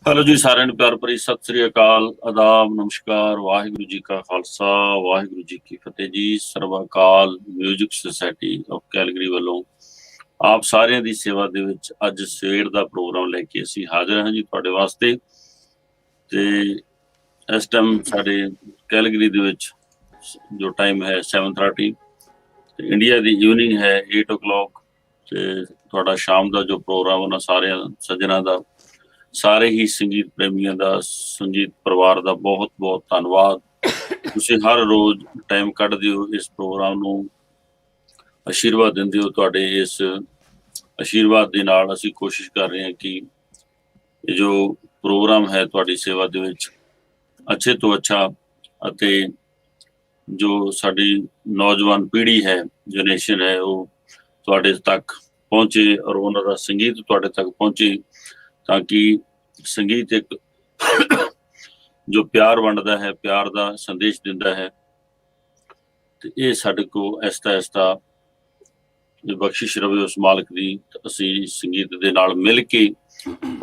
Hello जी सारे प्यार भरी सत श्री अकाल आदाब नमस्कार वाहिगुरु जी का खालसा वाहिगुरु जी की फतेह जी। ਸਰਬ ਅਕਾਲ ਮਿਊਜ਼ਿਕ ਸੁਸਾਇਟੀ ਆਫ ਕੈਲਗਰੀ ਵੱਲੋਂ ਆਪ ਸਾਰਿਆਂ ਦੀ ਸੇਵਾ ਦੇ ਵਿੱਚ ਅੱਜ ਸਵੇਰ ਦਾ ਪ੍ਰੋਗਰਾਮ ਲੈ ਕੇ ਅਸੀਂ ਹਾਜ਼ਰ ਹਾਂ ਜੀ ਤੁਹਾਡੇ ਵਾਸਤੇ। ਤੇ ਇਸ ਟਾਈਮ ਸਾਡੇ ਕੈਲਗਰੀ ਦੇ ਵਿੱਚ ਜੋ ਟਾਈਮ ਹੈ 7:30 ਤੇ ਇੰਡੀਆ ਦੀ ਈਵਨਿੰਗ ਹੈ 8 o'clock ਤੇ ਤੁਹਾਡਾ ਸ਼ਾਮ ਦਾ ਜੋ ਪ੍ਰੋਗਰਾਮ ਉਹਨਾਂ ਸਾਰਿਆਂ ਸੱਜਣਾ ਦਾ ਸਾਰੇ ਹੀ ਸੰਗੀਤ ਪ੍ਰੇਮੀਆਂ ਦਾ ਸੰਗੀਤ ਪਰਿਵਾਰ ਦਾ ਬਹੁਤ ਬਹੁਤ ਧੰਨਵਾਦ। ਤੁਸੀਂ ਹਰ ਰੋਜ਼ ਟਾਈਮ ਕੱਢਦੇ ਹੋ ਇਸ ਪ੍ਰੋਗਰਾਮ ਨੂੰ ਆਸ਼ੀਰਵਾਦ ਦਿੰਦੇ ਹੋ। ਤੁਹਾਡੇ ਇਸ ਆਸ਼ੀਰਵਾਦ ਦੇ ਨਾਲ ਅਸੀਂ ਕੋਸ਼ਿਸ਼ ਕਰ ਰਹੇ ਹਾਂ ਕਿ ਇਹ ਜੋ ਪ੍ਰੋਗਰਾਮ ਹੈ ਤੁਹਾਡੀ ਸੇਵਾ ਦੇ ਵਿੱਚ ਅੱਛੇ ਤੋਂ ਅੱਛਾ ਅਤੇ ਜੋ ਸਾਡੀ ਨੌਜਵਾਨ ਪੀੜ੍ਹੀ ਹੈ ਜਨਰੇਸ਼ਨ ਹੈ ਉਹ ਤੁਹਾਡੇ ਤੱਕ ਪਹੁੰਚੇ ਔਰ ਉਹਨਾਂ ਦਾ ਸੰਗੀਤ ਤੁਹਾਡੇ ਤੱਕ ਪਹੁੰਚੇ ਤਾਂ ਕਿ ਸੰਗੀਤ ਇੱਕ ਜੋ ਪਿਆਰ ਵੰਡਦਾ ਹੈ ਪਿਆਰ ਦਾ ਸੰਦੇਸ਼ ਦਿੰਦਾ ਹੈ ਤੇ ਇਹ ਸਾਡੇ ਕੋਲ ਐਸਤਾ ਜੋ ਬਖਸ਼ਿਸ਼ ਰਵੇ ਉਸ ਮਾਲਕ ਦੀ। ਅਸੀਂ ਸੰਗੀਤ ਦੇ ਨਾਲ ਮਿਲ ਕੇ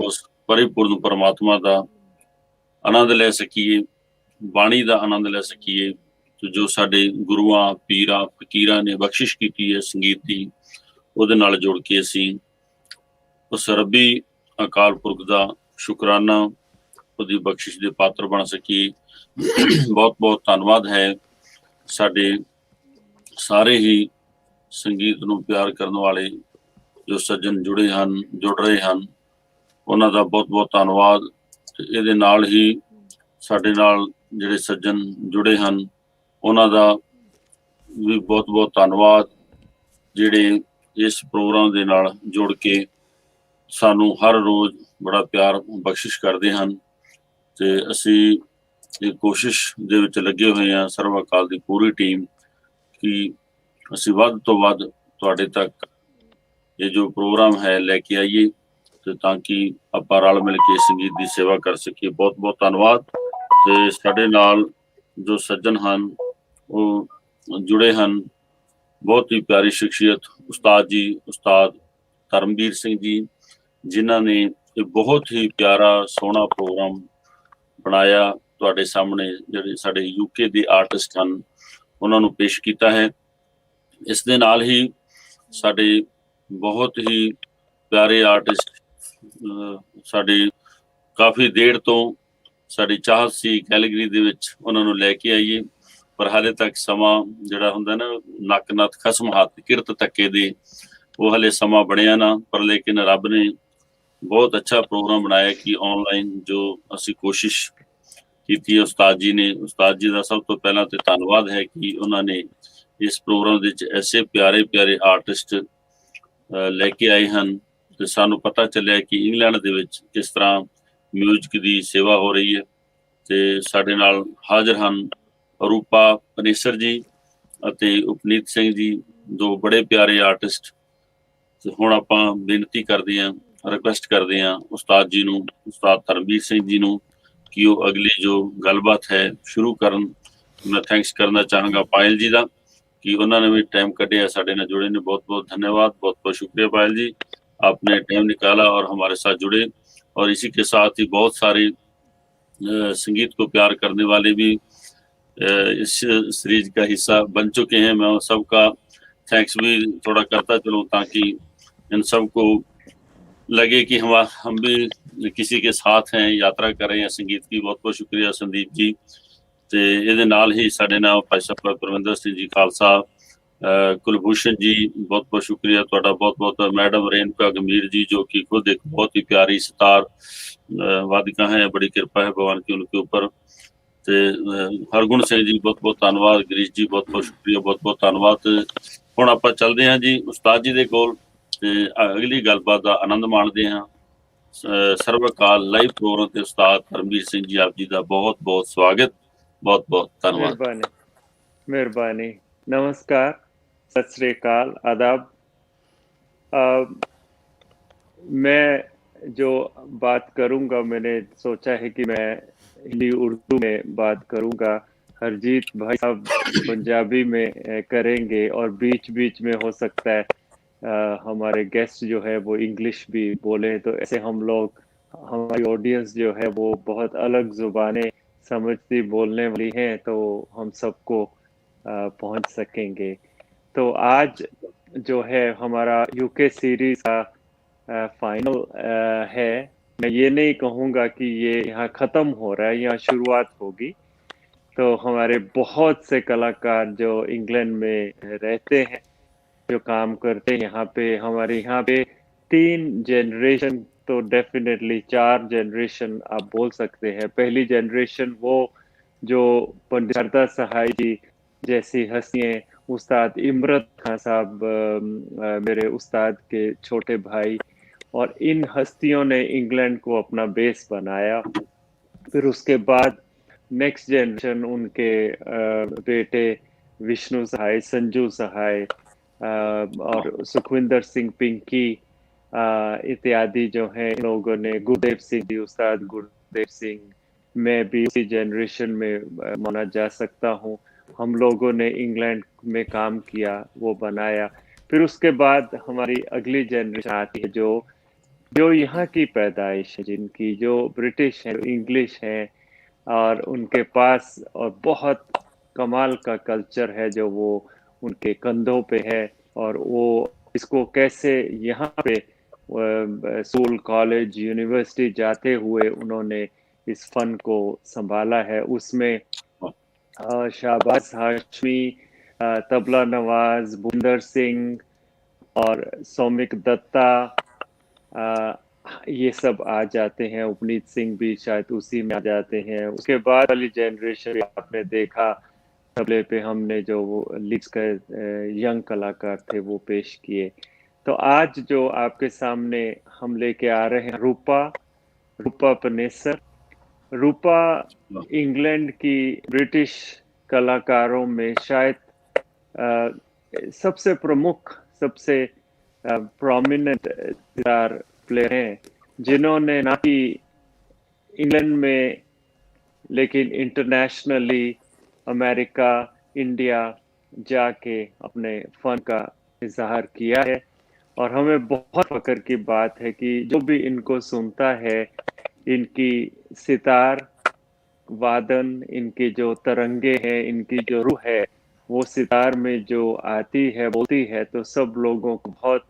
ਉਸ ਪਰਿਪੂਰਨ ਪਰਮਾਤਮਾ ਦਾ ਆਨੰਦ ਲੈ ਸਕੀਏ, ਬਾਣੀ ਦਾ ਆਨੰਦ ਲੈ ਸਕੀਏ ਜੋ ਸਾਡੇ ਗੁਰੂਆਂ ਪੀਰਾਂ ਫਕੀਰਾਂ ਨੇ ਬਖਸ਼ਿਸ਼ ਕੀਤੀ ਹੈ ਸੰਗੀਤ ਦੀ, ਉਹਦੇ ਨਾਲ ਜੋੜ ਕੇ ਅਸੀਂ ਉਸ ਰੱਬੀ ਅਕਾਲ ਪੁਰਖ ਦਾ ਸ਼ੁਕਰਾਨਾ ਉਹਦੀ ਬਖਸ਼ਿਸ਼ ਦੇ ਪਾਤਰ ਬਣ ਸਕੀਏ। ਬਹੁਤ ਬਹੁਤ ਧੰਨਵਾਦ ਹੈ ਸਾਡੇ ਸਾਰੇ ਹੀ ਸੰਗੀਤ ਨੂੰ ਪਿਆਰ ਕਰਨ ਵਾਲੇ ਜੋ ਸੱਜਣ ਜੁੜ ਰਹੇ ਹਨ ਉਹਨਾਂ ਦਾ ਬਹੁਤ ਬਹੁਤ ਧੰਨਵਾਦ। ਤੇ ਇਹਦੇ ਨਾਲ ਹੀ ਸਾਡੇ ਨਾਲ ਜਿਹੜੇ ਸੱਜਣ ਜੁੜੇ ਹਨ ਉਹਨਾਂ ਦਾ ਵੀ ਬਹੁਤ ਬਹੁਤ ਧੰਨਵਾਦ ਜਿਹੜੇ ਇਸ ਪ੍ਰੋਗਰਾਮ ਦੇ ਨਾਲ ਜੁੜ ਕੇ ਸਾਨੂੰ ਹਰ ਰੋਜ਼ ਬੜਾ ਪਿਆਰ ਬਖਸ਼ਿਸ਼ ਕਰਦੇ ਹਨ। ਤੇ ਅਸੀਂ ਇਹ ਕੋਸ਼ਿਸ਼ ਦੇ ਵਿੱਚ ਲੱਗੇ ਹੋਏ ਹਾਂ ਸਰਬ ਅਕਾਲ ਦੀ ਪੂਰੀ ਟੀਮ ਕਿ ਅਸੀਂ ਵੱਧ ਤੋਂ ਵੱਧ ਤੁਹਾਡੇ ਤੱਕ ਇਹ ਜੋ ਪ੍ਰੋਗਰਾਮ ਹੈ ਲੈ ਕੇ ਆਈਏ ਤੇ ਤਾਂ ਕਿ ਆਪਾਂ ਰਲ ਮਿਲ ਕੇ ਸੰਗੀਤ ਦੀ ਸੇਵਾ ਕਰ ਸਕੀਏ। ਬਹੁਤ ਬਹੁਤ ਧੰਨਵਾਦ। ਤੇ ਸਾਡੇ ਨਾਲ ਜੋ ਸੱਜਣ ਹਨ ਉਹ ਜੁੜੇ ਹਨ ਬਹੁਤ ਹੀ ਪਿਆਰੀ ਸ਼ਖਸੀਅਤ ਉਸਤਾਦ ਜੀ ਉਸਤਾਦ ਧਰਮਬੀਰ ਸਿੰਘ ਜੀ ਜਿਨ੍ਹਾਂ ਨੇ ਇਹ ਬਹੁਤ ਹੀ ਪਿਆਰਾ ਸੋਹਣਾ ਪ੍ਰੋਗਰਾਮ ਬਣਾਇਆ ਤੁਹਾਡੇ ਸਾਹਮਣੇ ਜਿਹੜੇ ਸਾਡੇ ਯੂਕੇ ਦੇ ਆਰਟਿਸਟ ਹਨ ਉਹਨਾਂ ਨੂੰ ਪੇਸ਼ ਕੀਤਾ ਹੈ। ਇਸ ਦੇ ਨਾਲ ਹੀ ਸਾਡੇ ਬਹੁਤ ਹੀ ਪਿਆਰੇ ਆਰਟਿਸਟ ਸਾਡੇ ਕਾਫੀ ਦੇਰ ਤੋਂ ਸਾਡੀ ਚਾਹਤ ਸੀ ਕੈਲਗਰੀ ਦੇ ਵਿੱਚ ਉਹਨਾਂ ਨੂੰ ਲੈ ਕੇ ਆਈਏ ਪਰ ਹਾਲੇ ਤੱਕ ਸਮਾਂ ਜਿਹੜਾ ਹੁੰਦਾ ਨਾ ਨੱਕ ਨੱਥ ਖਸਮ ਹੱਥ ਕਿਰਤ ਧੱਕੇ ਦੇ ਉਹ ਹਲੇ ਸਮਾਂ ਬਣਿਆ ਨਾ ਪਰ ਲੇਕਿਨ ਰੱਬ ਨੇ ਬਹੁਤ ਅੱਛਾ ਪ੍ਰੋਗਰਾਮ ਬਣਾਇਆ ਕਿ ਆਨਲਾਈਨ ਜੋ ਅਸੀਂ ਕੋਸ਼ਿਸ਼ ਕੀਤੀ ਹੈ ਉਸਤਾਦ ਜੀ ਦਾ ਸਭ ਤੋਂ ਪਹਿਲਾਂ ਤੇ ਧੰਨਵਾਦ ਹੈ ਕਿ ਉਹਨਾਂ ਨੇ ਇਸ ਪ੍ਰੋਗਰਾਮ ਦੇ ਵਿੱਚ ਐਸੇ ਪਿਆਰੇ ਪਿਆਰੇ ਆਰਟਿਸਟ ਲੈ ਕੇ ਆਏ ਹਨ ਤੇ ਸਾਨੂੰ ਪਤਾ ਚੱਲਿਆ ਕਿ ਇੰਗਲੈਂਡ ਦੇ ਵਿੱਚ ਕਿਸ ਤਰ੍ਹਾਂ ਮਿਊਜ਼ਿਕ ਦੀ ਸੇਵਾ ਹੋ ਰਹੀ ਹੈ। ਤੇ ਸਾਡੇ ਨਾਲ ਹਾਜ਼ਰ ਹਨ ਰੂਪਾ ਪਨੇਸਰ ਜੀ ਅਤੇ ਉਪਨੀਤ ਸਿੰਘ ਜੀ ਦੋ ਬੜੇ ਪਿਆਰੇ ਆਰਟਿਸਟ। ਤੇ ਹੁਣ ਆਪਾਂ ਬੇਨਤੀ ਕਰਦੇ ਹਾਂ ਰਿਕੁਐਸਟ ਕਰਦੇ ਹਾਂ ਉਸਤਾਦ ਜੀ ਨੂੰ ਉਸਤਾਦ ਧਰਮਬੀਰ ਸਿੰਘ ਜੀ ਨੂੰ ਕਿ ਉਹ ਅਗਲੀ ਜੋ ਗੱਲਬਾਤ ਹੈ ਸ਼ੁਰੂ ਕਰਨ। ਮੈਂ ਥੈਂਕਸ ਕਰਨਾ ਚਾਹਾਂਗਾ पायल जी का कि उन्होंने भी टाइम कटिया साढ़े ਨਾਲ जुड़े ने। बहुत बहुत धन्यवाद बहुत बहुत शुक्रिया पायल जी आपने टाइम निकाला और हमारे साथ जुड़े। और इसी के साथ ही बहुत सारे संगीत को प्यार करने वाले भी इस सीरीज का हिस्सा बन चुके हैं। मैं सबका थैंक्स भी थोड़ा करता चलूँ ताकि इन सब को लगे कि हम भी किसी के साथ हैं यात्रा कर रहे हैं संगीत की। बहुत बहुत शुक्रिया संदीप जी। ਤੇ ਇਹਦੇ ਨਾਲ ਹੀ ਸਾਡੇ ਨਾਲ ਭਾਈ ਸਾਹਿਬ ਪਰਵਿੰਦਰ ਸਿੰਘ ਜੀ ਖਾਲਸਾ ਕੁਲਭੂਸ਼ਣ ਜੀ ਬਹੁਤ ਬਹੁਤ ਸ਼ੁਕਰੀਆ ਤੁਹਾਡਾ। ਬਹੁਤ ਬਹੁਤ मैडम रेणुका गंभीर जी जो कि खुद एक बहुत ही प्यारी सितार वादिका है बड़ी कृपा है भगवान की उनके ऊपर। ਤੇ ਹਰਗੁਣ ਸਿੰਘ ਜੀ ਬਹੁਤ ਬਹੁਤ ਧੰਨਵਾਦ। ਗਰੀਸ਼ ਜੀ ਬਹੁਤ ਬਹੁਤ ਸ਼ੁਕਰੀਆ ਬਹੁਤ ਬਹੁਤ ਧੰਨਵਾਦ। ਹੁਣ ਆਪਾਂ ਚੱਲਦੇ ਹਾਂ ਜੀ ਉਸਤਾਦ ਜੀ ਦੇ ਕੋਲ ਤੇ ਅਗਲੀ ਗੱਲਬਾਤ ਦਾ ਆਨੰਦ ਮਾਣਦੇ ਹਾਂ। ਸਰਬ ਅਕਾਲ ਲਾਈਵ ਪ੍ਰੋਗਰਾਮ ਤੇ ਉਸਤਾਦ ਧਰਮਬੀਰ ਸਿੰਘ ਜੀ ਆਪ ਜੀ ਦਾ ਬਹੁਤ ਬਹੁਤ ਸਵਾਗਤ बहुत बहुत धन्यवाद। मेहरबानी नमस्कार सत श्री अकाल आदाब। मैं जो बात करूंगा मैंने सोचा है कि मैं हिंदी उर्दू में बात करूंगा। हरजीत भाई साहब पंजाबी में करेंगे और बीच बीच में हो सकता है हमारे गेस्ट जो है वो इंग्लिश भी बोले तो ऐसे हम लोग हमारी ऑडियंस जो है वो बहुत अलग जुबानें समझती बोलने वाली हैं, तो हम सबको पहुंच सकेंगे। तो आज जो है हमारा यूके सीरीज का फाइनल है। मैं ये नहीं कहूँगा कि ये यहाँ ख़त्म हो रहा है, यहाँ शुरुआत होगी। तो हमारे बहुत से कलाकार जो इंग्लैंड में रहते हैं, जो काम करते हैं यहाँ पे, हमारे यहाँ पे 3 जनरेशन, तो डेफिनेटली 4 जनरेशन आप बोल सकते हैं। पहली जनरेशन वो जो पंडित शारदा सहाय जी जैसी हस्तियां, उस्ताद इमरत खान साहब मेरे उस्ताद के छोटे भाई, और इन हस्तियों ने इंग्लैंड को अपना बेस बनाया। फिर उसके बाद नेक्स्ट जनरेशन, उनके बेटे विष्णु सहाय, संजू सहाय, और सुखविंदर सिंह पिंकी इत्यादि जो हैं, इन लोगों ने, गुरुदेव सिंह जी, उस्ताद गुरुदेव सिंह, मैं भी उसी जनरेशन में माना जा सकता हूँ। हम लोगों ने इंग्लैंड में काम किया, वो बनाया। फिर उसके बाद हमारी अगली जनरेशन आती है, जो जो यहाँ की पैदाइश है, जिनकी जो ब्रिटिश है, इंग्लिश है, और उनके पास और बहुत कमाल का कल्चर है जो वो उनके कंधों पे है। और वो इसको कैसे यहाँ पे स्कूल, कॉलेज, यूनिवर्सिटी जाते हुए उन्होंने इस फन को संभाला है। उसमें शाहबाज हाशमी, तबला नवाज, बुंदर सिंह और सौमिक दत्ता, आ, ये सब आ जाते हैं। उपनीत सिंह भी शायद उसी में आ जाते हैं। उसके बाद वाली जनरेशन आपने देखा, तबले पे हमने जो वो लिस्ट के यंग कलाकार थे वो पेश किए। तो आज जो आपके सामने हम लेके आ रहे हैं, रूपा रूपा पनेसर। रूपा इंग्लैंड की ब्रिटिश कलाकारों में शायद सबसे प्रमुख, सबसे प्रोमिनेंट गिटार प्लेयर हैं, जिन्होंने ना कि इंग्लैंड में लेकिन इंटरनेशनली अमेरिका, इंडिया जाके अपने फन का इजहार किया है। और हमें बहुत फख्र की बात है कि जो भी इनको सुनता है, इनकी सितार वादन, इनकी जो तरंगे हैं, इनकी जो रूह है, वो सितार में जो आती है, बोलती है, तो सब लोगों को बहुत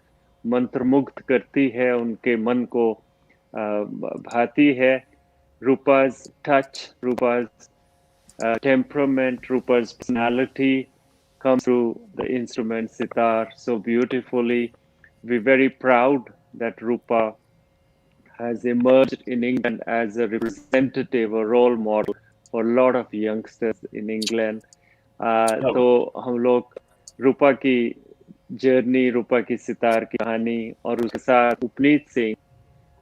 मंत्रमुग्ध करती है, उनके मन को भाती है। Rupa's touch, Rupa's temperament, Rupa's personality comes through the instrument sitar so beautifully. We're very proud that Rupa has emerged in England as a representative, a role model for a lot of youngsters in England. तो हम लोग रूपा की journey, रूपा की सितार की कहानी, और उसके साथ उपनीत सिंह,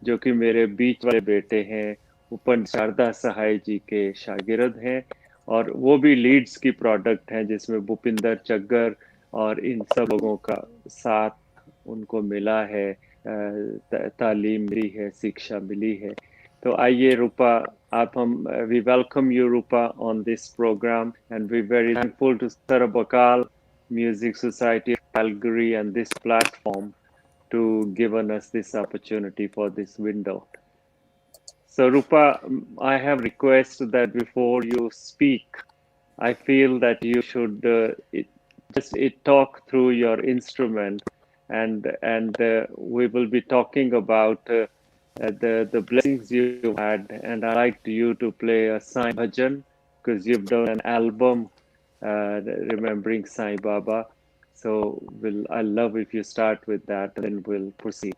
जो कि मेरे बीच वाले बेटे हैं, वो पंडित शारदा सहाय जी के शागिर्द हैं, और वो भी लीड्स की प्रोडक्ट हैं, जिसमें भूपिंदर चग्गर और इन सब लोगों का साथ उनको मिला है, तालीम मिली है, शिक्षा मिली है। तो आइए रूपा, आप हम we welcome you Rupa on this programme, and we very thankful to Sarab Akal music society Calgary and this platform to given us this opportunity for this window. So Rupa, I have request that before you speak, I feel that you should talk through your instrument, and we will be talking about the blessings you had, and I like you to play a Sai Bhajan, because you've done an album remembering Sai Baba. So I love if you start with that, and then we'll proceed.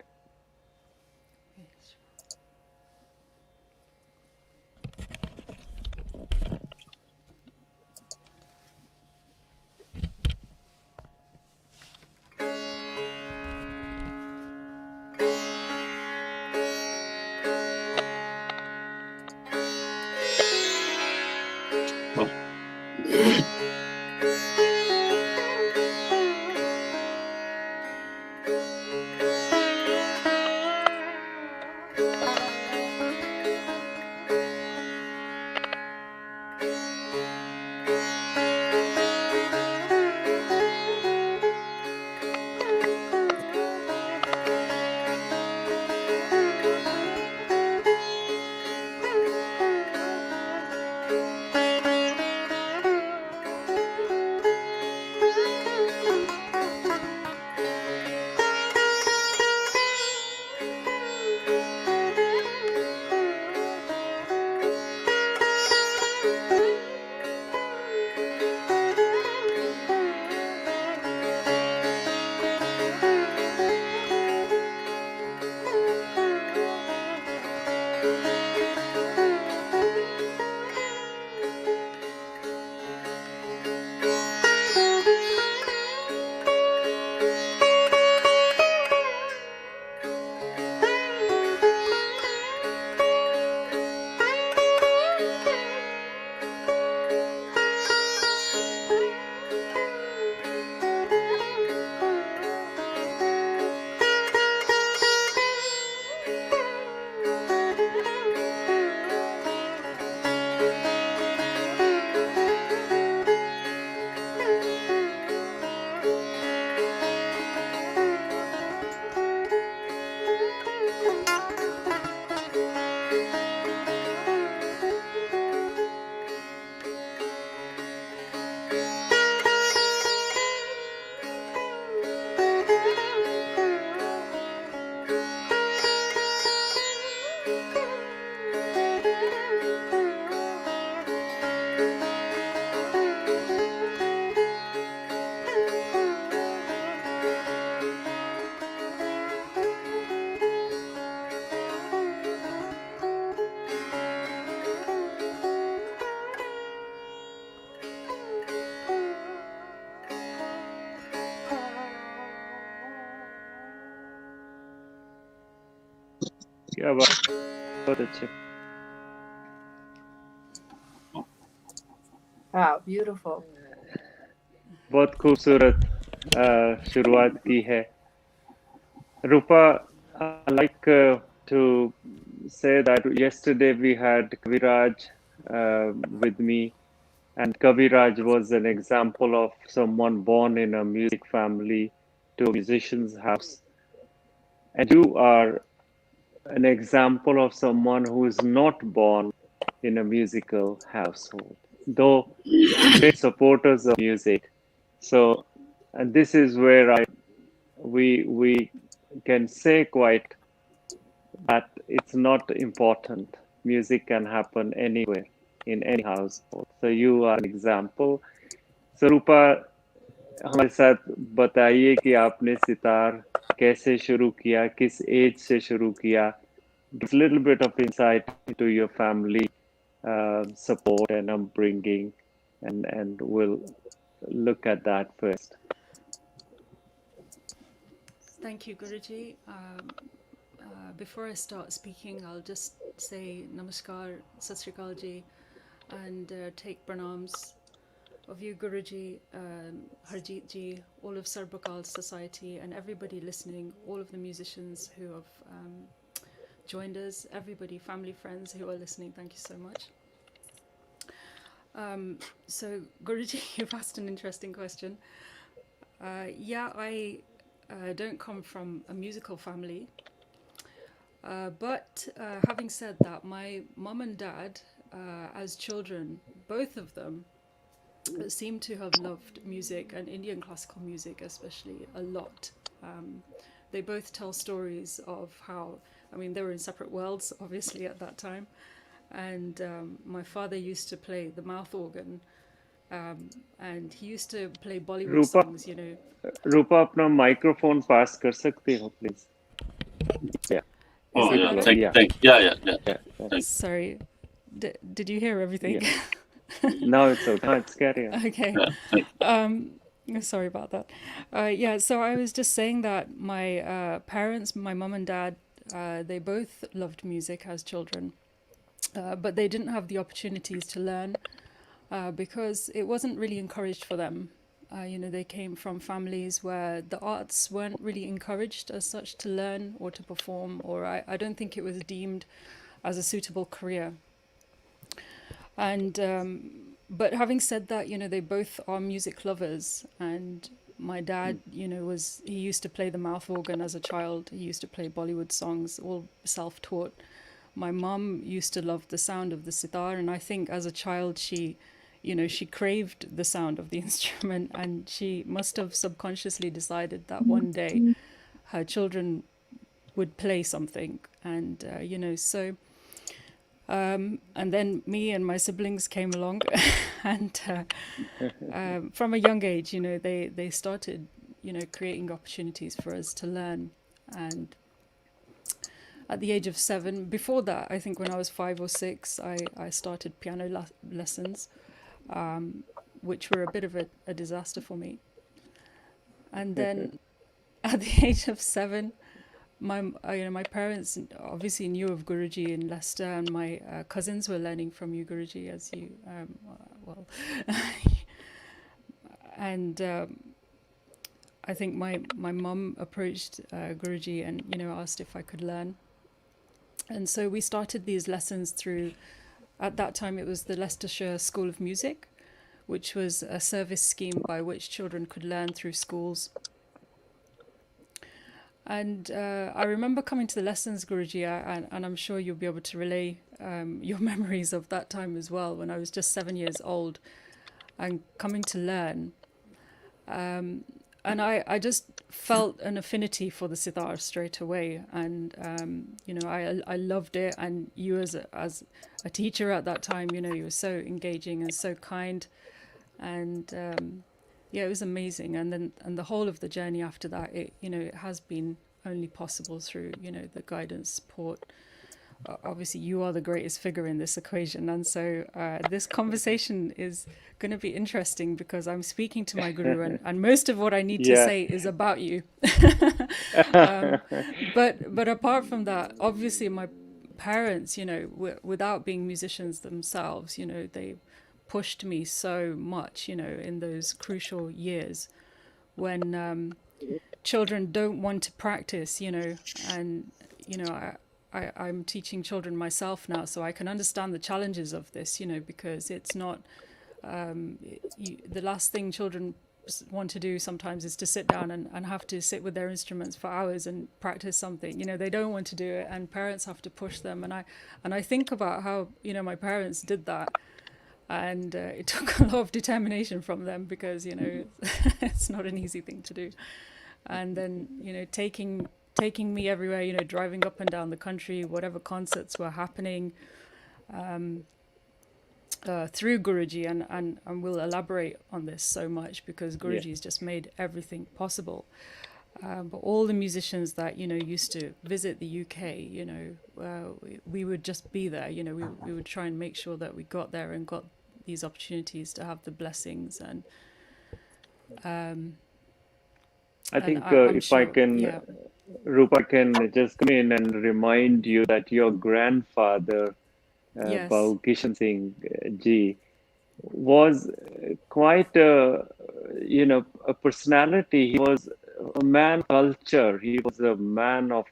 क्या बात, बहुत अच्छे। Wow, beautiful. बहुत खूबसूरत शुरुआत की है। Rupa, I like to say that yesterday we had Kaviraj with me, and Kaviraj was an example of someone born in a music family to a musician's house. And you are an example of someone who is not born in a musical household, though great supporters of music. So, and this is where we can say quite that it's not important. Music can happen anywhere in any household. So you are an example. So Rupa, हमारे साथ बताइए कि आपने सितार कैसे शुरू किया, किस as से शुरू किया. Give a little bit of insight into your family support and upbringing, and we'll look at that first. Thank you, Guruji. Before I start speaking, I'll just say Namaskar, Sat Sri Akal Ji, and take pranams of you, Guruji, Harjeet Ji, all of SARB AKAL Society, and everybody listening, all of the musicians who have joined us, everybody, family, friends who are listening, thank you so much. So, Guruji, you've asked an interesting question. Yeah, I don't come from a musical family. But having said that, my mum and dad, as children, both of them, seem to have loved music and Indian classical music especially a lot. They both tell stories of how, I mean, they were in separate worlds, obviously, at that time. And my father used to play the mouth organ, and he used to play Bollywood Rupa, songs, you know. Rupa, अपना microphone pass कर सकते हो, please? Yeah. Oh, Is that yeah. better? Thank, Yeah. thank, yeah, yeah, yeah. Yeah. Thank. Sorry, did you hear everything? Yeah. Now it's okay. Now it's carry on. Okay. Yeah, thank. Sorry about that. Yeah, so I was just saying that my parents, my mum and dad, they both loved music as children, but they didn't have the opportunities to learn because it wasn't really encouraged for them. You know, they came from families where the arts weren't really encouraged as such to learn or to perform, or I don't think it was deemed as a suitable career. And but having said that, you know, they both are music lovers, and my dad, you know, he used to play the mouth organ as a child. He used to play Bollywood songs, all self-taught. My mum used to love the sound of the sitar, and I think as a child she, you know, she craved the sound of the instrument, and she must have subconsciously decided that one day her children would play something. And you know, so and then me and my siblings came along, and from a young age, you know, they started, you know, creating opportunities for us to learn. And at the age of 7, before that, I think when I was 5 or 6, I started piano lessons, which were a bit of a disaster for me. And then at the age of 7, my parents obviously knew of Guruji in Leicester, and my cousins were learning from you, Guruji, as you well. And I think my mum approached Guruji and, you know, asked if I could learn. And so we started these lessons through, at that time it was the Leicestershire School of Music, which was a service scheme by which children could learn through schools. And I remember coming to the lessons, Guruji, and I'm sure you'll be able to relay your memories of that time as well, when I was just 7 years old and coming to learn. And I just felt an affinity for the sitar straight away. And, you know, I loved it. And you as a teacher at that time, you know, you were so engaging and so kind. And yeah, it was amazing. And the whole of the journey after that, it, you know, it has been only possible through, you know, the guidance, support obviously you are the greatest figure in this equation, and so this conversation is going to be interesting because I'm speaking to my guru, and most of what I need to Yeah. say is about you. But apart from that, obviously my parents, without being musicians themselves, they pushed me so much, in those crucial years when children don't want to practice, and I'm teaching children myself now, so I can understand the challenges of this, because it's not the last thing children want to do sometimes is to sit down and have to sit with their instruments for hours and practice something. They don't want to do it, and parents have to push them. And I think about how my parents did that, and it took a lot of determination from them because it's not an easy thing to do. And then taking me everywhere, driving up and down the country, whatever concerts were happening, through Guruji, and we'll elaborate on this so much because Guruji has just made everything possible. But all the musicians that used to visit the UK, we would just be there. We would try and make sure that we got there and got these opportunities to have the blessings. And I think I'm if sure, I can, yeah. Rupa can just come in and remind you that your grandfather, Yes. Bhau Kishan Singh ji, was quite a personality. He was a man of culture. He was a man of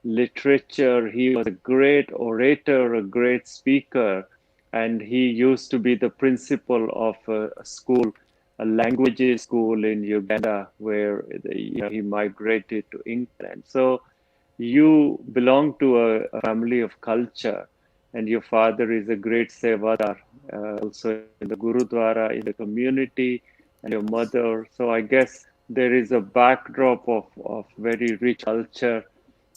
literature. He was a great orator, a great speaker, and he used to be the principal of a school, a languages school in Uganda, where he migrated to England. So you belong to a family of culture, and your father is a great sevadar, also in the Gurudwara, in the community, and your mother. So I guess there is a backdrop of very rich culture.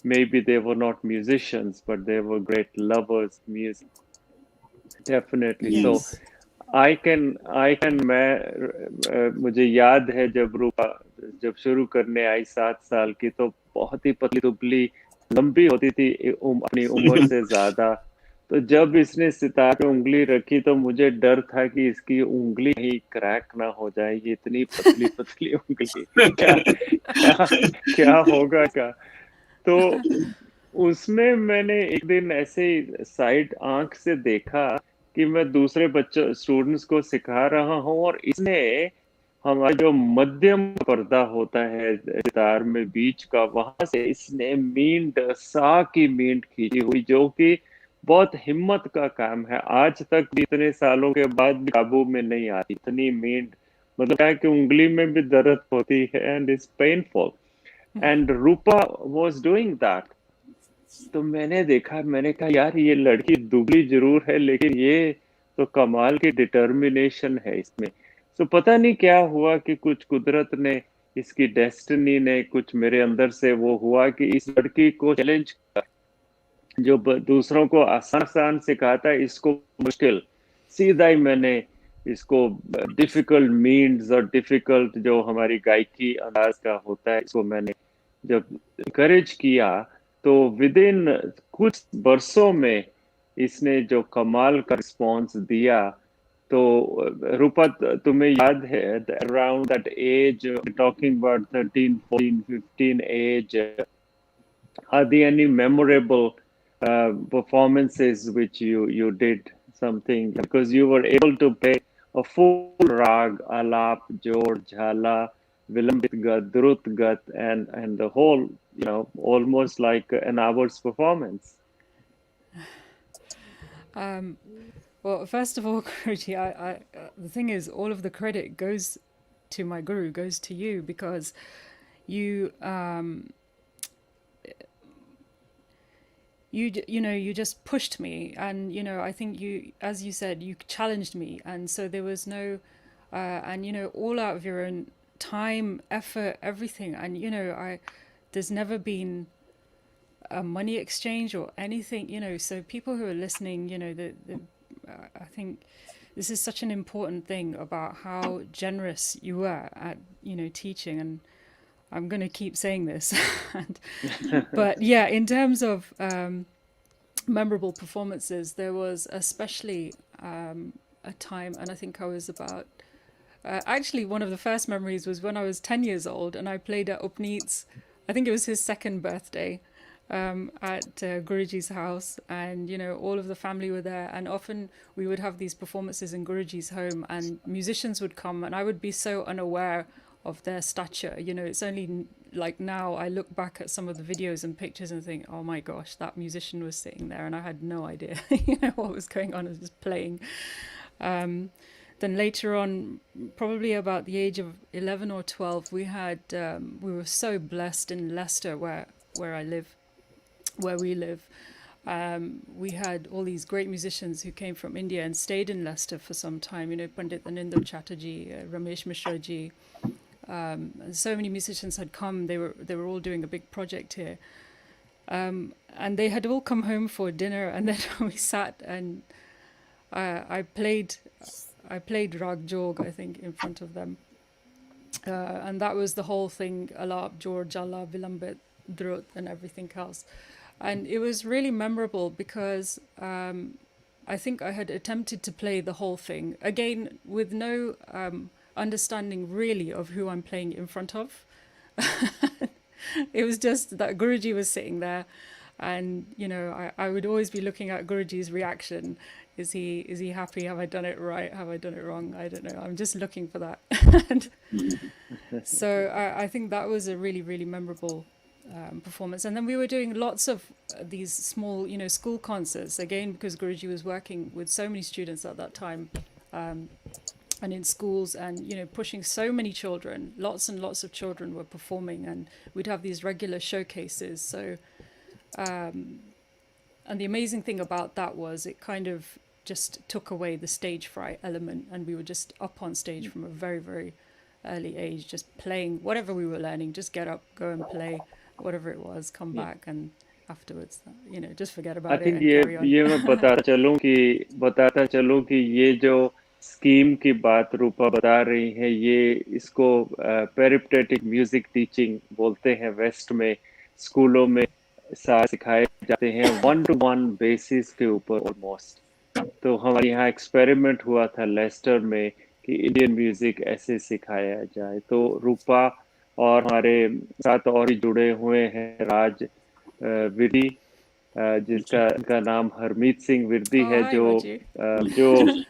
Maybe they were not musicians, but they were great lovers of music. Definitely. So Yes. मुझे याद है जब रूपा जब शुरू करने आई 7 साल की, तो बहुत ही पतली दुबली लंबी होती थी अपनी उम्र से ज्यादा। तो जब इसने सितार पे उंगली रखी तो मुझे डर था कि इसकी उंगली कहीं क्रैक ना हो जाए, ये इतनी पतली पतली उंगली क्या क्या क्या होगा क्या। तो उसमें मैंने एक दिन ऐसे ही साइड आंख से देखा कि मैं दूसरे बच्चों स्टूडेंट्स को सिखा रहा हूँ, और इसने हमारा जो मध्यम पर्दा होता है सितार में बीच का, वहां से इसने मींड सा की मींड खींची हुई, जो कि बहुत हिम्मत का काम है। आज तक भी इतने सालों के बाद भी काबू में नहीं आती इतनी मींड। मतलब क्या है कि उंगली में भी दर्द होती है, and it's painful, and Rupa was doing that. तो मैंने देखा, मैंने कहा यार ये लड़की दुबली जरूर है, लेकिन ये तो कमाल की डिटर्मिनेशन है इसमें। तो पता नहीं क्या हुआ कि कुछ कुदरत ने, इसकी डेस्टिनी ने, कुछ मेरे अंदर से वो हुआ कि इस लड़की को चैलेंज कर, जो दूसरों को आसान आसान सिखाता है, इसको मुश्किल सीधा ही मैंने इसको डिफिकल्ट मीन्स और डिफिकल्ट जो हमारी गायकी अंदाज का होता है, इसको मैंने जब इनकरेज किया, तो विद इन कुछ बरसों में इसने जो कमाल का रिस्पॉन्स दिया। तो रूपा, तुम्हें याद है around that age, talking about 13, 14, 15 age, are there any memorable performances which you did something, because you were able to play a full rag, alap, jor, jhala, vilambit gat, drut gat, and the whole, almost like an hour's performance? Well, first of all, Guruji, the thing is, all of the credit goes to my guru, goes to you, because you you just pushed me, and I think you, as you said, you challenged me, and so there was no and all out of your own time, effort, everything, and there's never been a money exchange or anything, so people who are listening, I think this is such an important thing about how generous you were at teaching, and I'm going to keep saying this. But yeah, in terms of memorable performances. There was especially a time, and I think I was about. Actually, one of the first memories was when I was 10 years old and I played at Upneet's, I think it was his second birthday, at Guruji's house. And, all of the family were there. And often we would have these performances in Guruji's home and musicians would come and I would be so unaware of their stature. It's only like now I look back at some of the videos and pictures and think, oh my gosh, that musician was sitting there and I had no idea, what was going on. I was just playing. Then later on, probably about the age of 11 or 12, we were so blessed in Leicester, where we live. We had all these great musicians who came from India and stayed in Leicester for some time. Pandit Anindra Chatterjee, Ramesh Mishra ji, and so many musicians had come. They were all doing a big project here, and they had all come home for dinner. And then we sat and I played Rag Jog, I think, in front of them. And that was the whole thing, Alap, Jor, Jala, Vilambit, Drut, and everything else. And it was really memorable because I think I had attempted to play the whole thing, again, with no understanding really of who I'm playing in front of. It was just that Guruji was sitting there. And, I would always be looking at Guruji's reaction. Is he happy? Have I done it right? Have I done it wrong? I don't know. I'm just looking for that. And so I think that was a really, really memorable performance. And then we were doing lots of these small, school concerts, again, because Guruji was working with so many students at that time, and in schools, and, pushing so many children. Lots and lots of children were performing, and we'd have these regular showcases. So, and the amazing thing about that was it kind of just took away the stage fright element, and we were just up on stage from a very, very early age, just playing whatever we were learning. Just get up, go and play whatever it was, come back, and afterwards, just forget about I it think and carry on. ये मैं बताता चलूं कि ये जो scheme की बात रूपा बता रही है, ये इसको पेरिपेटेटिक म्यूजिक टीचिंग बोलते हैं। वेस्ट में स्कूलों में सिखाए जाते हैं 1-to-1 बेसिस के ऊपर ऑलमोस्ट। तो हमारे यहाँ एक्सपेरिमेंट हुआ था लेस्टर में कि इंडियन म्यूजिक ऐसे सिखाया जाए। तो रूपा और हमारे साथ और भी जुड़े हुए हैं राज विधि, जिनका नाम हरमीत सिंह विरदी है, hi, जो Raji.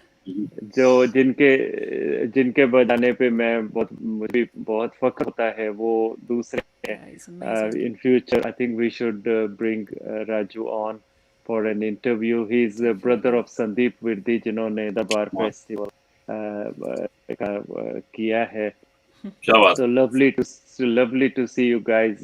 जो जिनके बजाने पे मुझे बहुत फख्र होता है। वो दूसरे It's amazing. in future I think we should bring Raju on for an interview. He's the brother of Sandeep Virdi, जिन्होंने दरबार फेस्टिवल किया है। क्या बात So lovely to see you guys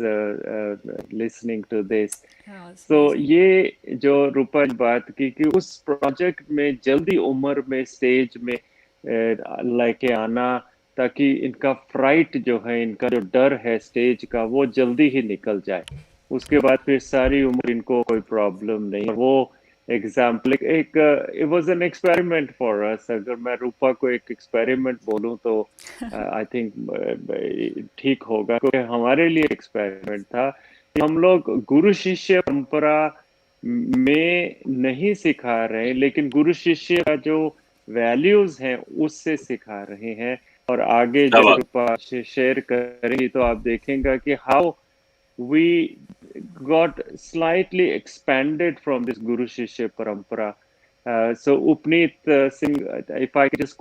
listening to this. It's तो amazing. ये जो रूपा ने बात की कि उस प्रोजेक्ट में जल्दी उम्र में स्टेज में लेके आना, ताकि इनका फ्राइट जो है, इनका जो डर है स्टेज का, वो जल्दी ही निकल जाए। उसके बाद फिर सारी उम्र इनको कोई प्रॉब्लम नहीं। वो एग्जाम्पल एक it was an experiment for us. अगर मैं रूपा को एक एक्सपेरिमेंट बोलूं तो आई थिंक ठीक होगा, क्योंकि हमारे लिए एक्सपेरिमेंट था। हम लोग गुरु शिष्य परंपरा में नहीं सिखा रहे, लेकिन गुरु शिष्य का जो वैल्यूज हैं उससे सिखा रहे हैं। और आगे जब रूपा शेयर करेंगी तो आप देखेंगे कि how we got slightly expanded from this Guru Shishya Parampara. So Upneet Singh, if I could just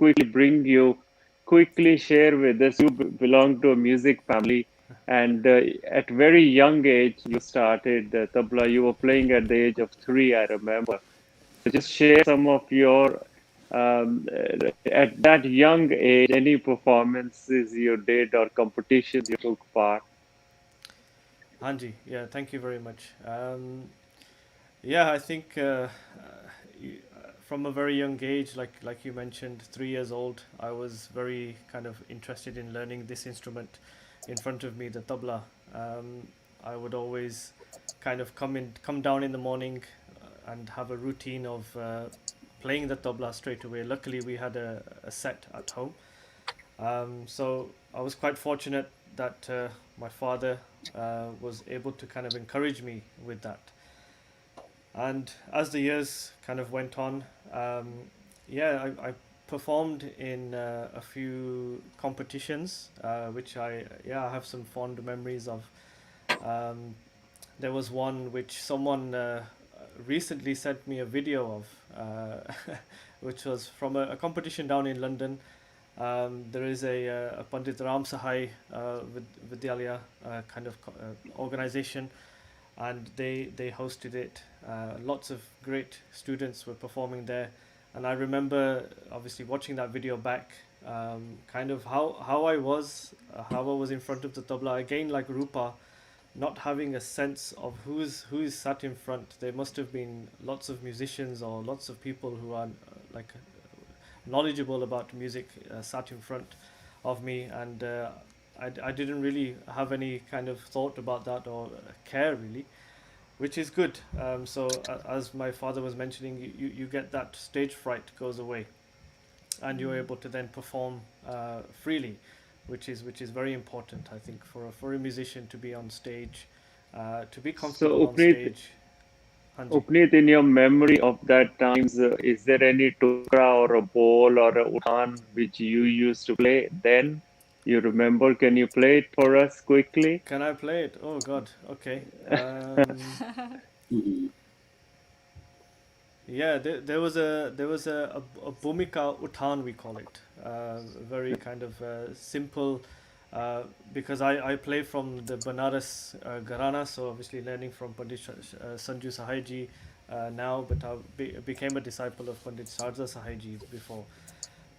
quickly share with us, you belong to a music family, and at very young age you started tabla. You were playing at the age of 3, I remember. So just share some of your at that young age, any performances you did or competitions you took part. Hanji, yeah, thank you very much. Yeah, I think from a very young age, like you mentioned, 3 years old, I was very kind of interested in learning this instrument in front of me, the tabla. I would always kind of come down in the morning and have a routine of playing the tabla straight away. Luckily, we had a set at home, so I was quite fortunate that my father was able to kind of encourage me with that. And as the years kind of went on, yeah, I performed in a few competitions, which I have some fond memories of. Um, there was one which someone recently sent me a video of, which was from a competition down in London. There is a Pandit Ram Sahai Vidyalaya kind of organization, and they hosted it. Lots of great students were performing there, and I remember obviously watching that video back, kind of how I was in front of the tabla again, like Roopa, not having a sense of who is sat in front. There must have been lots of musicians or lots of people who are like knowledgeable about music sat in front of me, and I didn't really have any kind of thought about that or care really, which is good. As my father was mentioning, you get that stage fright goes away, and you're able to then perform freely, which is very important, I think, for a musician to be on stage, to be So comfortable on stage. Hanji. Upneet, in your memory of that times, is there any tukra or a bowl or a uthan which you used to play then? You remember? Can you play it for us quickly? Can I play it? Oh God. Okay. Mhm. Yeah, there was a bhumika uthan, we call it. Very kind of simple, because I play from the Banaras Gharana, so obviously learning from Pandit Sanju Sahai now, but became a disciple of Pandit Sarza Sahai before.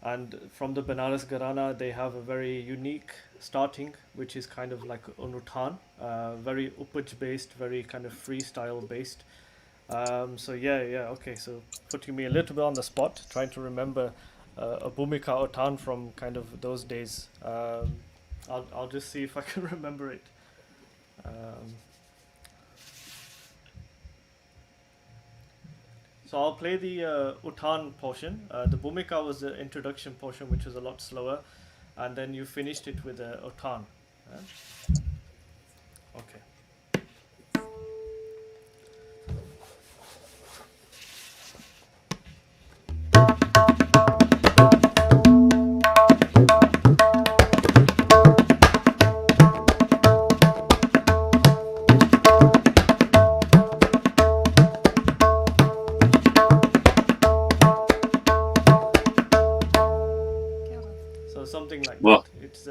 And from the Banaras Gharana, they have a very unique starting, which is kind of like an uthan, very upaj based, very kind of freestyle based. So okay. So putting me a little bit on the spot, trying to remember a Bhumika Otan from kind of those days. I'll just see if I can remember it. So I'll play the Utan portion. The Bhumika was the introduction portion, which was a lot slower, and then you finished it with a Utan. Okay. Something like Wow. that. It's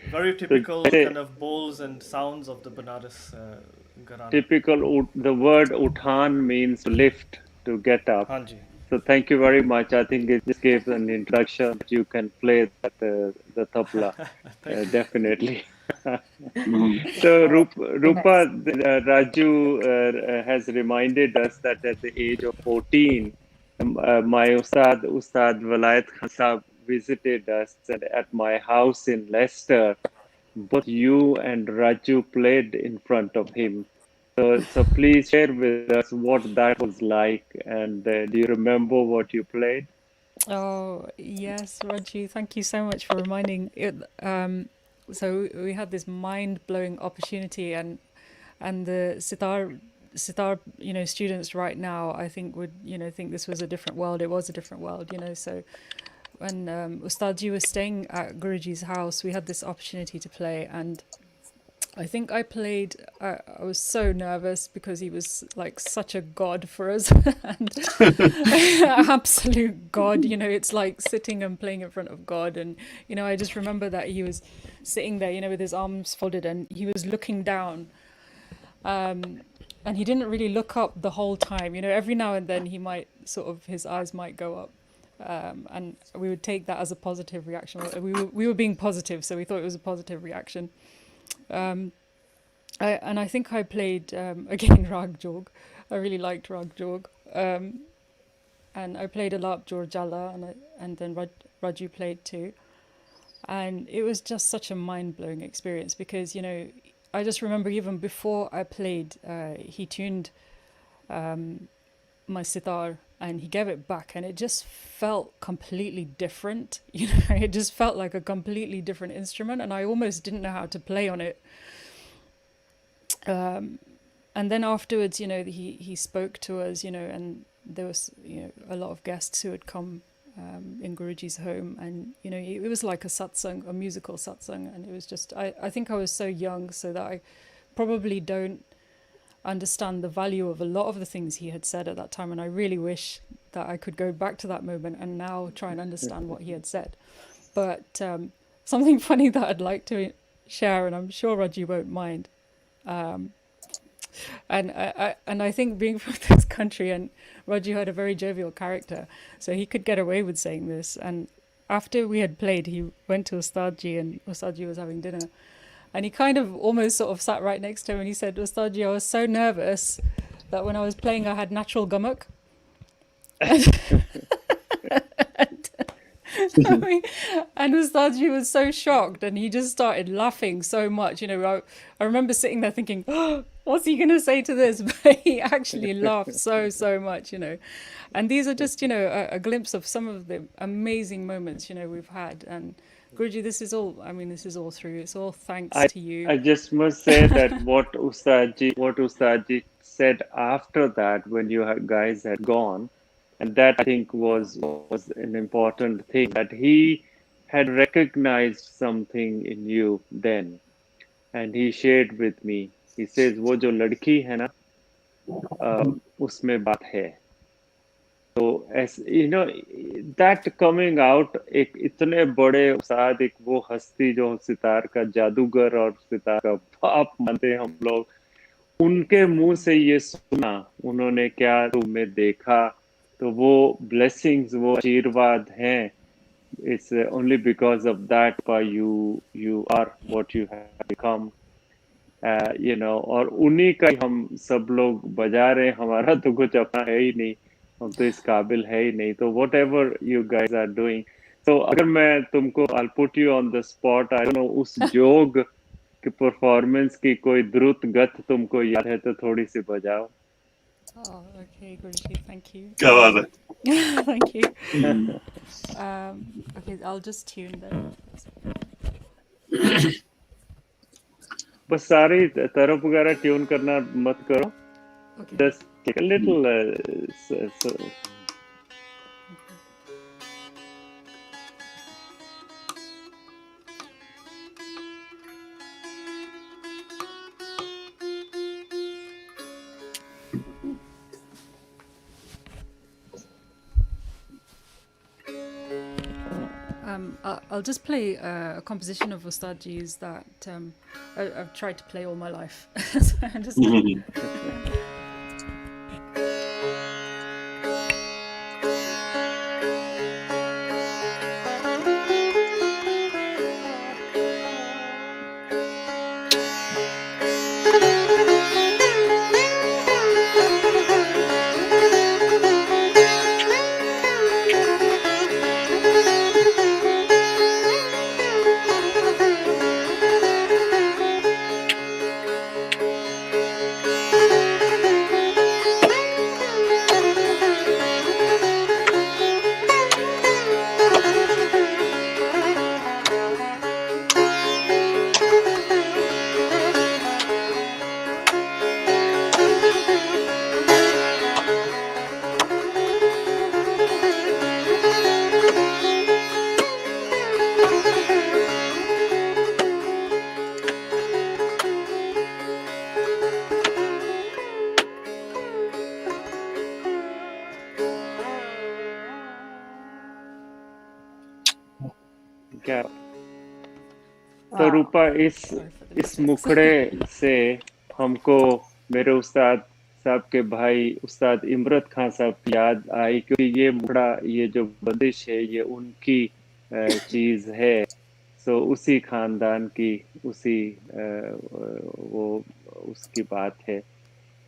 very typical kind of bowls and sounds of the Banaras Gharana. Typical, the word uthan means to lift, to get up. Hanji. So thank you very much. I think it just gave an introduction that you can play that, the tabla, definitely. So Rupa, Raju has reminded us that at the age of 14, my Ustad Walayat Khan Sahab visited us at my house in Leicester. Both you and Raju played in front of him. So please share with us what that was like, and do you remember what you played? Oh, yes, Raju, thank you so much for reminding it. So we had this mind-blowing opportunity, and the sitar, students right now, I think would, think this was a different world. It was a different world, So when Ustadji was staying at Guruji's house, we had this opportunity to play, and I think I played. I was so nervous because he was like such a god for us, and absolute god. It's like sitting and playing in front of God, and I just remember that he was sitting there, with his arms folded, and he was looking down, and he didn't really look up the whole time. Every now and then he might his eyes might go up. And we would take that as a positive reaction. We were being positive, so we thought it was a positive reaction. I think I played again Rag Jog. I really liked Rag Jog, and I played Alap Jor Jala, and then Raju played too, and it was just such a mind-blowing experience because I just remember even before I played, he tuned my sitar and he gave it back, and it just felt completely different. It just felt like a completely different instrument, and I almost didn't know how to play on it. and then afterwards, you know, he spoke to us, you know, and there was, you know, a lot of guests who had come in Guruji's home, and you know, it was like a satsang, a musical satsang, and it was just, I think I was so young, so that I probably don't understand the value of a lot of the things he had said at that time, and I really wish that I could go back to that moment and now try and understand what he had said. But something funny that I'd like to share, and I'm sure Raji won't mind. And I think being from this country, and Raju had a very jovial character, so he could get away with saying this. And after we had played, he went to Ustadji, and Ustadji was having dinner, and he kind of almost sort of sat right next to him, and he said, "Ustadji, I was so nervous that when I was playing, I had natural gummock." And Ustadji was so shocked, and he just started laughing so much. You know, I remember sitting there thinking, oh, what's he going to say to this? But he actually laughed so much, you know. And these are just, you know, a glimpse of some of the amazing moments, you know, we've had. And Guruji, this is all, I mean, this is all through. It's all thanks to you. I just must say that what Ustadji said after that, when you guys had gone, and that I think was an important thing, that he had recognized something in you then, and he shared with me. He says, "वो जो लड़की है ना, उसमें बात है." So as you know, that coming out, एक इतने बड़े उस्ताद, एक वो हस्ती जो सितार का जादूगर और सितार का बाप मानते हैं हम लोग, उनके मुंह से ये सुना, उन्होंने क्या तुम्हें देखा, तो वो blessings, वो आशीर्वाद हैं. It's only because of that why you are what you have become. You know, और उन्हीं का ही हम सब लोग बजा रहे हैं. हमारा तो कुछ अपना है ही नहीं, हम तो इस काबिल है ही नहीं. तो whatever you guys are doing. So अगर मैं तुमको, I'll put you on the spot. I don't know, उस जोग के परफॉर्मेंस की कोई द्रुत गत तुमको याद है तो थोड़ी सी बजाओ. Oh, okay, Guruji, thank you. क्या बात है. Thank you. Okay, I'll just tune that. बस सारी तरफ वगैरह ट्यून करना मत करो. Okay. Just take a little I'll just play a composition of Ustadji's that I've tried to play all my life. So I understand. क्या. तो रूपा, इस मुखड़े से हमको मेरे उस्ताद साहब के भाई उस्ताद इमरत खान साहब याद आई, क्योंकि ये मुखड़ा, ये जो बंदिश है, ये उनकी चीज है. सो उसी खानदान की, उसी वो उसकी बात है.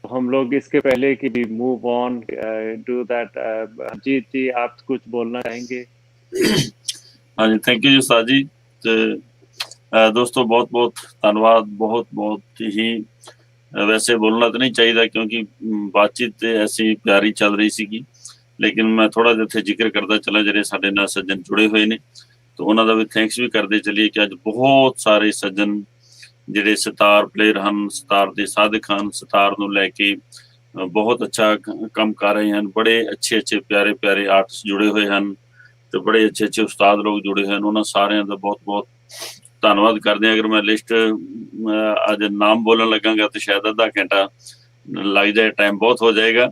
हम लोग इसके पहले कि भी move on do that, Harjeet ji आप कुछ बोलना चाहेंगे? हाँ जी, थैंक यू जी उस्ताद जी. दोस्तों बहुत बहुत धन्यवाद. बहुत ही वैसे बोलना तो नहीं चाहिए क्योंकि बातचीत ऐसी प्यारी चल रही सी, लेकिन मैं थोड़ा जिथे जिक्र करता चला ਜਿਹੜੇ ਸਾਡੇ ਨਾਲ ਸੱਜਣ जुड़े हुए ने, तो उन्होंने भी थैंक्स भी करते चलिए कि अज बहुत सारे सज्जन ਜਿਹੜੇ ਸਿਤਾਰ ਪਲੇਅਰ ਹਨ, ਸਿਤਾਰ ਦੇ ਸਾਧਕ ਹਨ, ਸਿਤਾਰ ਨੂੰ ਲੈ ਕੇ ਬਹੁਤ ਅੱਛਾ ਕੰਮ ਕਰ ਰਹੇ ਹਨ। ਬੜੇ ਅੱਛੇ ਪਿਆਰੇ ਆਰਟਿਸਟ ਜੁੜੇ ਹੋਏ ਹਨ ਤੇ ਬੜੇ ਅੱਛੇ ਉਸਤਾਦ ਲੋਕ ਜੁੜੇ ਹੋਏ ਹਨ। ਉਹਨਾਂ ਸਾਰਿਆਂ ਦਾ ਬਹੁਤ ਧੰਨਵਾਦ ਕਰਦੇ ਹਾਂ। ਅਗਰ ਮੈਂ ਲਿਸਟ ਅੱਜ ਨਾਮ ਬੋਲਣ ਲੱਗਾਂਗਾ ਤੇ ਸ਼ਾਇਦ ਅੱਧਾ ਘੰਟਾ ਲੱਗ ਜਾਏ, ਟਾਈਮ ਬਹੁਤ ਹੋ ਜਾਏਗਾ।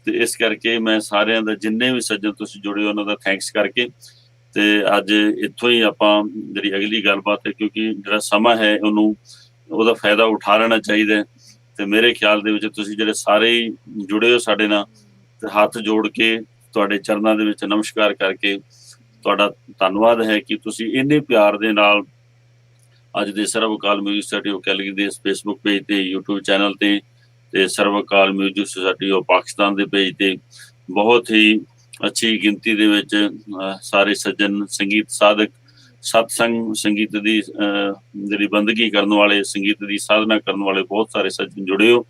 ਤੇ ਇਸ ਕਰਕੇ ਮੈਂ ਸਾਰਿਆਂ ਦਾ, ਜਿੰਨੇ ਵੀ ਸੱਜਣ ਤੁਸੀਂ ਜੁੜੇ ਉਹਨਾਂ ਦਾ ਥੈਂਕਸ ਕਰਕੇ ਤੇ ਅੱਜ ਇੱਥੋਂ ਹੀ ਆਪਾਂ ਜਿਹੜੀ ਅਗਲੀ ਗੱਲਬਾਤ ਹੈ, ਕਿਉਂਕਿ ਜਿਹੜਾ ਸਮਾਂ ਹੈ ਉਹਦਾ ਫਾਇਦਾ ਉਠਾ ਲੈਣਾ ਚਾਹੀਦਾ। ਤੇ ਮੇਰੇ ਖਿਆਲ ਦੇ ਵਿੱਚ ਤੁਸੀਂ ਜਿਹੜੇ ਸਾਰੇ ਜੁੜੇ ਹੋ ਸਾਡੇ ਨਾਲ, ਤੇ ਹੱਥ ਜੋੜ ਕੇ ਤੁਹਾਡੇ ਚਰਨਾਂ ਦੇ ਵਿੱਚ ਨਮਸਕਾਰ ਕਰਕੇ ਤੁਹਾਡਾ ਧੰਨਵਾਦ ਹੈ ਕਿ ਤੁਸੀਂ ਇੰਨੇ ਪਿਆਰ ਦੇ ਨਾਲ ਅੱਜ ਦੇ ਸਰਬ ਅਕਾਲ ਮਿਊਜ਼ਿਕ ਸੋਸਾਇਟੀ ਆਫ ਕੈਲਗਰੀ ਦੇ ਫੇਸਬੁੱਕ ਪੇਜ ਤੇ, YouTube ਚੈਨਲ ਤੇ ਸਰਬ ਅਕਾਲ ਮਿਊਜ਼ਿਕ ਸੋਸਾਇਟੀ ਆਫ ਪਾਕਿਸਤਾਨ ਦੇ ਪੇਜ ਤੇ ਬਹੁਤ ਹੀ ਅੱਛੀ ਗਿਣਤੀ ਦੇ ਵਿੱਚ ਸਾਰੇ ਸੱਜਣ, ਸੰਗੀਤ ਸਾਧਕ, ਸਤਸੰਗ ਸੰਗੀਤ ਦੀ ਜਿਹੜੀ ਬੰਦਗੀ ਕਰਨ ਵਾਲੇ, ਸੰਗੀਤ ਦੀ ਸਾਧਨਾ ਕਰਨ ਵਾਲੇ ਬਹੁਤ ਸਾਰੇ ਸੱਜਣ ਜੁੜੇ ਹੋ।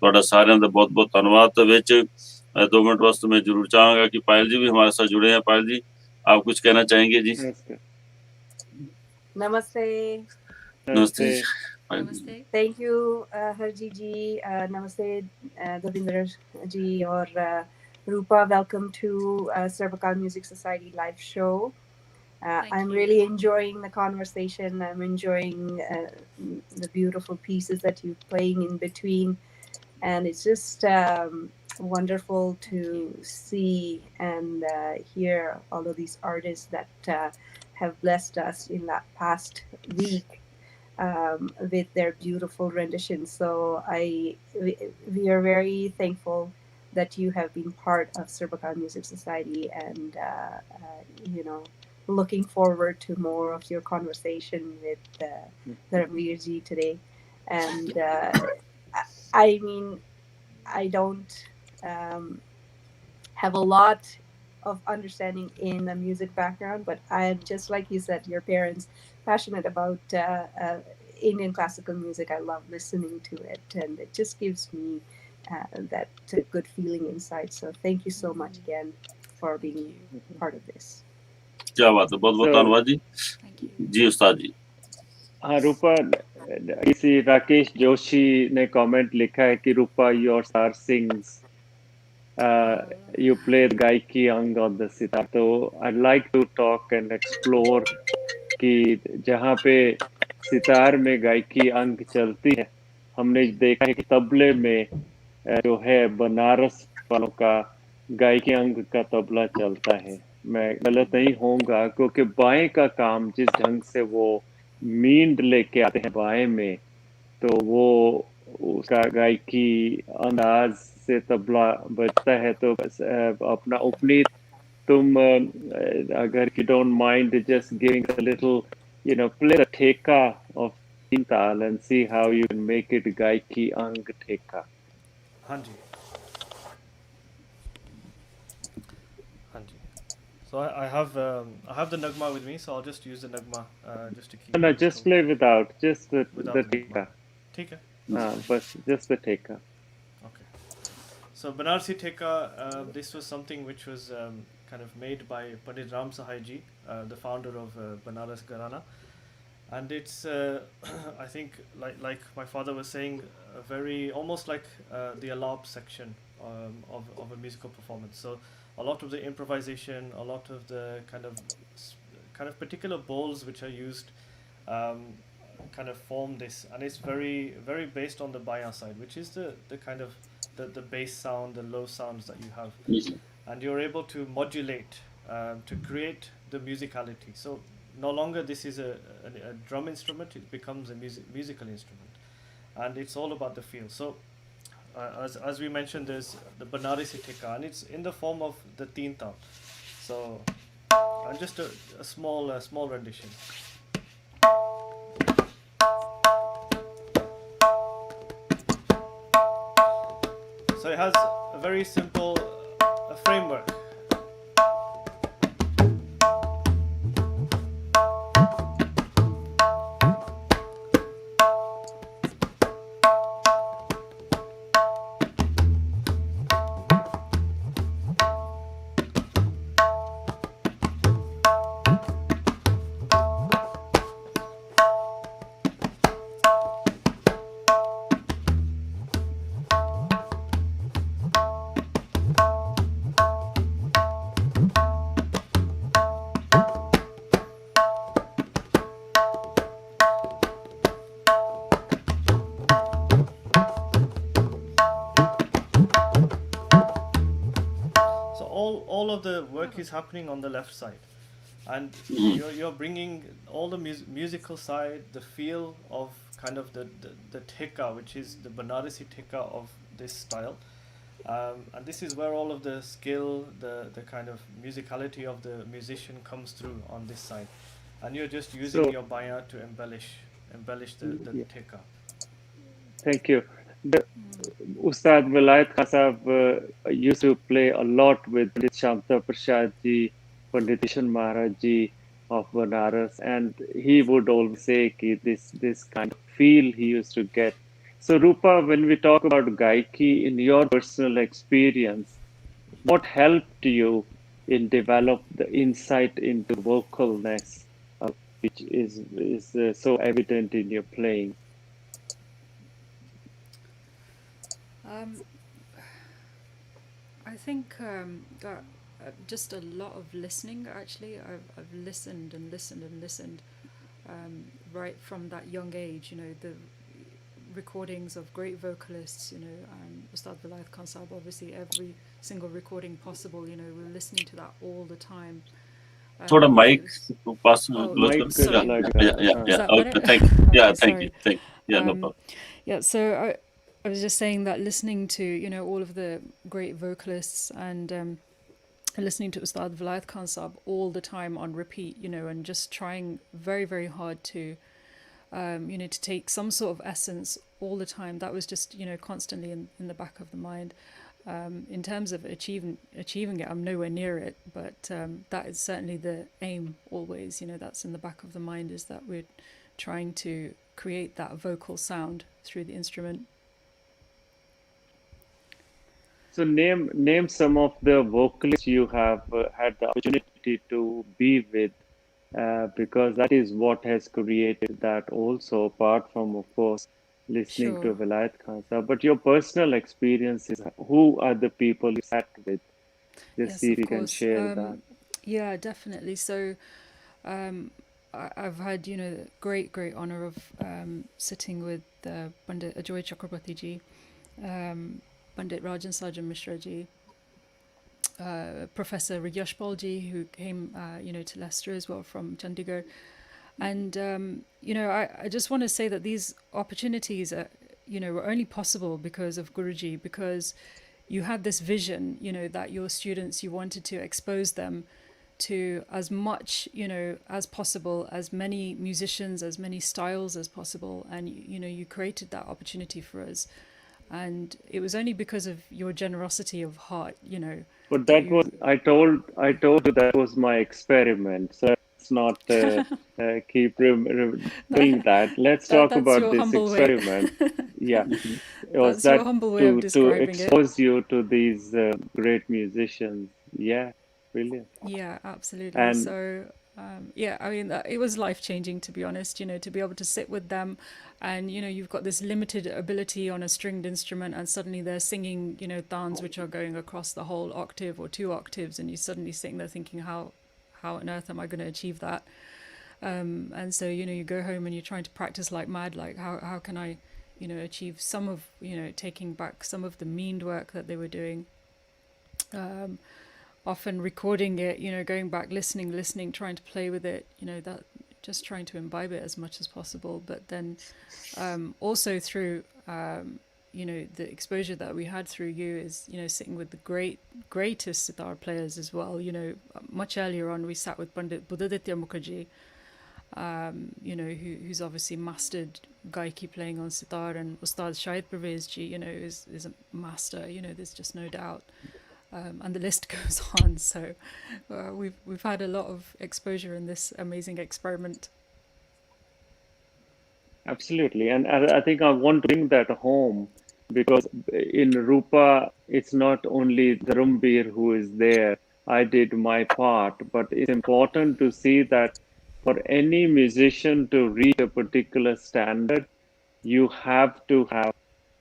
ਤੁਹਾਡਾ ਸਾਰਿਆਂ ਦਾ ਬਹੁਤ ਧੰਨਵਾद। तो ਵਿੱਚ 2 मिनट वास्ते मैं जरूर चाहूंगा कि पायल जी भी हमारे साथ जुड़े हैं। पायल जी, आप कुछ कहना चाहेंगे जी? नमस्ते। नमस्ते। नमस्ते। थैंक यू हरजीत जी, नमस्ते धर्मेंद्र जी और रूपा। वेलकम टू सर्ब अकाल music society live show. I'm really enjoying the conversation. I'm enjoying the beautiful pieces that you're playing in between, and it's just wonderful to see and hear all of these artists that have blessed us in that past week with their beautiful renditions. So we are very thankful that you have been part of Serb Akal Music Society, and looking forward to more of your conversation with Dharmbeer ji today. And I mean, I don't have a lot of understanding in the music background, but I'm just like you said, your parents, passionate about Indian classical music. I love listening to it, and it just gives me that good feeling inside. So thank you so much again for being part of this. क्या बात है, बहुत धन्यवाद जी। जी उस्ताद जी। हाँ रूपा, इसी राकेश जोशी ने comment लिखा है कि Rupa your star sings, you play the gaiki ang on the sitar. तो I'd like to talk and explore कि जहाँ पे सितार में गायकी अंग चलती है, हमने देखा है कि तबले में जो है बनारस वालों का गायकी अंग का तबला चलता है। मैं गलत नहीं होऊंगा, क्योंकि बाएं का काम जिस ढंग से वो मींड लेके आते हैं बाएं में, तो वो उसका गायकी अंदाज से तबला बजता है। तो अपना उपनीत, तुम अगर you don't mind just giving a little, play the theka of Tintal and see how you can make it gaiki ang theka. हाँ जी। So I have the nagma with me, so I'll just use the nagma just to keep. No, just play without, just the theka. ठीक है। But just the theka. Okay. So Banarsi Theka, this was something which was kind of made by Pandit Ram Sahai ji, the founder of Banaras Gharana, and it's I think like my father was saying, very almost like the alap section of a musical performance. So a lot of the improvisation, a lot of the kind of particular bowls which are used kind of form this, and it's very based on the baya side, which is the kind of the bass sound, the low sounds that you have, and you're able to modulate to create the musicality. So no longer this is a drum instrument, it becomes a musical instrument, and it's all about the feel. So as we mentioned, there's the Banarasi Theka, and it's in the form of the teen tal. So just a small rendition. So it has a very simple framework. work is happening on the left side, and you're bringing all the musical side, the feel of kind of the theka, which is the Banarasi theka of this style. And this is where all of the skill, the kind of musicality of the musician comes through on this side. And you're just using your baya to embellish the theka. Thank you. Ustad Vilayat Khan Sahab used to play a lot with Pandit Shamta Prasad ji, Pandit Ishan Maharaj ji of Banaras, and he would always say this kind of feel he used to get. So Roopa, when we talk about Gaiki, in your personal experience, what helped you in develop the insight into vocalness, which is so evident in your playing? I think that just a lot of listening. Actually, I've listened and listened and listened right from that young age. You know, the recordings of great vocalists. You know, Ustad Vilayat Khan Sahab. Obviously, every single recording possible. You know, we're listening to that all the time. Thoda mic pass Mic, sorry. yeah. Is that Okay, better? thank you. Yeah, Okay, thank you. Yeah, no problem. Yeah, so I was just saying that listening to, you know, all of the great vocalists and listening to Ustad Vilayat Khan Sahab all the time on repeat, you know, and just trying very, very hard to, you know, to take some sort of essence all the time. That was just, you know, constantly in the back of the mind. In terms of achieving it, I'm nowhere near it, but that is certainly the aim always, you know, that's in the back of the mind, is that we're trying to create that vocal sound through the instrument. So name some of the vocalists you have had the opportunity to be with, because that is what has created that also, apart from, of course, listening to Sure. Vilayat Khan Sahab. But your personal experiences, who are the people you sat with? Just Yes, see if of you can course. share that. Yeah, definitely. So I've had, you know, the great honor of sitting with Pandit Ajoy Chakrabarti ji, Pandit Rajan Sajan Mishra ji, Professor Yashpal ji, who came, you know, to Leicester as well from Chandigarh. And, you know, I just want to say that these opportunities, you know, were only possible because of Guruji, because you had this vision, you know, that your students, you wanted to expose them to as much, you know, as possible, as many musicians, as many styles as possible. And, you know, you created that opportunity for us. And it was only because of your generosity of heart, you know. But that was, I told you that was my experiment. So let's not keep doing that. Let's talk That's about your this humble way. experiment. Yeah. Was That's your that humble way of to describing it. expose you to these great musicians? Yeah, brilliant. Yeah, absolutely. And So, yeah, I mean, it was life-changing, to be honest, you know, to be able to sit with them and, you know, you've got this limited ability on a stringed instrument and suddenly they're singing, you know, thans which are going across the whole octave or 2 octaves and you're suddenly sitting there thinking, how on earth am I going to achieve that? And so, you know, you go home and you're trying to practice like mad, like how can I, you know, achieve some of, you know, taking back some of the mean work that they were doing. Often recording it, you know, going back, listening, trying to play with it, you know, that just trying to imbibe it as much as possible. But then also through, you know, the exposure that we had through you is, you know, sitting with the greatest sitar players as well. You know, much earlier on, we sat with Pandit Buddhaditya Mukherjee, you know, who's obviously mastered Gaiki playing on sitar, and Ustad Shahid Parvez ji, you know, is a master, you know, there's just no doubt. And the list goes on. So we've had a lot of exposure in this amazing experiment. absolutely. And I think I want to bring that home because in Rupa, it's not only Dharmbeer who is there. I did my part, but it's important to see that for any musician to reach a particular standard, you have to have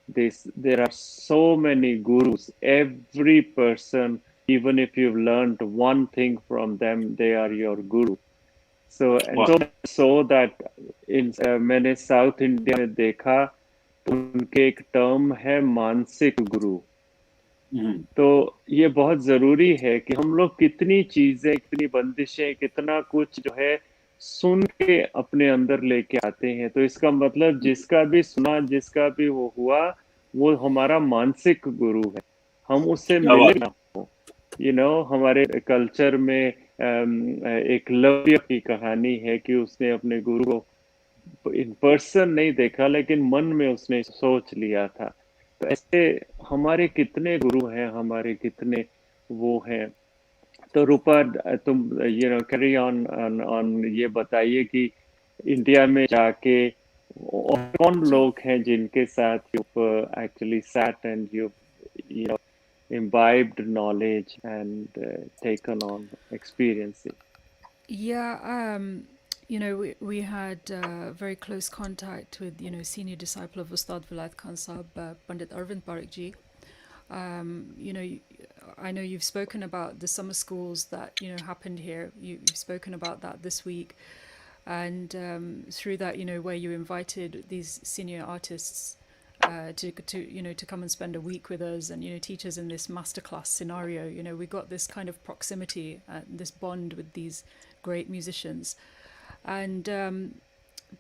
this. There are so many gurus. Every person, even if you've learned one thing from them, they are your guru. So and Wow. so that in मैंने south India में देखा तो उनके एक term है मानसिक गुरु. तो ये बहुत जरूरी है कि हम लोग कितनी चीजें, कितनी बंदिशें, कितना कुछ जो है सुन के अपने अंदर लेके आते हैं। तो इसका मतलब जिसका भी सुना, जिसका भी वो हुआ, वो हमारा मानसिक गुरु है। हम उससे क्या मिले बात। ना हो, हमारे कल्चर में एक लव्य की कहानी है कि उसने अपने गुरु को इन पर्सन नहीं देखा, लेकिन मन में उसने सोच लिया था। तो ऐसे हमारे कितने गुरु हैं, हमारे कितने वो हैं। तो रूपा, तुम कैरी ऑन ऑन ये बताइए कि इंडिया में जाके और कौन जी लोग हैं जिनके साथ you actually sat and you know imbibed knowledge and taken on experiences. yeah we had very close contact with senior disciple of Ustad Khan Sahab, Pandit Arvind Parekh ji. I know you've spoken about the summer schools that happened here. You've spoken about that this week, and through that, where you invited these senior artists to come and spend a week with us and teach us in this masterclass scenario. We got this kind of proximity, this bond with these great musicians, and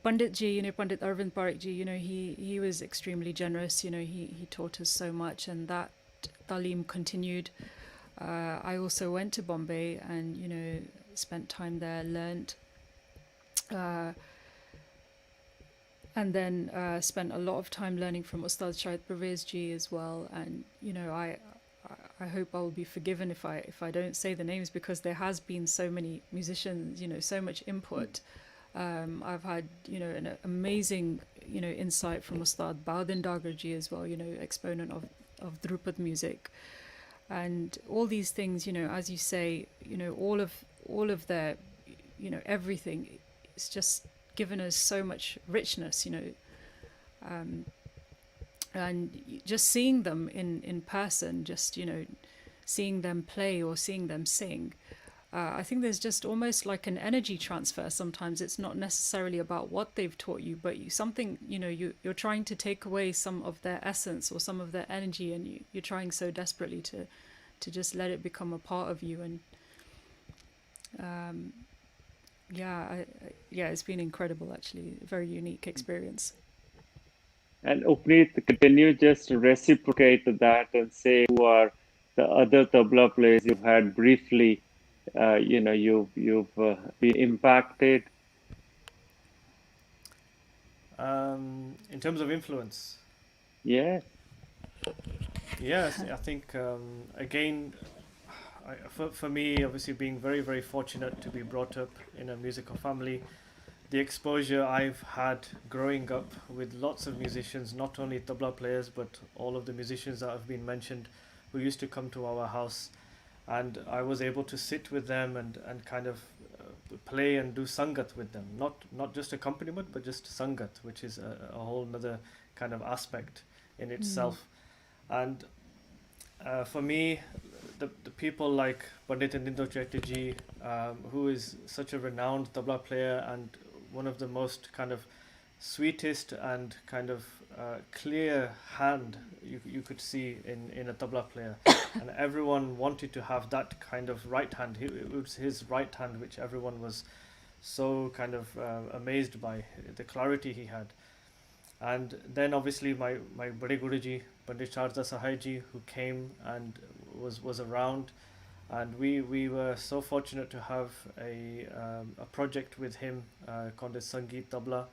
Pandit ji, Pandit Arvind Parekh ji, he was extremely generous. He taught us so much, and that talim continued. I also went to Bombay and spent time there, learnt, and then spent a lot of time learning from Ustad Dharmbeer Singh as well. And I hope I will be forgiven if I don't say the names, because there has been so many musicians, so much input. I've had an amazing insight from Ustad Baudin Dagarji as well, exponent of Drupad music, and all these things, as you say, all of their everything is just given us so much richness, and just seeing them in person, just seeing them play or seeing them sing, I think there's just almost like an energy transfer. Sometimes it's not necessarily about what they've taught you, but you're trying to take away some of their essence or some of their energy, and you're trying so desperately to just let it become a part of you. And it's been incredible, actually, a very unique experience. And Upneet, can you just reciprocate that and say who are the other tabla players you've had briefly? You've been impacted. In terms of influence, Yeah. yes, I think again, for me, obviously being very, very fortunate to be brought up in a musical family, the exposure I've had growing up with lots of musicians, not only tabla players, but all of the musicians that have been mentioned, who used to come to our house, and I was able to sit with them and kind of play and do sangat with them, not just accompaniment, but just sangat, which is a whole other kind of aspect in itself. And for me, the people like Pandit Nindo Chatterjee, who is such a renowned tabla player and one of the most kind of sweetest and kind of clear hand you could see in a tabla player, and everyone wanted to have that kind of right hand. It was his right hand which everyone was so kind of amazed by the clarity he had. And then obviously my Bade Guruji, Pandit Sharda Sahai who came and was around, and we were so fortunate to have a project with him called the Sangeet Tabla,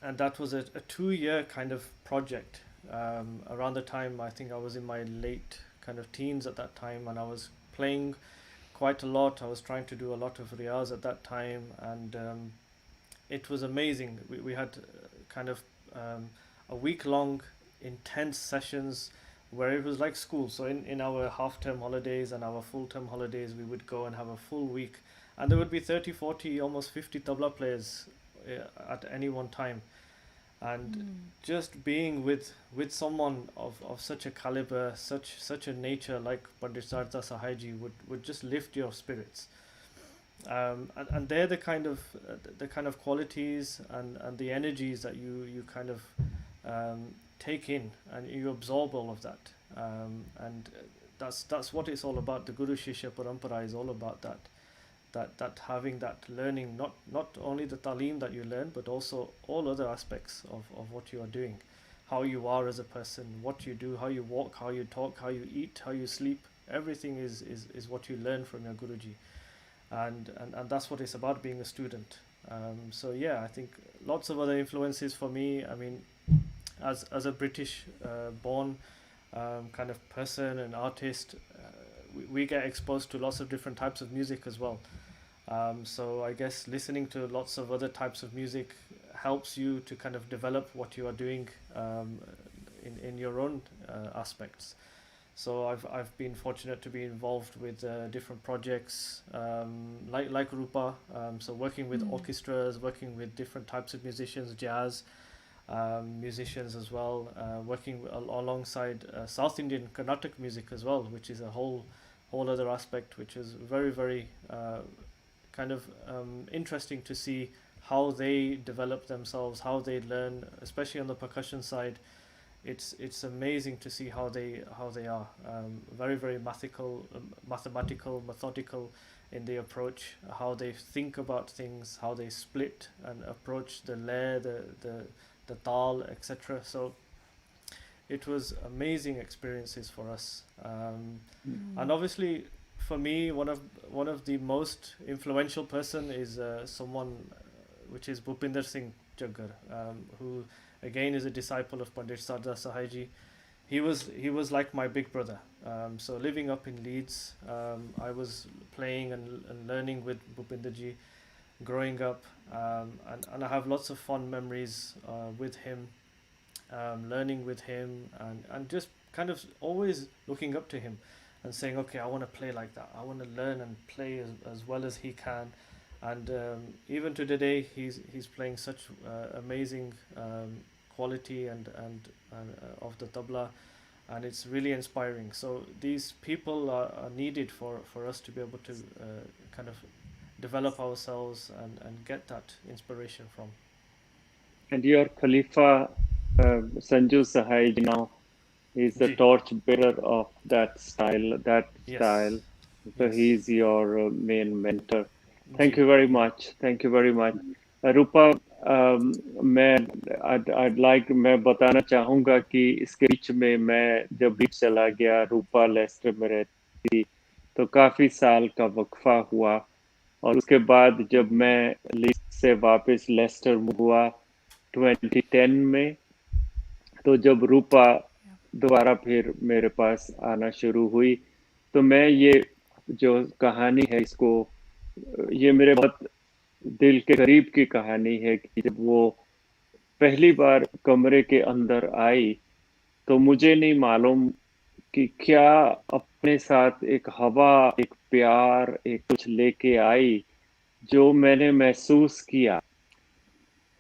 and that was a 2-year kind of project. Around the time, I think I was in my late kind of teens at that time, and I was playing quite a lot. I was trying to do a lot of riyaz at that time, and it was amazing. We had kind of a week-long intense sessions where it was like school. So in our half-term holidays and our full-term holidays, we would go and have a full week, and there would be 30, 40, almost 50 tabla players at any one time. And just being with someone of such a caliber, such a nature like Pandit Sarda Sahaji would just lift your spirits. And they're the kind of qualities and the energies that you kind of take in, and you absorb all of that And that's what it's all about. The Guru Shishya Parampara is all about that having that learning, not only the talim that you learn, but also all other aspects of what you are doing, how you are as a person, what you do, how you walk, how you talk, how you eat, how you sleep. Everything is what you learn from your Guruji, and that's what it's about, being a student. So yeah, I think lots of other influences for me. I mean, as a British born kind of person and artist, we get exposed to lots of different types of music as well. So I guess listening to lots of other types of music helps you to kind of develop what you are doing in your own aspects. So I've been fortunate to be involved with different projects like Roopa. So working with orchestras, working with different types of musicians, jazz musicians as well, working alongside South Indian Carnatic music as well, which is a whole other aspect, which is very kind of interesting to see how they develop themselves, how they learn, especially on the percussion side. It's amazing to see how they are very mathematical, methodical in the approach, how they think about things, how they split and approach the layer, the tal, etc. So it was amazing experiences for us, and obviously for me, one of the most influential person is someone which is Bhupinder Singh Jaggar, who again is a disciple of Pandit Sardar Sahai. He was like my big brother. So living up in Leeds, I was playing and learning with Bhupinder ji, growing up, and I have lots of fond memories with him, learning with him, and just kind of always looking up to him and saying, okay, I want to play like that. I want to learn and play as well as he can. And even to today, he's playing such amazing quality and of the tabla, and it's really inspiring. So these people are needed for us to be able to kind of develop ourselves and get that inspiration from. And your Khalifa, Sanju Sahai, now is the Ji. torch bearer of that style. Yes. So Yes. he's your main mentor. Thank Ji. you very much. Thank you very much. रूपा, मैं बताना चाहूँगा कि इसके बीच में मैं जब बीच चला गया, रूपा लेस्टर में रहती थी, तो काफ़ी साल का वक्फा हुआ, और उसके बाद जब मैं लीड्स से वापस लेस्टर हुआ 2010 में, तो जब रूपा दोबारा फिर मेरे पास आना शुरू हुई, तो मैं ये जो कहानी है इसको, ये मेरे बहुत दिल के करीब की कहानी है कि जब वो पहली बार कमरे के अंदर आई, तो मुझे नहीं मालूम कि क्या अपने साथ एक हवा, एक प्यार, एक कुछ लेके आई जो मैंने महसूस किया।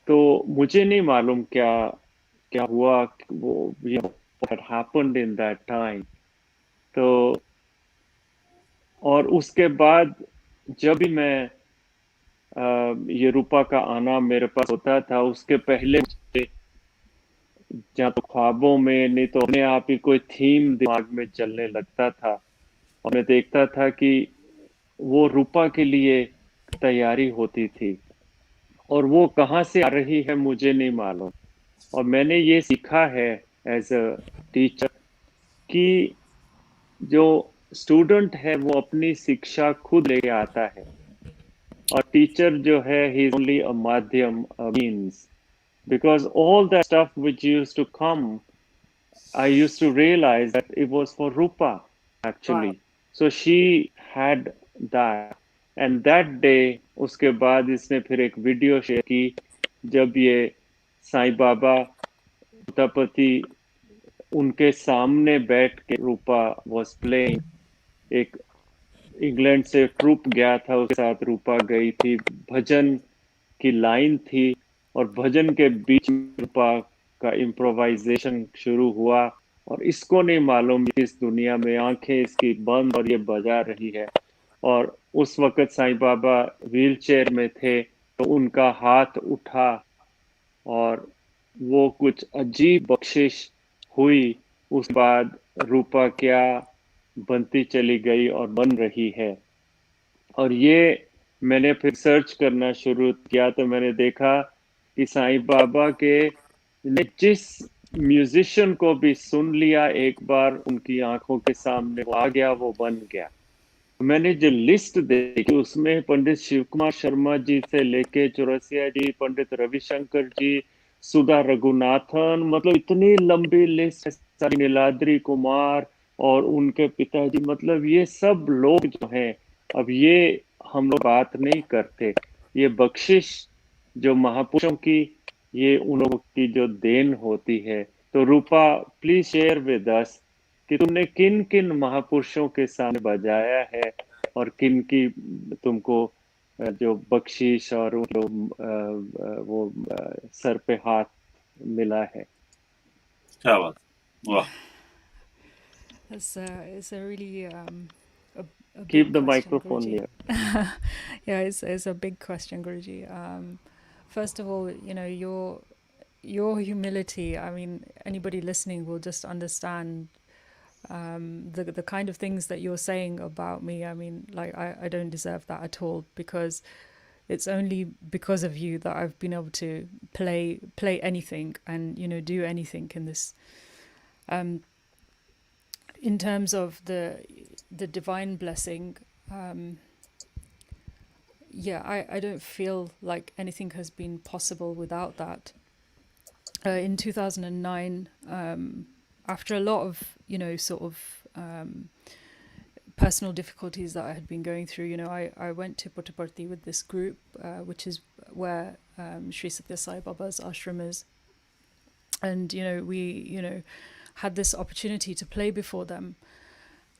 तो मुझे नहीं मालूम क्या हुआ, वो what happened in that time. तो और उसके बाद जब भी मैं ये रूपा का आना मेरे पास होता था, उसके पहले मुझे जहाँ तो ख्वाबों में नहीं तो अपने आप ही कोई थीम दिमाग में चलने लगता था, और मैं देखता था कि वो रूपा के लिए तैयारी होती थी, और वो कहाँ से आ रही है मुझे नहीं मालूम। और मैंने ये सीखा है एज अ टीचर कि जो स्टूडेंट है वो अपनी शिक्षा खुद ले आता है, और टीचर जो है ही इज ओनली अ माध्यम, a means, because all that stuff which used to come, I used to realize that it was for Rupa actually. So she had that, and that day उसके बाद इसने फिर एक video share की जब ये साईं बाबा उतापति उनके सामने बैठ के रूपा was playing। एक इंग्लैंड से ट्रूप गया था, उसके साथ रूपा गई थी, भजन की लाइन थी, और भजन के बीच में रूपा का इम्प्रोवाइजेशन शुरू हुआ, और इसको नहीं मालूम इस दुनिया में आंखें इसकी बंद और ये बजा रही है। और उस वक्त साईं बाबा व्हील चेयर में थे, तो उनका हाथ उठा और वो कुछ अजीब बख्शिश हुई उसके बाद रूपा क्या बनती चली गई और बन रही है। और ये मैंने फिर सर्च करना शुरू किया तो मैंने देखा कि साईं बाबा के ने जिस म्यूजिशियन को भी सुन लिया एक बार उनकी आंखों के सामने, वो आ गया, वो बन गया। मैंने जो लिस्ट देखी उसमें पंडित शिव कुमार शर्मा जी से लेके चौरसिया जी, पंडित रविशंकर जी, सुधा रघुनाथन, मतलब इतनी लंबी लिस्ट है, सारी नीलाद्री कुमार और उनके पिताजी, मतलब ये सब लोग जो हैं, अब ये हम लोग बात नहीं करते। ये बख्शिश जो महापुरुषों की, ये उन लोगों की जो देन होती है। तो रूपा, प्लीज शेयर विद अस कि तुमने किन किन महापुरुषों के सामने बजाया है और किन की तुमको जो बख्शीश और वो सर पे हाथ मिला है। क्या बात, वाह। It's a really a, a keep big the question, microphone Guruji. Near. Yeah, it's a big question, Guruji. First of all, your humility. I mean, anybody listening will just understand the kind of things that you're saying about me. I mean, like I don't deserve that at all, because it's only because of you that I've been able to play anything and do anything in this. In terms of the divine blessing, I don't feel like anything has been possible without that. In 2009, after a lot of sort of personal difficulties that I had been going through, I went to Puttaparthi with this group, which is where Sri Satya Sai Baba's ashram is, and we had this opportunity to play before them,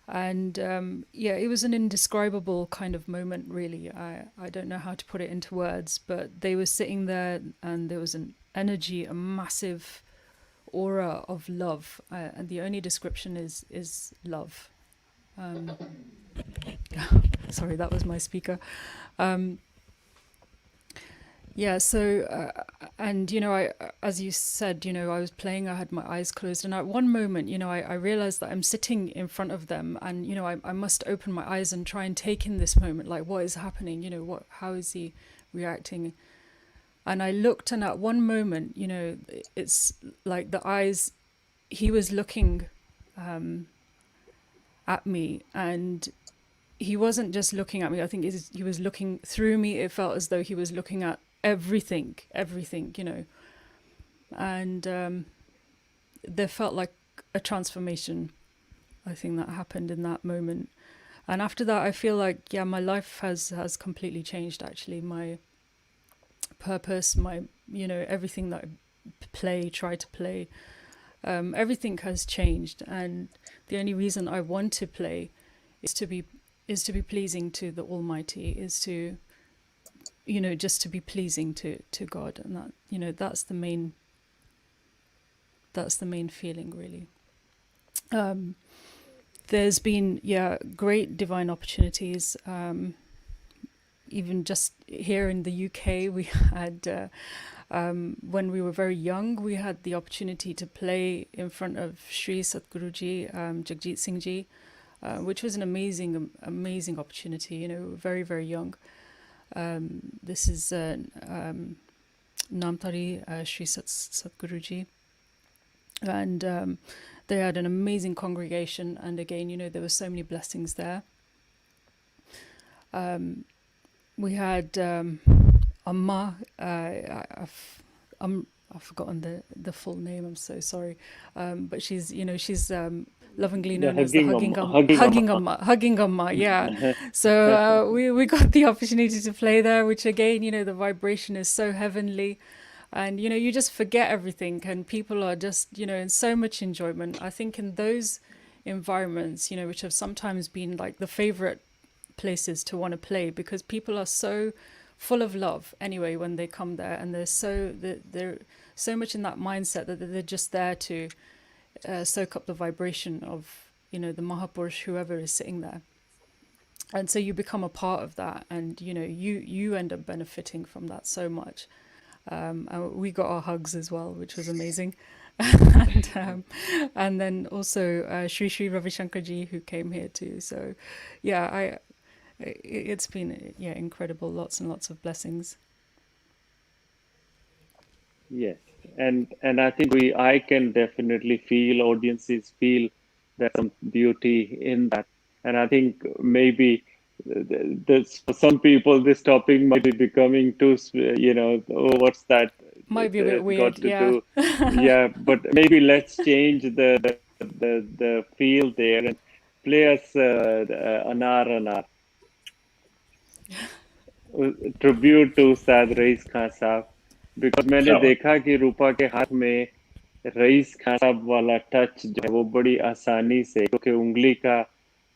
and it was an indescribable kind of moment, really. I don't know how to put it into words, but they were sitting there and there was an energy, a massive aura of love, and the only description is love. Sorry, that was my speaker. And I, as you said, I was playing, I had my eyes closed, and at one moment, I realized that I'm sitting in front of them, and I must open my eyes and try and take in this moment, like what is happening, how is he reacting? And I looked, and at one moment, it's like the eyes, he was looking at me, and he wasn't just looking at me. I think he was looking through me. It felt as though he was looking at everything, and there felt like a transformation, I think, that happened in that moment. And after that, I feel like my life has completely changed, actually. My purpose, my everything that I try to play, everything has changed, and the only reason I want to play is to be pleasing to the Almighty, is to just to be pleasing to God, and that that's the main feeling, really. There's been great divine opportunities. Even just here in the UK, we had when we were very young, we had the opportunity to play in front of Sri Satguruji, Harjeet Singh ji, which was an amazing opportunity. Very, very young. This is Namtari Sri Satguruji, and they had an amazing congregation, and again, there were so many blessings there. We had Amma. I've forgotten the full name. I'm so sorry, but she's lovingly known as the Hugging Amma. Yeah. So we got the opportunity to play there, which again, the vibration is so heavenly, and you just forget everything, and people are just in so much enjoyment. I think in those environments, which have sometimes been like the favorite places to want to play, because people are so full of love anyway when they come there, and they're so much in that mindset that they're just there to soak up the vibration of the Mahapurush, whoever is sitting there, and so you become a part of that, and you end up benefiting from that so much. We got our hugs as well, which was amazing. And then also Shri Shri Ravi Shankar ji, who came here too. So yeah, it's been incredible, lots and lots of blessings. Yes, and I think I can definitely feel, audiences feel there's some beauty in that, and I think maybe for some people this topic might be becoming too, oh, what's that Might be a bit got weird, to yeah. do? Yeah, but maybe let's change the feel there and play us Anar Anar, tribute to Ustad Rais Khan Sahab, because मैंने क्या बात। देखा कि रूपा के हाथ में rice Khan साहब वाला टच जो है वो बड़ी आसानी से, क्योंकि उंगली का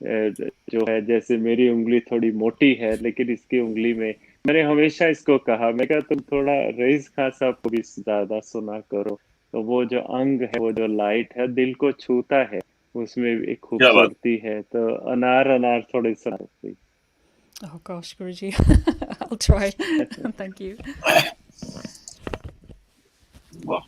जो है, जैसे मेरी उंगली थोड़ी मोटी है लेकिन इसकी उंगली में, मैंने हमेशा इसको कहा, मैं कहा तुम थोड़ा रईस खान साहब को भी ज्यादा सुना करो, तो वो जो अंग है, वो जो लाइट है, दिल को छूता है, उसमें एक क्या बात। खूबसूरती है। तो अनार अनार थोड़ी सुना please. Oh gosh, Guruji, I'll try. Thank you. वाह।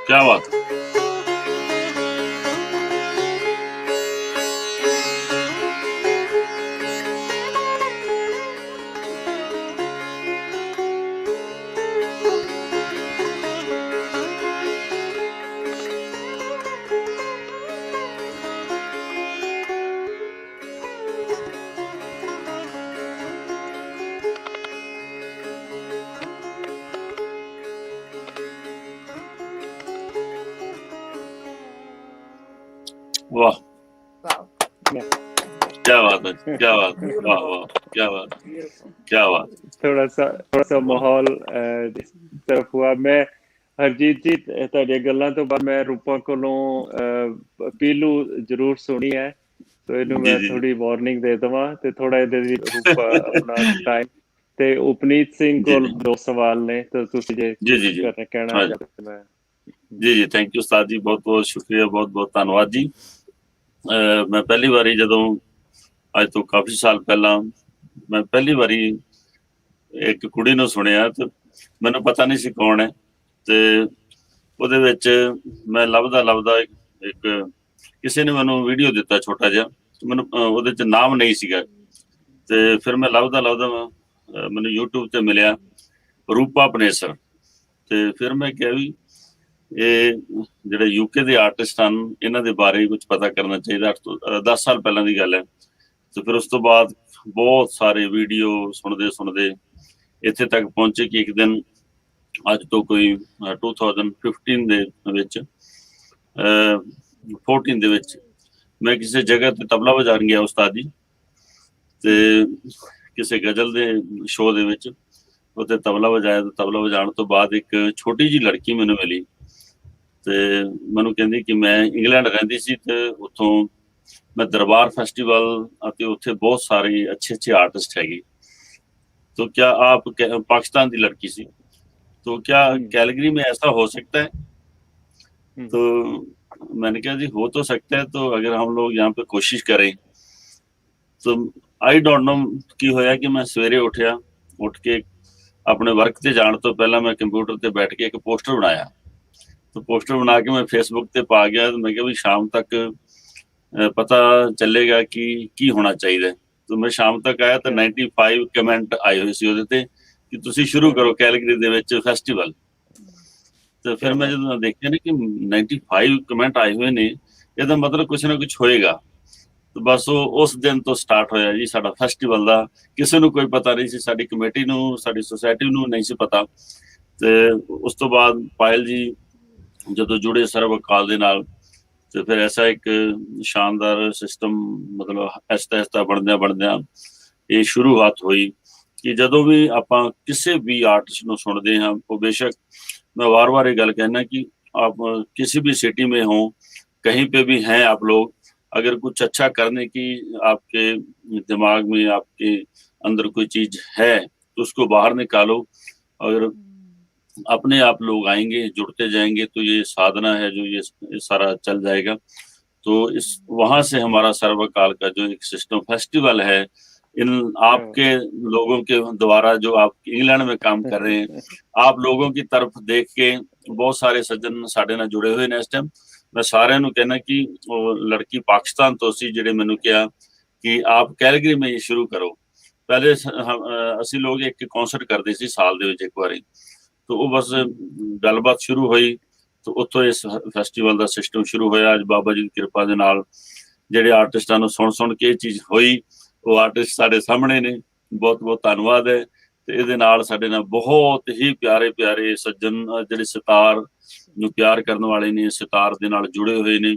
क्या बात है। वाह, Wow. क्या बात है, क्या बात है, वाह वाह, क्या बात, Beautiful. क्या बात। थोड़ा सा माहौल इस तरफ हुआ। मैं हरजीत जी ਤੁਹਾਡੀਆਂ ਗੱਲਾਂ ਤੋਂ ਬਾਅਦ ਮੈਂ ਰੂਪਾ ਕੋਲੋਂ ਪੀਲੂ ਜ਼ਰੂਰ ਸੁਣੀ ਹੈ, तो ਇਹਨੂੰ जी ਮੈਂ जी ਥੋੜੀ ਵਾਰਨਿੰਗ ਦੇ ਦੇਵਾਂ ਤੇ ਥੋੜਾ ਇਹਦੇ ਦੀ ਰੂਪਾ ਆਪਣਾ ਟਾਈਮ ਤੇ ਉਪਨੀਤ ਸਿੰਘ जी ਕੋਲ जी ਦੋ ਸਵਾਲ ਨੇ, ਤਾਂ ਤੁਸੀਂ ਜੇ जी जी जी ਕਹਿਣਾ हाँ जी ਚਾਹते मैं जी जी थैंक यू उस्ताद जी, बहुत बहुत शुक्रिया, बहुत बहुत धन्यवाद जी। मैं पहली बारी ਜਦੋਂ ਅੱਜ ਤੋਂ ਕਾਫੀ ਸਾਲ ਪਹਿਲਾਂ ਮੈਂ ਪਹਿਲੀ ਵਾਰੀ ਇੱਕ ਕੁੜੀ ਨੂੰ ਸੁਣਿਆ ਤੇ ਮੈਨੂੰ ਪਤਾ ਨਹੀਂ ਸੀ ਕੌਣ ਹੈ, ਤੇ ਉਹਦੇ ਵਿੱਚ ਮੈਂ ਲੱਭਦਾ ਇੱਕ ਕਿਸੇ ਨੇ ਮੈਨੂੰ ਵੀਡੀਓ ਦਿੱਤਾ ਛੋਟਾ ਜਿਹਾ, ਮੈਨੂੰ ਉਹਦੇ ਚ ਨਾਮ ਨਹੀਂ ਸੀਗਾ, ਤੇ ਫਿਰ ਮੈਂ ਲੱਭਦਾ ਮੈਨੂੰ YouTube ਤੇ ਮਿਲਿਆ ਰੂਪਾ ਪਨੇਸਰ। ਤੇ ਫਿਰ ਮੈਂ ਕਿਹਾ ਵੀ ਇਹ ਜਿਹੜੇ UK ਦੇ ਆਰਟਿਸਟ ਹਨ ਇਹਨਾਂ ਦੇ ਬਾਰੇ ਕੁਝ ਪਤਾ ਕਰਨਾ ਚਾਹੀਦਾ। 10 ਸਾਲ ਪਹਿਲਾਂ ਦੀ ਗੱਲ ਹੈ। ਤੇ ਫਿਰ ਉਸ ਤੋਂ ਬਾਅਦ ਬਹੁਤ ਸਾਰੇ ਵੀਡੀਓ ਸੁਣਦੇ ਇੱਥੇ ਤੱਕ ਪਹੁੰਚੇ ਕਿ ਇੱਕ ਦਿਨ ਅੱਜ ਤੋਂ ਕੋਈ 2015 ਦੇ ਵਿੱਚ 14 ਦੇ ਵਿੱਚ ਮੈਂ ਕਿਸੇ ਜਗ੍ਹਾ ਤੇ ਤਬਲਾ ਵਜਾਉਣ ਗਿਆ ਉਸਤਾਦ ਜੀ, ਤੇ ਕਿਸੇ ਗਜ਼ਲ ਦੇ ਸ਼ੋਅ ਦੇ ਵਿੱਚ ਉੱਥੇ ਤਬਲਾ ਵਜਾਇਆ। ਤੇ ਤਬਲਾ ਵਜਾਉਣ ਤੋਂ ਬਾਅਦ ਇੱਕ ਛੋਟੀ ਜਿਹੀ ਲੜਕੀ ਮੈਨੂੰ ਮਿਲੀ ਤੇ ਮੈਨੂੰ ਕਹਿੰਦੀ ਕਿ ਮੈਂ ਇੰਗਲੈਂਡ ਰਹਿੰਦੀ ਸੀ ਤੇ ਉੱਥੋਂ मैं दरबार फेस्टिवल आते उत्थे बहुत सारे अच्छे आर्टिस्ट हैगी, तो क्या आप पाकिस्तान की लड़की सी, तो क्या कैलगरी में ऐसा हो सकता है? तो मैंने कहा जी हो तो सकता है, तो अगर हम लोग यहाँ पे कोशिश करें। तो आई डोंट नो की होया कि मैं सवेरे उठ के अपने वर्क से जाने तो पहला मैं कंप्यूटर से बैठ के एक पोस्टर बनाया। तो पोस्टर बना के मैं फेसबुक पे पा गया। तो मैं कहा भी शाम तक पता चलेगा कि की होना चाहिए। तो मैं शाम तक आया तो 95 कमेंट आए हुए सी ਉਹਦੇ ਤੇ ਕਿ ਤੁਸੀਂ ਸ਼ੁਰੂ ਕਰੋ ਕੈਲਗਰੀ ਦੇ ਵਿੱਚ ਫੈਸਟੀਵਲ। ਤੇ ਫਿਰ ਮੈਂ ਜਦੋਂ ਦੇਖਿਆ ਨਾ ਕਿ 95 ਕਮੈਂਟ ਆਏ ਹੋਏ ਨੇ, ਇਹਦਾ ਮਤਲਬ ਕੁਛ ਨਾ ਕੁਛ ਹੋਏਗਾ। ਤੇ ਬਸ ਉਹ ਉਸ ਦਿਨ ਤੋਂ ਸਟਾਰਟ ਹੋਇਆ ਜੀ ਸਾਡਾ ਫੈਸਟੀਵਲ ਦਾ। ਕਿਸੇ ਨੂੰ ਕੋਈ ਪਤਾ ਨਹੀਂ ਸੀ, ਸਾਡੀ ਕਮੇਟੀ ਨੂੰ, ਸਾਡੀ ਸੁਸਾਇਟੀ ਨੂੰ ਨਹੀਂ ਸੀ ਪਤਾ। ਤੇ ਉਸ ਤੋਂ ਬਾਅਦ ਪਾਇਲ ਜੀ ਜਦੋਂ ਜੁੜੇ ਸਰਬ ਅਕਾਲ ਦੇ ਨਾਲ, ਤੇ ਫਿਰ ਐਸਾ ਇੱਕ ਸ਼ਾਨਦਾਰ ਸਿਸਟਮ ਮਤਲਬ ਐਸਤਾ ਬਣਦਿਆਂ ਇਹ ਸ਼ੁਰੂਆਤ ਹੋਈ ਕਿ ਜਦੋਂ ਵੀ ਆਪਾਂ ਕਿਸੇ ਵੀ ਆਰਟਿਸਟ ਨੂੰ ਸੁਣਦੇ ਹਾਂ, ਉਹ बेशक मैं बार बार ये गल कहना कि आप किसी भी सिटी में हो, कहीं पे भी हैं आप लोग, अगर कुछ अच्छा करने की आपके दिमाग में, आपके अंदर कोई चीज है तो उसको बाहर निकालो। अगर अपने आप लोग आएंगे, जुड़ते जाएंगे, तो ये साधना है जो ये सारा चल जाएगा। तो इस वहां से हमारा सर्वकाल का जो एक सिस्टम फेस्टिवल है, इन आपके लोगों के द्वारा जो आप इंग्लैंड में काम कर रहे हैं, आप लोगों की तरफ देख के बहुत सारे सज्जन साडे नाल जुड़े हुए ने। इस टाइम मैं सारे नूं कहना कि लड़की पाकिस्तान तो सी जिहड़े मैनूं कहा कि आप कैलगरी में ये शुरू करो। पहले असी लोग एक कॉन्सर्ट करते सी साल दे विच एक बारी, तो वो बस गलबात शुरू हुई, तो उत्थों इस फैसटीवल का सिस्टम शुरू होया। अज बाबा जी की कृपा दे नाल जिहड़े आर्टिस्टां नूं सुन के चीज़ हुई, वो आर्टिस्ट साडे सामने ने। बहुत बहुत धन्नवाद है। ते इहदे नाल साडे नाल बहुत ही प्यारे सज्जन जिहड़े सितार नूं प्यार करन वाले ने, सितार दे नाल जुड़े हुए ने,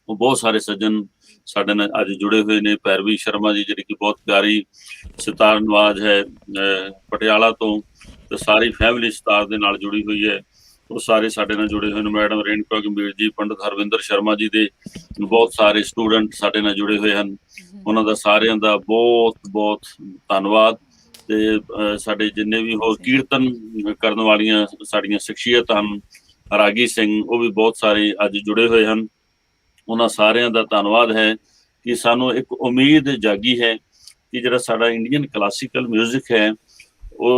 वो बहुत सारे सज्जन साडे नाल अज जुड़े हुए ने। पैरवी शर्मा जी जिहड़ी कि बहुत प्यारी सितार नवाज है पटियाला तो, तो सारी फैमिली सितार दे नाल जुड़ी हुई है। वो सारे साडे नाल जुड़े हुए ने। मैडम रेणुका गंभीर जी, पंडित हरविंदर शर्मा जी दे बहुत सारे स्टूडेंट साडे नाल जुड़े हुए हैं। उन्हां दा सारियां दा बहुत बहुत धन्नवाद। ते साडे जिन्ने भी होर कीर्तन करन वालियां साडियां शख्सियत हन, रागी सिंह, वो भी बहुत सारे अज जुड़े हुए हैं। उन्हां सारियां दा धन्नवाद है कि सानू एक उम्मीद जागी है कि जिहड़ा साडा इंडियन क्लासिकल म्यूजिक है वो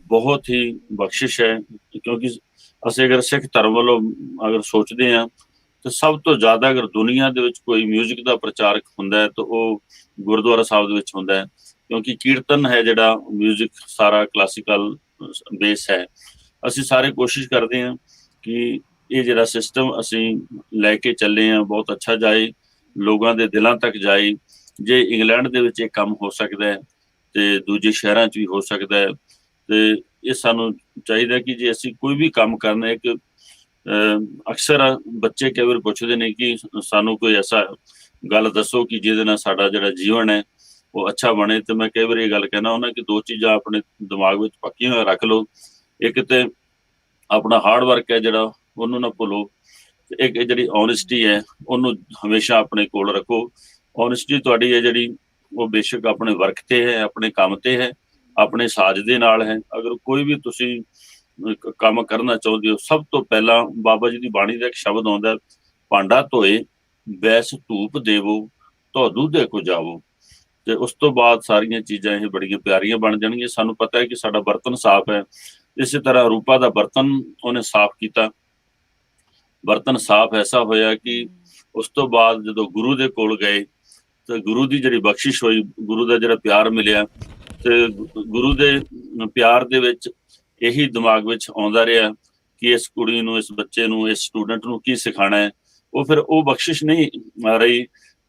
बहुत ही बख्शिश है। क्योंकि ਅਸੀਂ अगर सिख धर्म वालों अगर सोचते हैं तो सब तो ज़्यादा अगर दुनिया ਦੇ ਵਿੱਚ कोई म्यूजिक का प्रचारक ਹੁੰਦਾ है तो वो गुरुद्वारा साहब ਦੇ ਵਿੱਚ ਹੁੰਦਾ है। क्योंकि कीर्तन है ਜਿਹੜਾ म्यूजिक सारा क्लासिकल बेस है। ਅਸੀਂ ਸਾਰੇ कोशिश करते हैं कि ਇਹ ਜਿਹੜਾ सिस्टम ਅਸੀਂ ਲੈ ਕੇ ਚੱਲੇ ਹਾਂ बहुत अच्छा जाए, ਲੋਕਾਂ ਦੇ ਦਿਲਾਂ ਤੱਕ ਜਾਏ। ਜੇ ਇੰਗਲੈਂਡ ਦੇ ਵਿੱਚ ਇਹ ਕੰਮ ਹੋ ਸਕਦਾ ਹੈ ਤੇ ਦੂਜੇ ਸ਼ਹਿਰਾਂ 'ਚ ਵੀ ਹੋ ਸਕਦਾ ਹੈ। ਤੇ ਇਹ ਸਾਨੂੰ ਚਾਹੀਦਾ ਕਿ ਜੇ ਅਸੀਂ ਕੋਈ ਵੀ ਕੰਮ ਕਰਨਾ, ਇੱਕ ਅਕਸਰ ਬੱਚੇ ਕਈ ਵਾਰ ਪੁੱਛਦੇ ਨੇ ਕਿ ਸਾਨੂੰ ਕੋਈ ਐਸਾ ਗੱਲ ਦੱਸੋ ਕਿ ਜਿਹਦੇ ਨਾਲ ਸਾਡਾ ਜਿਹੜਾ ਜੀਵਨ ਹੈ ਉਹ ਅੱਛਾ ਬਣੇ। ਤੇ ਮੈਂ ਕਈ ਵਾਰ ਇਹ ਗੱਲ ਕਹਿਣਾ ਹੁੰਦਾ ਕਿ ਦੋ ਚੀਜ਼ਾਂ ਆਪਣੇ ਦਿਮਾਗ ਵਿੱਚ ਪੱਕੀਆਂ ਰੱਖ ਲਓ। ਇੱਕ ਤੇ ਆਪਣਾ ਹਾਰਡ ਵਰਕ ਹੈ ਜਿਹੜਾ, ਉਹਨੂੰ ਨਾ ਭੁੱਲੋ। ਤੇ ਇੱਕ ਜਿਹੜੀ ਓਨੈਸਟੀ ਹੈ ਉਹਨੂੰ ਹਮੇਸ਼ਾ ਆਪਣੇ ਕੋਲ ਰੱਖੋ। ਓਨੈਸਟੀ ਤੁਹਾਡੀ ਹੈ ਜਿਹੜੀ ਉਹ ਬੇਸ਼ੱਕ ਆਪਣੇ ਵਰਕ ਤੇ ਹੈ, ਆਪਣੇ ਕੰਮ ਤੇ ਹੈ, ਆਪਣੇ ਸਾਜ ਦੇ ਨਾਲ ਹੈ। ਅਗਰ ਕੋਈ ਵੀ ਤੁਸੀਂ ਕੰਮ ਕਰਨਾ ਚਾਹੁੰਦੇ ਹੋ, ਸਭ ਤੋਂ ਪਹਿਲਾਂ ਬਾਬਾ ਜੀ ਦੀ ਬਾਣੀ ਦਾ ਇੱਕ ਸ਼ਬਦ ਆਉਂਦਾ, ਭਾਂਡਾ ਧੋਏ ਬੈਸ ਧੂਪ ਦੇਵੋ ਧੋ ਦੁੱਧੇ ਕੋ ਜਾਵੋ। ਤੇ ਉਸ ਤੋਂ ਬਾਅਦ ਸਾਰੀਆਂ ਚੀਜ਼ਾਂ ਇਹ ਬੜੀਆਂ ਪਿਆਰੀਆਂ ਬਣ ਜਾਣਗੀਆਂ। ਸਾਨੂੰ ਪਤਾ ਹੈ ਕਿ ਸਾਡਾ ਬਰਤਨ ਸਾਫ਼ ਹੈ, ਇਸੇ ਤਰ੍ਹਾਂ ਰੂਪਾ ਦਾ ਬਰਤਨ ਉਹਨੇ ਸਾਫ਼ ਕੀਤਾ। ਬਰਤਨ ਸਾਫ਼ ਐਸਾ ਹੋਇਆ ਕਿ ਉਸ ਤੋਂ ਬਾਅਦ ਜਦੋਂ ਗੁਰੂ ਦੇ ਕੋਲ ਗਏ ਤੇ ਗੁਰੂ ਦੀ ਜਿਹੜੀ ਬਖਸ਼ਿਸ਼ ਹੋਈ, ਗੁਰੂ ਦਾ ਜਿਹੜਾ ਪਿਆਰ ਮਿਲਿਆ, ਤੇ ਗੁਰੂ ਦੇ ਪਿਆਰ ਦੇ ਵਿੱਚ ਇਹੀ ਦਿਮਾਗ ਵਿੱਚ ਆਉਂਦਾ ਰਿਹਾ ਕਿ ਇਸ ਕੁੜੀ ਨੂੰ, ਇਸ ਬੱਚੇ ਨੂੰ, ਇਸ ਸਟੂਡੈਂਟ ਨੂੰ ਕੀ ਸਿਖਾਣਾ ਹੈ। ਉਹ ਫਿਰ ਉਹ ਬਖਸ਼ਿਸ਼ ਨਹੀਂ ਰਹੀ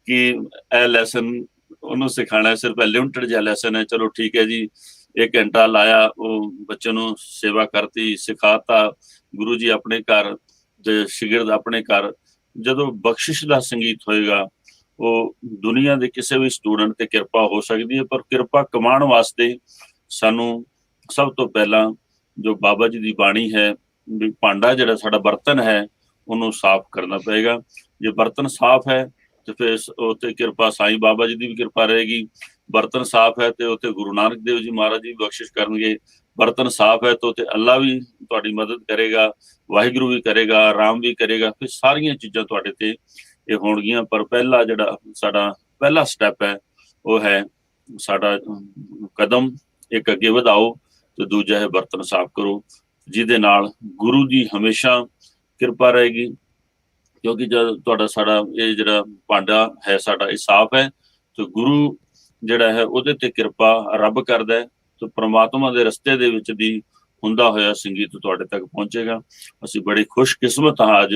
ਕਿ ਇਹ ਲੈਸਨ ਉਹਨੂੰ ਸਿਖਾਣਾ, ਸਿਰਫ ਲਿਮਟਡ ਜਿਹਾ ਲੈਸਨ ਹੈ, ਚਲੋ ਠੀਕ ਹੈ ਜੀ 1 ਘੰਟਾ ਲਾਇਆ, ਉਹ ਬੱਚੇ ਨੂੰ ਸੇਵਾ ਕਰਤੀ, ਸਿਖਾਤਾ, ਗੁਰੂ ਜੀ ਆਪਣੇ ਘਰ ਤੇ ਸ਼ਾਗਿਰਦ ਆਪਣੇ ਘਰ। ਜਦੋਂ ਬਖਸ਼ਿਸ਼ ਦਾ ਸੰਗੀਤ ਹੋਏਗਾ, ਉਹ ਦੁਨੀਆ ਦੇ ਕਿਸੇ ਵੀ ਸਟੂਡੈਂਟ ਤੇ ਕਿਰਪਾ ਹੋ ਸਕਦੀ ਹੈ, ਪਰ ਕਿਰਪਾ ਕਮਾਉਣ ਵਾਸਤੇ ਸਾਨੂੰ ਸਭ ਤੋਂ ਪਹਿਲਾਂ ਜੋ ਬਾਬਾ ਜੀ ਦੀ ਬਾਣੀ ਹੈ, ਵੀ ਭਾਂਡਾ ਜਿਹੜਾ ਸਾਡਾ ਬਰਤਨ ਹੈ ਉਹਨੂੰ ਸਾਫ਼ ਕਰਨਾ ਪਏਗਾ। ਜੇ ਬਰਤਨ ਸਾਫ਼ ਹੈ ਤੇ ਫਿਰ ਉੱਤੇ ਕਿਰਪਾ ਸਾਈਂ ਬਾਬਾ ਜੀ ਦੀ ਵੀ ਕਿਰਪਾ ਰਹੇਗੀ। ਬਰਤਨ ਸਾਫ਼ ਹੈ ਤੇ ਉੱਤੇ ਗੁਰੂ ਨਾਨਕ ਦੇਵ ਜੀ ਮਹਾਰਾਜ ਜੀ ਬਖਸ਼ਿਸ਼ ਕਰਨਗੇ। ਬਰਤਨ ਸਾਫ਼ ਹੈ ਤਾਂ ਉੱਤੇ ਅੱਲਾ ਵੀ ਤੁਹਾਡੀ ਮਦਦ ਕਰੇਗਾ, ਵਾਹਿਗੁਰੂ ਵੀ ਕਰੇਗਾ, ਰਾਮ ਵੀ ਕਰੇਗਾ। ਫਿਰ ਸਾਰੀਆਂ ਚੀਜ਼ਾਂ ਤੁਹਾਡੇ ਤੇ ਇਹ ਹੋਣਗੀਆਂ। ਪਰ ਪਹਿਲਾ ਜਿਹੜਾ ਸਾਡਾ ਪਹਿਲਾ ਸਟੈਪ ਹੈ ਉਹ ਹੈ ਸਾਡਾ ਕਦਮ ਇੱਕ ਅੱਗੇ ਵਧਾਓ ਤੇ ਦੂਜਾ ਹੈ ਬਰਤਨ ਸਾਫ਼ ਕਰੋ, ਜਿਹਦੇ ਨਾਲ ਗੁਰੂ ਦੀ ਹਮੇਸ਼ਾ ਕਿਰਪਾ ਰਹੇਗੀ। ਕਿਉਂਕਿ ਜਦ ਤੁਹਾਡਾ ਸਾਡਾ ਇਹ ਜਿਹੜਾ ਭਾਂਡਾ ਹੈ ਸਾਡਾ ਇਹ ਸਾਫ਼ ਹੈ ਤੇ ਗੁਰੂ ਜਿਹੜਾ ਹੈ ਉਹਦੇ ਤੇ ਕਿਰਪਾ ਰੱਬ ਕਰਦਾ ਹੈ, ਤੇ ਪ੍ਰਮਾਤਮਾ ਦੇ ਰਸਤੇ ਦੇ ਵਿੱਚ ਦੀ ਹੁੰਦਾ ਹੋਇਆ ਸੰਗੀਤ ਤੁਹਾਡੇ ਤੱਕ ਪਹੁੰਚੇਗਾ। ਅਸੀਂ ਬੜੇ ਖੁਸ਼ਕਿਸਮਤ ਹਾਂ ਅੱਜ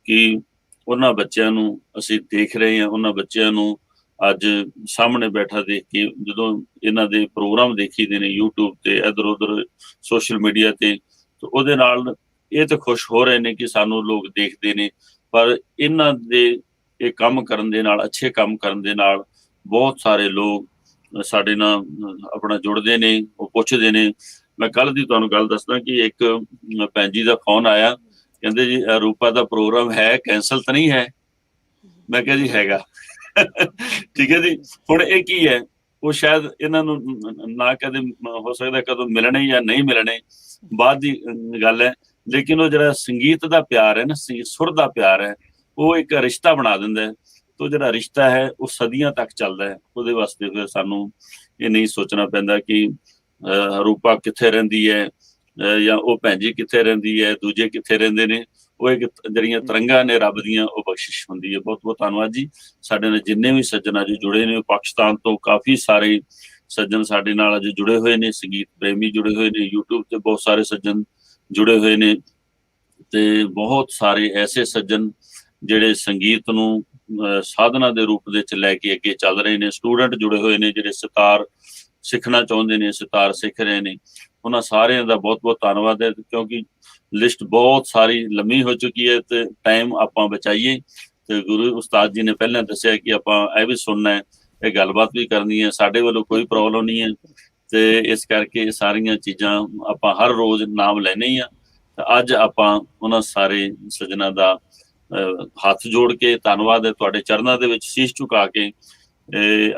ਕਿ ਉਹਨਾਂ ਬੱਚਿਆਂ ਨੂੰ ਅਸੀਂ ਦੇਖ ਰਹੇ ਹਾਂ, ਉਹਨਾਂ ਬੱਚਿਆਂ ਨੂੰ ਅੱਜ ਸਾਹਮਣੇ ਬੈਠਾ ਦੇਖ ਕੇ, ਜਦੋਂ ਇਹਨਾਂ ਦੇ ਪ੍ਰੋਗਰਾਮ ਦੇਖੀਦੇ ਨੇ YouTube ਤੇ ਇੱਧਰ ਉੱਧਰ ਸੋਸ਼ਲ ਮੀਡੀਆ ਤੇ ਉਹਦੇ ਨਾਲ ਇਹ ਤਾਂ ਖੁਸ਼ ਹੋ ਰਹੇ ਨੇ ਕਿ ਸਾਨੂੰ ਲੋਕ ਦੇਖਦੇ ਨੇ। ਪਰ ਇਹਨਾਂ ਦੇ ਇਹ ਕੰਮ ਕਰਨ ਦੇ ਨਾਲ, ਅੱਛੇ ਕੰਮ ਕਰਨ ਦੇ ਨਾਲ ਬਹੁਤ ਸਾਰੇ ਲੋਕ ਸਾਡੇ ਨਾਲ ਆਪਣਾ ਜੁੜਦੇ ਨੇ, ਉਹ ਪੁੱਛਦੇ ਨੇ। ਮੈਂ ਕੱਲ ਦੀ ਤੁਹਾਨੂੰ ਗੱਲ ਦੱਸਦਾ ਕਿ ਇੱਕ ਭੈਣ ਜੀ ਦਾ ਫੋਨ ਆਇਆ, ਕਹਿੰਦੇ ਜੀ ਰੂਪਾ ਦਾ ਪ੍ਰੋਗਰਾਮ ਹੈ, ਕੈਂਸਲ ਤਾਂ ਨਹੀਂ ਹੈ? ਮੈਂ ਕਿਹਾ ਜੀ ਹੈਗਾ। ਠੀਕ ਹੈ ਜੀ। ਹੁਣ ਇਹ ਕੀ ਹੈ, ਉਹ ਸ਼ਾਇਦ ਇਹਨਾਂ ਨੂੰ ਨਾ ਕਦੇ ਹੋ ਸਕਦਾ ਕਦੋਂ ਮਿਲਣੇ ਜਾਂ ਨਹੀਂ ਮਿਲਣੇ, ਬਾਅਦ ਦੀ ਗੱਲ ਹੈ। ਲੇਕਿਨ ਉਹ ਜਿਹੜਾ ਸੰਗੀਤ ਦਾ ਪਿਆਰ ਹੈ ਨਾ, ਸੁਰ ਦਾ ਪਿਆਰ ਹੈ, ਉਹ ਇੱਕ ਰਿਸ਼ਤਾ ਬਣਾ ਦਿੰਦਾ ਹੈ। ਤੋਂ ਜਿਹੜਾ ਰਿਸ਼ਤਾ ਹੈ ਉਹ ਸਦੀਆਂ ਤੱਕ ਚੱਲਦਾ ਹੈ। ਉਹਦੇ ਵਾਸਤੇ ਫਿਰ ਸਾਨੂੰ ਇਹ ਨਹੀਂ ਸੋਚਣਾ ਪੈਂਦਾ ਕਿ ਰੂਪਾ ਕਿੱਥੇ ਰਹਿੰਦੀ ਹੈ ਜਾਂ ਉਹ ਭੈਣ ਜੀ ਕਿੱਥੇ ਰਹਿੰਦੀ ਹੈ, ਦੂਜੇ ਕਿੱਥੇ ਰਹਿੰਦੇ ਨੇ। ਉਹ ਇੱਕ ਜਿਹੜੀਆਂ ਤਰੰਗਾਂ ਨੇ ਰੱਬ ਦੀਆਂ, ਉਹ ਬਖਸ਼ਿਸ਼ ਹੁੰਦੀ ਹੈ। ਬਹੁਤ ਬਹੁਤ ਧੰਨਵਾਦ ਜੀ। ਸਾਡੇ ਨਾਲ ਜਿੰਨੇ ਵੀ ਸੱਜਣ ਅੱਜ ਜੁੜੇ ਨੇ, ਪਾਕਿਸਤਾਨ ਤੋਂ ਕਾਫੀ ਸਾਰੇ ਸੱਜਣ ਸਾਡੇ ਨਾਲ ਅੱਜ ਜੁੜੇ ਹੋਏ ਨੇ, ਸੰਗੀਤ ਪ੍ਰੇਮੀ ਜੁੜੇ ਹੋਏ ਨੇ, YouTube ਤੇ ਬਹੁਤ ਸਾਰੇ ਸੱਜਣ ਜੁੜੇ ਹੋਏ ਨੇ, ਤੇ ਬਹੁਤ ਸਾਰੇ ਐਸੇ ਸੱਜਣ ਜਿਹੜੇ ਸੰਗੀਤ ਨੂੰ ਸਾਧਨਾ ਦੇ ਰੂਪ ਦੇ ਵਿੱਚ ਲੈ ਕੇ ਅੱਗੇ ਚੱਲ ਰਹੇ ਨੇ। ਸਟੂਡੈਂਟ ਜੁੜੇ ਹੋਏ ਨੇ ਜਿਹੜੇ ਸਿਤਾਰ ਸਿੱਖਣਾ ਚਾਹੁੰਦੇ ਨੇ, ਸਿਤਾਰ ਸਿੱਖ ਰਹੇ ਨੇ। ਉਹਨਾਂ ਸਾਰਿਆਂ ਦਾ ਬਹੁਤ ਬਹੁਤ ਧੰਨਵਾਦ ਹੈ, ਕਿਉਂਕਿ ਲਿਸਟ ਬਹੁਤ ਸਾਰੀ ਲੰਮੀ ਹੋ ਚੁੱਕੀ ਹੈ ਤੇ ਟਾਈਮ ਆਪਾਂ ਬਚਾਈਏ। ਤੇ ਗੁਰੂ ਉਸਤਾਦ ਜੀ ਨੇ ਪਹਿਲਾਂ ਦੱਸਿਆ ਕਿ ਆਪਾਂ ਇਹ ਵੀ ਸੁਣਨਾ ਹੈ, ਇਹ ਗੱਲਬਾਤ ਵੀ ਕਰਨੀ ਹੈ, ਸਾਡੇ ਵੱਲੋਂ ਕੋਈ ਪ੍ਰੋਬਲਮ ਨਹੀਂ ਹੈ। ਤੇ ਇਸ ਕਰਕੇ ਸਾਰੀਆਂ ਚੀਜ਼ਾਂ ਆਪਾਂ ਹਰ ਰੋਜ਼ ਨਾਮ ਲੈਣੇ ਹੀ ਆ। ਅੱਜ ਆਪਾਂ ਉਹਨਾਂ ਸਾਰੇ ਸੱਜਣਾ ਦਾ ਹੱਥ ਜੋੜ ਕੇ ਧੰਨਵਾਦ ਹੈ, ਤੁਹਾਡੇ ਚਰਨਾਂ ਦੇ ਵਿੱਚ ਸੀਸ ਝੁਕਾ ਕੇ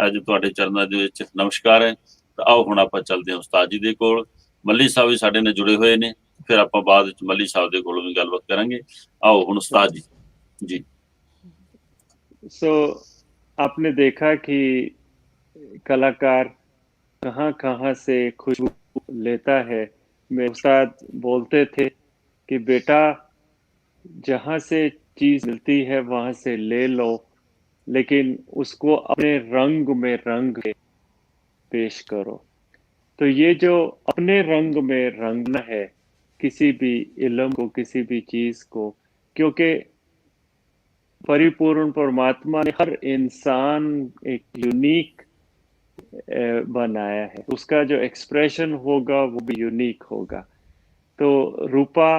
ਅੱਜ ਤੁਹਾਡੇ ਚਰਨਾਂ ਦੇ ਵਿੱਚ ਨਮਸਕਾਰ ਹੈ। ਤਾਂ ਆਓ ਹੁਣ ਆਪਾਂ ਚੱਲਦੇ ਹਾਂ ਉਸਤਾਦ ਜੀ ਦੇ ਕੋਲ। ਮੱਲੀ ਸਾਹਿਬ ਵੀ ਸਾਡੇ ਨਾਲ ਜੁੜੇ ਹੋਏ ਨੇ, ਫਿਰ ਆਪਾਂ ਬਾਅਦ ਵਿੱਚ ਮੱਲੀ ਸਾਹਿਬ ਦੇ ਕੋਲੋਂ ਵੀ ਗੱਲਬਾਤ ਕਰਾਂਗੇ। आओ ਹੁਣ उस्ताद जी। जी सो आपने देखा कि कलाकार कहाँ कहाँ से खुशबू लेता है। मेरे उस्ताद बोलते थे कि बेटा जहाँ से चीज मिलती है वहां से ले लो, लेकिन उसको अपने रंग में रंग के पेश करो। तो ये जो अपने रंग में रंगना है किसी भी इल्म को, किसी भी चीज को, क्योंकि परिपूर्ण परमात्मा ने हर इंसान एक यूनिक बनाया है, उसका जो एक्सप्रेशन होगा वो भी यूनिक होगा। तो रूपा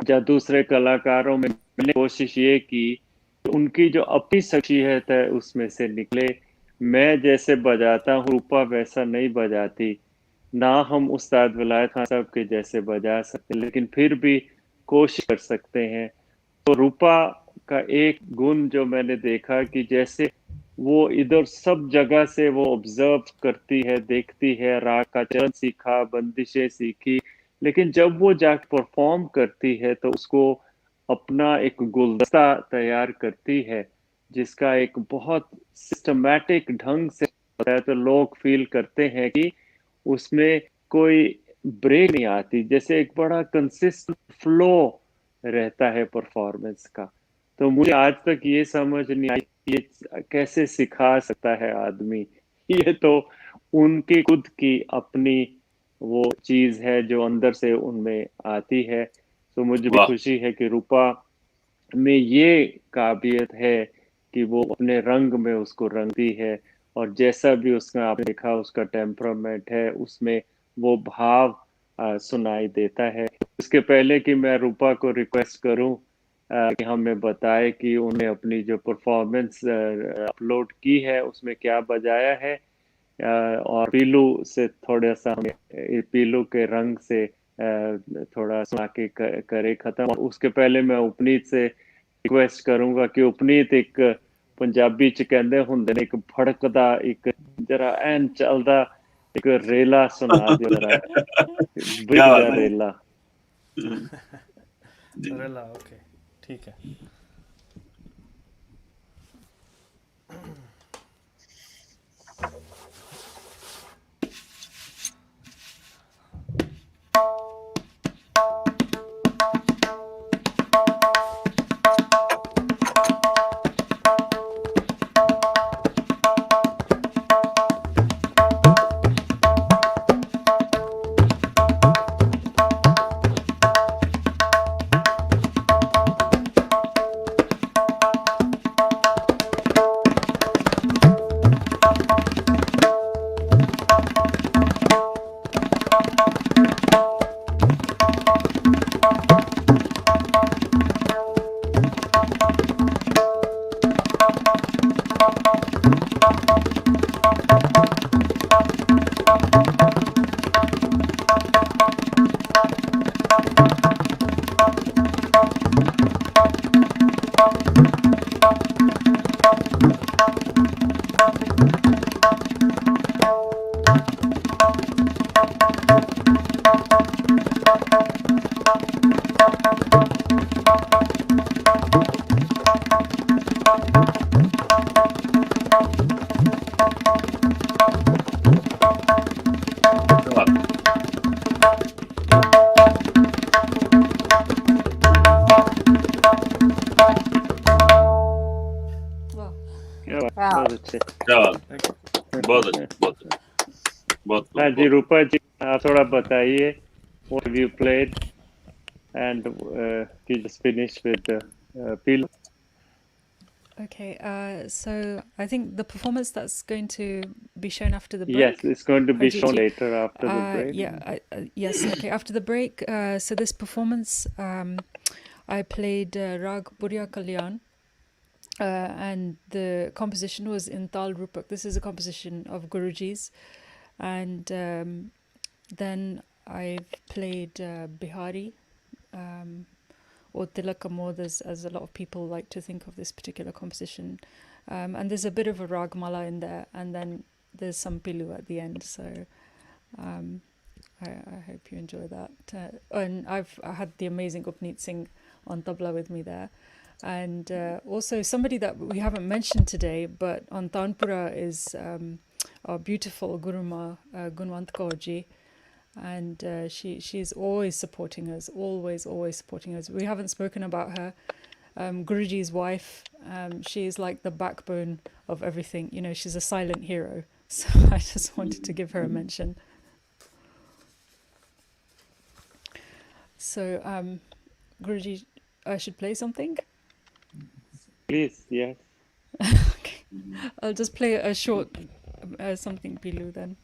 या दूसरे कलाकारों में मैंने कोशिश ये की उनकी जो अपनी शख्सियत है उसमें से निकले। मैं जैसे बजाता हूँ रूपा वैसा नहीं बजाती, ना हम उस्ताद विलायत खान साहब के जैसे बजा सकते, लेकिन फिर भी कोशिश कर सकते हैं। तो रूपा का एक गुण जो मैंने देखा कि जैसे वो इधर सब जगह से वो ऑब्जर्व करती है, देखती है, राग का चरण सीखा, बंदिशें सीखी, लेकिन जब वो जाके परफॉर्म करती है तो उसको अपना एक गुलदस्ता तैयार करती है जिसका एक बहुत सिस्टमैटिक ढंग से होता है तो लोग फील करते हैं कि उसमें कोई ब्रेक नहीं आती, जैसे एक बड़ा कंसिस्टेंट फ्लो रहता है परफॉर्मेंस का। तो मुझे आज तक ये समझ नहीं आई कि ये कैसे सिखा सकता है आदमी। ये तो उनकी खुद की अपनी वो चीज है जो अंदर से उनमें आती है। तो मुझे भी वाह। खुशी है कि रूपा में ये काबिलियत है कि वो अपने रंग में उसको रंगती है, और जैसा भी उसका आपने देखा उसका टेम्परामेंट है, उसमें वो भाव सुनाई देता है। इसके पहले कि मैं रूपा को रिक्वेस्ट करूं कि हमें बताए कि उन्हें अपनी जो परफॉर्मेंस अपलोड की है उसमें क्या बजाया है, और पीलू से थोड़ा सा हमें पीलू के रंग से थोड़ा सुना के करे खत्म। और उसके पहले मैं उपनीत से रिक्वेस्ट करूंगा कि उपनीत एक पंजाबी च कहंदे हुंदे ने, एक फड़कदा एक जरा एन चलदा एक रेला सुना दियो जरा, क्या बिग दा बात है। रेला। जी। रेला, ओके, ठीक है। बहुत अच्छे। क्या बात, बहुत अच्छे, बहुत अच्छे, बहुत हाँ बहुत जी, बहुत। रूपा जी आप थोड़ा बताइए, what have you played and you just finished with Peel? Okay, so I think the performance that's going to be shown after the Yes, break. it's going to be Harjeet shown ji, later after the break. yes, okay, after the break. So this performance, I played Rag Burya Kalyan, and the composition was in Tal Rupak. This is a composition of Guruji's, and then I've played Bihari, or Tilak Amod, as a lot of people like to think of this particular composition. And there's a bit of a ragmala in there, and then there's some pilu at the end. So I hope you enjoy that. And I had the amazing Upneet Singh on tabla with me there. And also somebody that we haven't mentioned today, but on Tanpura is our beautiful Guruma Gunwant Kaurji. And she's always supporting us, always supporting us. We haven't spoken about her. Guruji's wife, she is like the backbone of everything. You know, she's a silent hero. So I just wanted to give her a mention. So, Guruji, I should play something? Please, yes. Okay. I'll just play a short something Pilu then.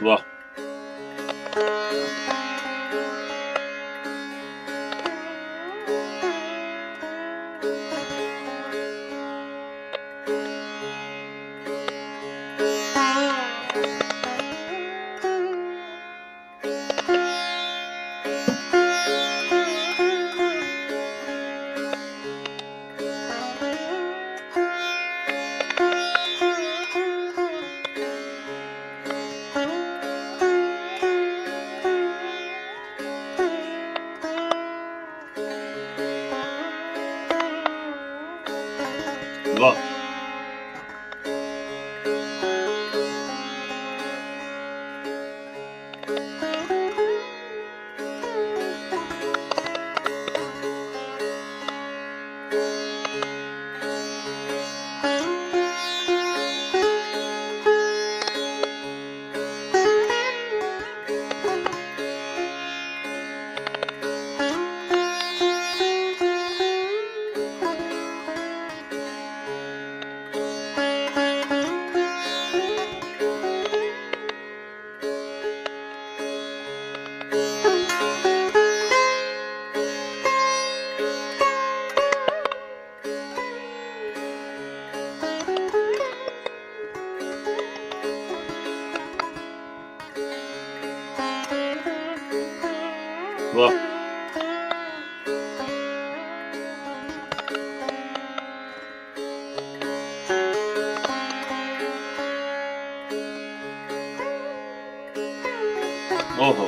ਵਾਹ ਵਾਹ ਵਾਹ ਓਹੋ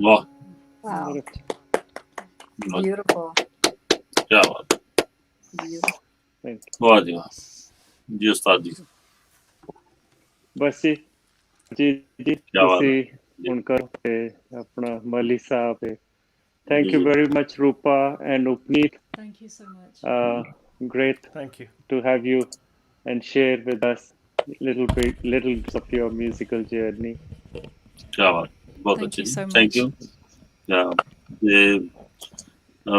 ਵਾਹ Wow, Beautiful. beautiful. Ki Baat Beautiful. Thank you. ਵਾਹ ਜੀ ਵਾਹ ਜੀ ਉਸਤਾਦ ਜੀ ਬਸ ਜੀ ਬਾਤ ਹੈ। ਤੁਸੀਂ ਹੁਣ ਕਰੋ ਤੇ ਆਪਣਾ ਮਲੀ ਸਾਹਿਬ ਤੇ thank you very much Roopa and Upneet. Thank you so much. Great Thank you. to have you and share with us little bits of your musical journey. ਕੀ ਬਾਤ ਬਹੁਤ Thank ਅੱਛੀ you so thank much. You ਤੇ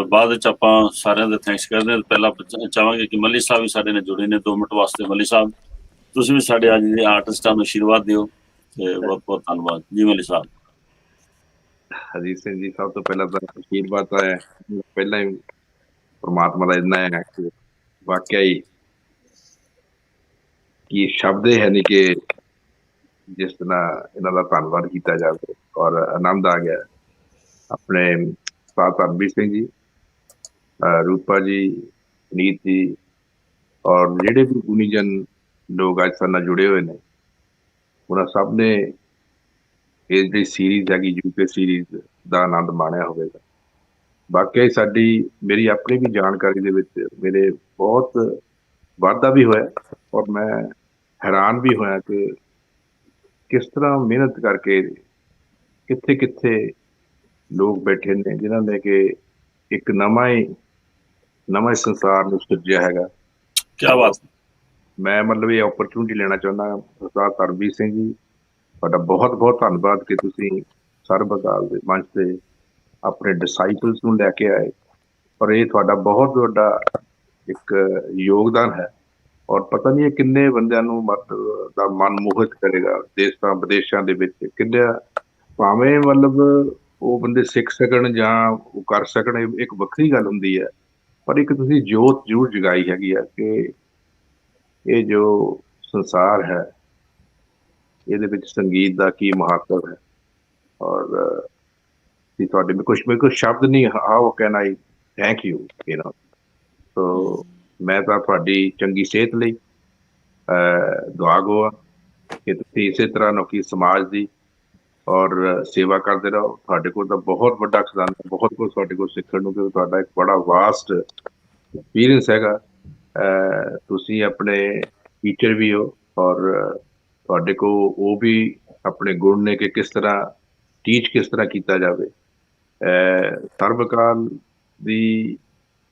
ਬਾਅਦ ਵਿੱਚ ਆਪਾਂ ਸਾਰਿਆਂ ਦੇ thanks ਕਰਦੇ ਹਾਂ। ਪਹਿਲਾਂ ਚਾਹਾਂਗੇ ਕਿ ਮੱਲੀ ਸਾਹਿਬ ਵੀ ਸਾਡੇ ਨਾਲ ਜੁੜੇ ਨੇ 2 ਮਿੰਟ ਵਾਸਤੇ। ਮੱਲੀ ਸਾਹਿਬ ਤੁਸੀਂ ਵੀ ਸਾਡੇ ਅੱਜ ਦੇ ਆਰਟਿਸਟਾਂ ਨੂੰ ਆਸ਼ੀਰਵਾਦ ਦਿਓ ਤੇ ਬਹੁਤ ਬਹੁਤ ਧੰਨਵਾਦ ਜੀ ਮੱਲੀ ਸਾਹਿਬ। ਹਰਜੀਤ ਸਿੰਘ ਜੀ, ਸਭ ਤੋਂ ਪਹਿਲਾਂ ਤਾਂ ਆਸ਼ੀਰਵਾਦ ਤਾਂ ਹੈ ਪਹਿਲਾਂ ਹੀ ਪ੍ਰਮਾਤਮਾ ਦਾ ਇੰਨਾ ਹੈ ਕਿ ਵਾਕਿਆ ਹੀ ਕੀ ਸ਼ਬਦ ਹੈ ਨਹੀਂ ਕਿ ਜਿਸ ਤਰ੍ਹਾਂ ਇਹਨਾਂ ਦਾ ਧੰਨਵਾਦ ਕੀਤਾ ਜਾਵੇ ਔਰ ਆਨੰਦ ਆ ਗਿਆ। ਆਪਣੇ ਉਸਤਾਦ ਧਰਮਬੀਰ ਸਿੰਘ ਜੀ, ਰੂਪਾ ਜੀ, ਨੀਤ ਜੀ ਔਰ ਜਿਹੜੇ ਵੀ ਗੁਣੀਜਨ ਲੋਕ ਅੱਜ ਸਾਡੇ ਨਾਲ ਜੁੜੇ ਹੋਏ ਨੇ, ਉਹਨਾਂ ਸਭ ਨੇ ਇਹ ਜਿਹੜੀ ਸੀਰੀਜ਼ ਹੈਗੀ ਯੂਕੇ ਸੀਰੀਜ਼ ਦਾ ਆਨੰਦ ਮਾਣਿਆ ਹੋਵੇਗਾ। ਬਾਕੀ ਮੇਰੀ ਆਪਣੀ ਵੀ ਜਾਣਕਾਰੀ ਦੇ ਵਿੱਚ ਮੇਰੇ ਬਹੁਤ ਵਾਧਾ ਵੀ ਹੋਇਆ ਔਰ ਮੈਂ ਹੈਰਾਨ ਵੀ ਹੋਇਆ ਕਿ ਕਿਸ ਤਰ੍ਹਾਂ ਮਿਹਨਤ ਕਰਕੇ ਕਿੱਥੇ ਕਿੱਥੇ ਲੋਕ ਬੈਠੇ ਨੇ ਜਿਨ੍ਹਾਂ ਨੇ ਕਿ ਇੱਕ ਨਵਾਂ ਹੀ ਸੰਸਾਰ ਨੂੰ ਸਿਰਜਿਆ ਹੈਗਾ। ਕੀ ਬਾਤ। ਮੈਂ ਮਤਲਬ ਇਹ ਓਪਰਚੁਨਿਟੀ ਲੈਣਾ ਚਾਹੁੰਦਾ ਉਸਤਾਦ ਧਰਮਬੀਰ ਸਿੰਘ ਜੀ, ਤੁਹਾਡਾ ਬਹੁਤ ਬਹੁਤ ਧੰਨਵਾਦ ਕਿ ਤੁਸੀਂ ਸਰਬ ਅਕਾਲ ਦੇ ਮੰਚ ਤੇ ਆਪਣੇ ਡਿਸਾਈਪਲਸ ਨੂੰ ਲੈ ਕੇ ਆਏ ਔਰ ਇਹ ਤੁਹਾਡਾ ਬਹੁਤ ਵੱਡਾ ਇੱਕ ਯੋਗਦਾਨ ਹੈ ਔਰ ਪਤਾ ਨਹੀਂ ਇਹ ਕਿੰਨੇ ਬੰਦਿਆਂ ਨੂੰ ਦਾ ਮਨ ਮੋਹਿਤ ਕਰੇਗਾ। ਦੇਸ਼ਾਂ ਵਿਦੇਸ਼ਾਂ ਦੇ ਵਿੱਚ ਕਿੰਨੇ ਭਾਵੇਂ ਮਤਲਬ ਉਹ ਬੰਦੇ ਸਿੱਖ ਸਕਣ ਜਾਂ ਉਹ ਕਰ ਸਕਣ, ਇੱਕ ਵੱਖਰੀ ਗੱਲ ਹੁੰਦੀ ਹੈ, ਪਰ ਇੱਕ ਤੁਸੀਂ ਜੋਤ ਜ਼ਰੂਰ ਜਗਾਈ ਹੈਗੀ ਆ ਕਿ ਇਹ ਜੋ ਸੰਸਾਰ ਹੈ ਇਹਦੇ ਵਿੱਚ ਸੰਗੀਤ ਦਾ ਕੀ ਮਹੱਤਵ ਹੈ ਔਰ ਤੁਹਾਡੇ ਮੇਰੇ ਕੋਲ ਸ਼ਬਦ ਨਹੀਂ, how can I thank you so ਮੈਂ ਤਾਂ ਤੁਹਾਡੀ ਚੰਗੀ ਸਿਹਤ ਲਈ ਦੁਆ ਗੋ ਆ ਕਿ ਤੁਸੀਂ ਇਸੇ ਤਰ੍ਹਾਂ ਨੌਕੀ ਸਮਾਜ ਦੀ ਔਰ ਸੇਵਾ ਕਰਦੇ ਰਹੋ। ਤੁਹਾਡੇ ਕੋਲ ਤਾਂ ਬਹੁਤ ਵੱਡਾ ਖਜ਼ਾਨਾ, ਬਹੁਤ ਕੁਝ ਤੁਹਾਡੇ ਕੋਲ ਸਿੱਖਣ ਨੂੰ, ਕਿਉਂਕਿ ਤੁਹਾਡਾ ਇੱਕ ਬੜਾ ਵਾਸਟ ਐਕਸਪੀਰੀਅੰਸ ਹੈਗਾ। ਤੁਸੀਂ ਆਪਣੇ ਟੀਚਰ ਵੀ ਹੋ ਔਰ ਤੁਹਾਡੇ ਕੋਲ ਉਹ ਵੀ ਆਪਣੇ ਗੁਣ ਨੇ ਕਿ ਕਿਸ ਤਰ੍ਹਾਂ ਟੀਚ ਕਿਸ ਤਰ੍ਹਾਂ ਕੀਤਾ ਜਾਵੇ। ਸਰਬ ਅਕਾਲ ਦੀ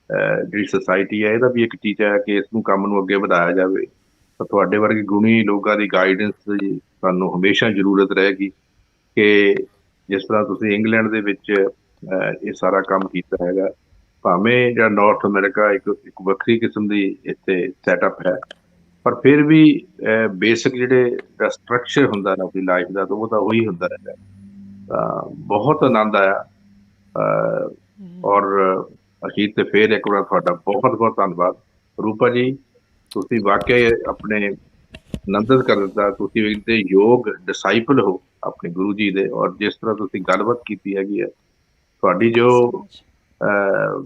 ਜਿਹੜੀ ਸੁਸਾਇਟੀ ਹੈ ਇਹਦਾ ਵੀ ਇੱਕ ਟੀਚਾ ਹੈ ਕਿ ਇਸ ਨੂੰ ਕੰਮ ਨੂੰ ਅੱਗੇ ਵਧਾਇਆ ਜਾਵੇ। ਤਾਂ ਤੁਹਾਡੇ ਵਰਗੇ ਗੁਣੀ ਲੋਕਾਂ ਦੀ ਗਾਈਡੈਂਸ ਦੀ ਸਾਨੂੰ ਹਮੇਸ਼ਾ ਜ਼ਰੂਰਤ ਰਹੇਗੀ ਕਿ ਜਿਸ ਤਰ੍ਹਾਂ ਤੁਸੀਂ ਇੰਗਲੈਂਡ ਦੇ ਵਿੱਚ ਇਹ ਸਾਰਾ ਕੰਮ ਕੀਤਾ ਹੈਗਾ, ਭਾਵੇਂ ਜਿਹੜਾ ਨਾਰਥ ਅਮਰੀਕਾ ਇੱਕ ਵੱਖਰੀ ਕਿਸਮ ਦੀ ਇੱਥੇ ਸੈਟਅਪ ਹੈ, ਪਰ ਫਿਰ ਵੀ ਬੇਸਿਕ ਜਿਹੜੇ ਸਟਰਕਚਰ ਹੁੰਦਾ ਨਾ ਆਪਣੀ ਲਾਈਫ ਦਾ, ਤਾਂ ਉਹ ਤਾਂ ਉਹੀ ਹੁੰਦਾ ਰਹਿੰਦਾ। ਤਾਂ ਬਹੁਤ ਆਨੰਦ ਆਇਆ ਔਰ ਅਖੀਰ ਤੇ ਫਿਰ ਇੱਕ ਵਾਰ ਤੁਹਾਡਾ ਬਹੁਤ ਬਹੁਤ ਧੰਨਵਾਦ। ਰੂਪਾ ਜੀ, ਤੁਸੀਂ ਵਾਕਿਆ ਆਪਣੇ ਨੰਦਨ ਕਰ ਦਿੱਤਾ। ਤੁਸੀਂ ਇਹਦੇ ਯੋਗ ਡਿਸਾਈਪਲ ਹੋ ਆਪਣੇ ਗੁਰੂ ਜੀ ਦੇ ਔਰ ਜਿਸ ਤਰ੍ਹਾਂ ਤੁਸੀਂ ਗੱਲਬਾਤ ਕੀਤੀ ਹੈਗੀ ਹੈ, ਤੁਹਾਡੀ ਜੋ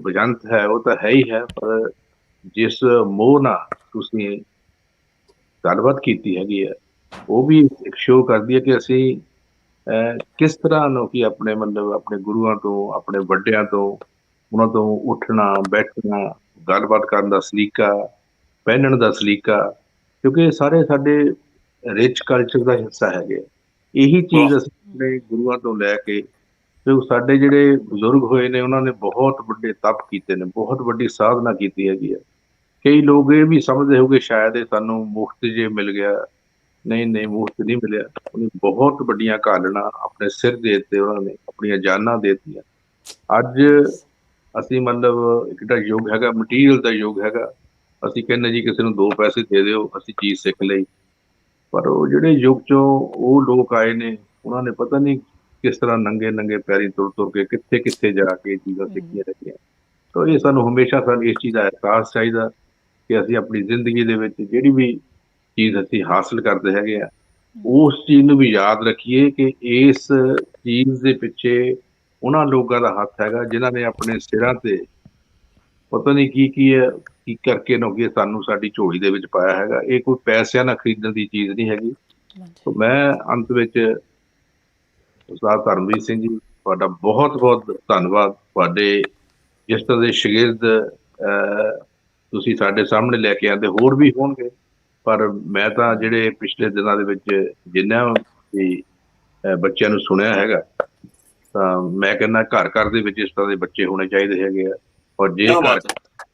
ਬਜੰਤ ਹੈ ਉਹ ਤਾਂ ਹੈ ਹੀ ਹੈ, ਪਰ ਜਿਸ ਮੋਹ ਨਾਲ ਤੁਸੀਂ ਗੱਲਬਾਤ ਕੀਤੀ ਹੈਗੀ ਹੈ ਉਹ ਵੀ ਇੱਕ ਸ਼ੋਅ ਕਰਦੀ ਹੈ ਕਿ ਅਸੀਂ ਕਿਸ ਤਰ੍ਹਾਂ ਨੂੰ ਕਿ ਆਪਣੇ ਮਤਲਬ ਆਪਣੇ ਗੁਰੂਆਂ ਤੋਂ, ਆਪਣੇ ਵੱਡਿਆਂ ਤੋਂ, ਉਹਨਾਂ ਤੋਂ ਉੱਠਣਾ ਬੈਠਣਾ, ਗੱਲਬਾਤ ਕਰਨ ਦਾ ਸਲੀਕਾ, ਪਹਿਨਣ ਦਾ ਸਲੀਕਾ, ਕਿਉਂਕਿ ਇਹ ਸਾਰੇ ਸਾਡੇ ਰਿਚ ਕਲਚਰ ਦਾ ਹਿੱਸਾ ਹੈਗੇ। ਇਹੀ ਚੀਜ਼ ਅਸੀਂ ਆਪਣੇ ਗੁਰੂਆਂ ਤੋਂ ਲੈ ਕੇ, ਜੋ ਸਾਡੇ ਜਿਹੜੇ ਬਜ਼ੁਰਗ ਹੋਏ ਨੇ ਉਹਨਾਂ ਨੇ ਬਹੁਤ ਵੱਡੇ ਤਪ ਕੀਤੇ ਨੇ, ਬਹੁਤ ਵੱਡੀ ਸਾਧਨਾ ਕੀਤੀ ਹੈਗੀ ਹੈ। ਕਈ ਲੋਕ ਇਹ ਵੀ ਸਮਝਦੇ ਹੋਗੇ ਸ਼ਾਇਦ ਇਹ ਸਾਨੂੰ ਮੁਫਤ ਜੇ ਮਿਲ ਗਿਆ, ਨਹੀਂ ਮੁਫਤ ਨਹੀਂ ਮਿਲਿਆ। ਉਹਨੇ ਬਹੁਤ ਵੱਡੀਆਂ ਘਾਲਣਾ ਆਪਣੇ ਸਿਰ ਦੇ ਦਿੱਤੇ, ਉਹਨਾਂ ਨੇ ਆਪਣੀਆਂ ਜਾਨਾਂ ਦੇ ਦਿੱਤੀਆਂ। ਅੱਜ ਅਸੀਂ ਮਤਲਬ ਇੱਕ ਜਿਹੜਾ ਯੁੱਗ ਹੈਗਾ ਮਟੀਰੀਅਲ ਦਾ ਯੁੱਗ ਹੈਗਾ, ਅਸੀਂ ਕਹਿੰਦੇ ਜੀ ਕਿਸੇ ਨੂੰ 2 ਪੈਸੇ ਦੇ ਦਿਓ ਅਸੀਂ ਚੀਜ਼ ਸਿੱਖ ਲਈ, ਪਰ ਉਹ ਜਿਹੜੇ ਯੁੱਗ ਚੋਂ ਉਹ ਲੋਕ ਆਏ ਨੇ ਉਹਨਾਂ ਨੇ ਪਤਾ ਨਹੀਂ ਕਿਸ ਤਰ੍ਹਾਂ ਨੰਗੇ ਪੈਰੀ ਤੁਰ ਕੇ ਕਿੱਥੇ ਜਾ ਕੇ ਇਹ ਚੀਜ਼ਾਂ ਸਿੱਖੀਆਂ ਹੈਗੀਆਂ। ਤਾਂ ਇਹ ਸਾਨੂੰ ਹਮੇਸ਼ਾ ਇਸ ਚੀਜ਼ ਦਾ ਅਹਿਸਾਸ ਚਾਹੀਦਾ ਕਿ ਅਸੀਂ ਆਪਣੀ ਜ਼ਿੰਦਗੀ ਦੇ ਵਿੱਚ ਜਿਹੜੀ ਵੀ ਚੀਜ਼ ਅਸੀਂ ਹਾਸਲ ਕਰਦੇ ਹੈਗੇ ਆ, ਉਸ ਚੀਜ਼ ਨੂੰ ਵੀ ਯਾਦ ਰੱਖੀਏ ਕਿ ਇਸ ਚੀਜ਼ ਦੇ ਪਿੱਛੇ ਉਹਨਾਂ ਲੋਕਾਂ ਦਾ ਹੱਥ ਹੈਗਾ ਜਿਨ੍ਹਾਂ ਨੇ ਆਪਣੇ ਸਿਰਾਂ ਤੇ ਪਤਾ ਨਹੀਂ ਕੀ ਕਰਕੇ ਨੋਗੇ ਸਾਨੂੰ ਸਾਡੀ ਝੋਲੀ ਦੇ ਵਿੱਚ ਪਾਇਆ ਹੈਗਾ। ਇਹ ਕੋਈ ਪੈਸਿਆਂ ਨਾਲ ਖਰੀਦਣ ਦੀ ਚੀਜ਼ ਨਹੀਂ ਹੈਗੀ। ਮੈਂ ਅੰਤ ਵਿੱਚ ਉਸਤਾਦ ਧਰਮਬੀਰ ਸਿੰਘ ਜੀ, ਤੁਹਾਡਾ ਬਹੁਤ ਬਹੁਤ ਧੰਨਵਾਦ। ਤੁਹਾਡੇ ਜਿਸ ਤਰ੍ਹਾਂ ਦੇ ਸ਼ਾਗਿਰਦ ਤੁਸੀਂ ਸਾਡੇ ਸਾਹਮਣੇ ਲੈ ਕੇ ਆਉਂਦੇ, ਹੋਰ ਵੀ ਹੋਣਗੇ, ਪਰ ਮੈਂ ਤਾਂ ਜਿਹੜੇ ਪਿਛਲੇ ਦਿਨਾਂ ਦੇ ਵਿੱਚ ਜਿੰਨਾ ਵੀ ਬੱਚਿਆਂ ਨੂੰ ਸੁਣਿਆ ਹੈਗਾ, ਤਾਂ ਮੈਂ ਕਹਿੰਦਾ ਘਰ ਦੇ ਵਿੱਚ ਇਸ ਤਰ੍ਹਾਂ ਦੇ ਬੱਚੇ ਹੋਣੇ ਚਾਹੀਦੇ ਹੈਗੇ ਆ। ਔਰ ਜੇ ਘਰ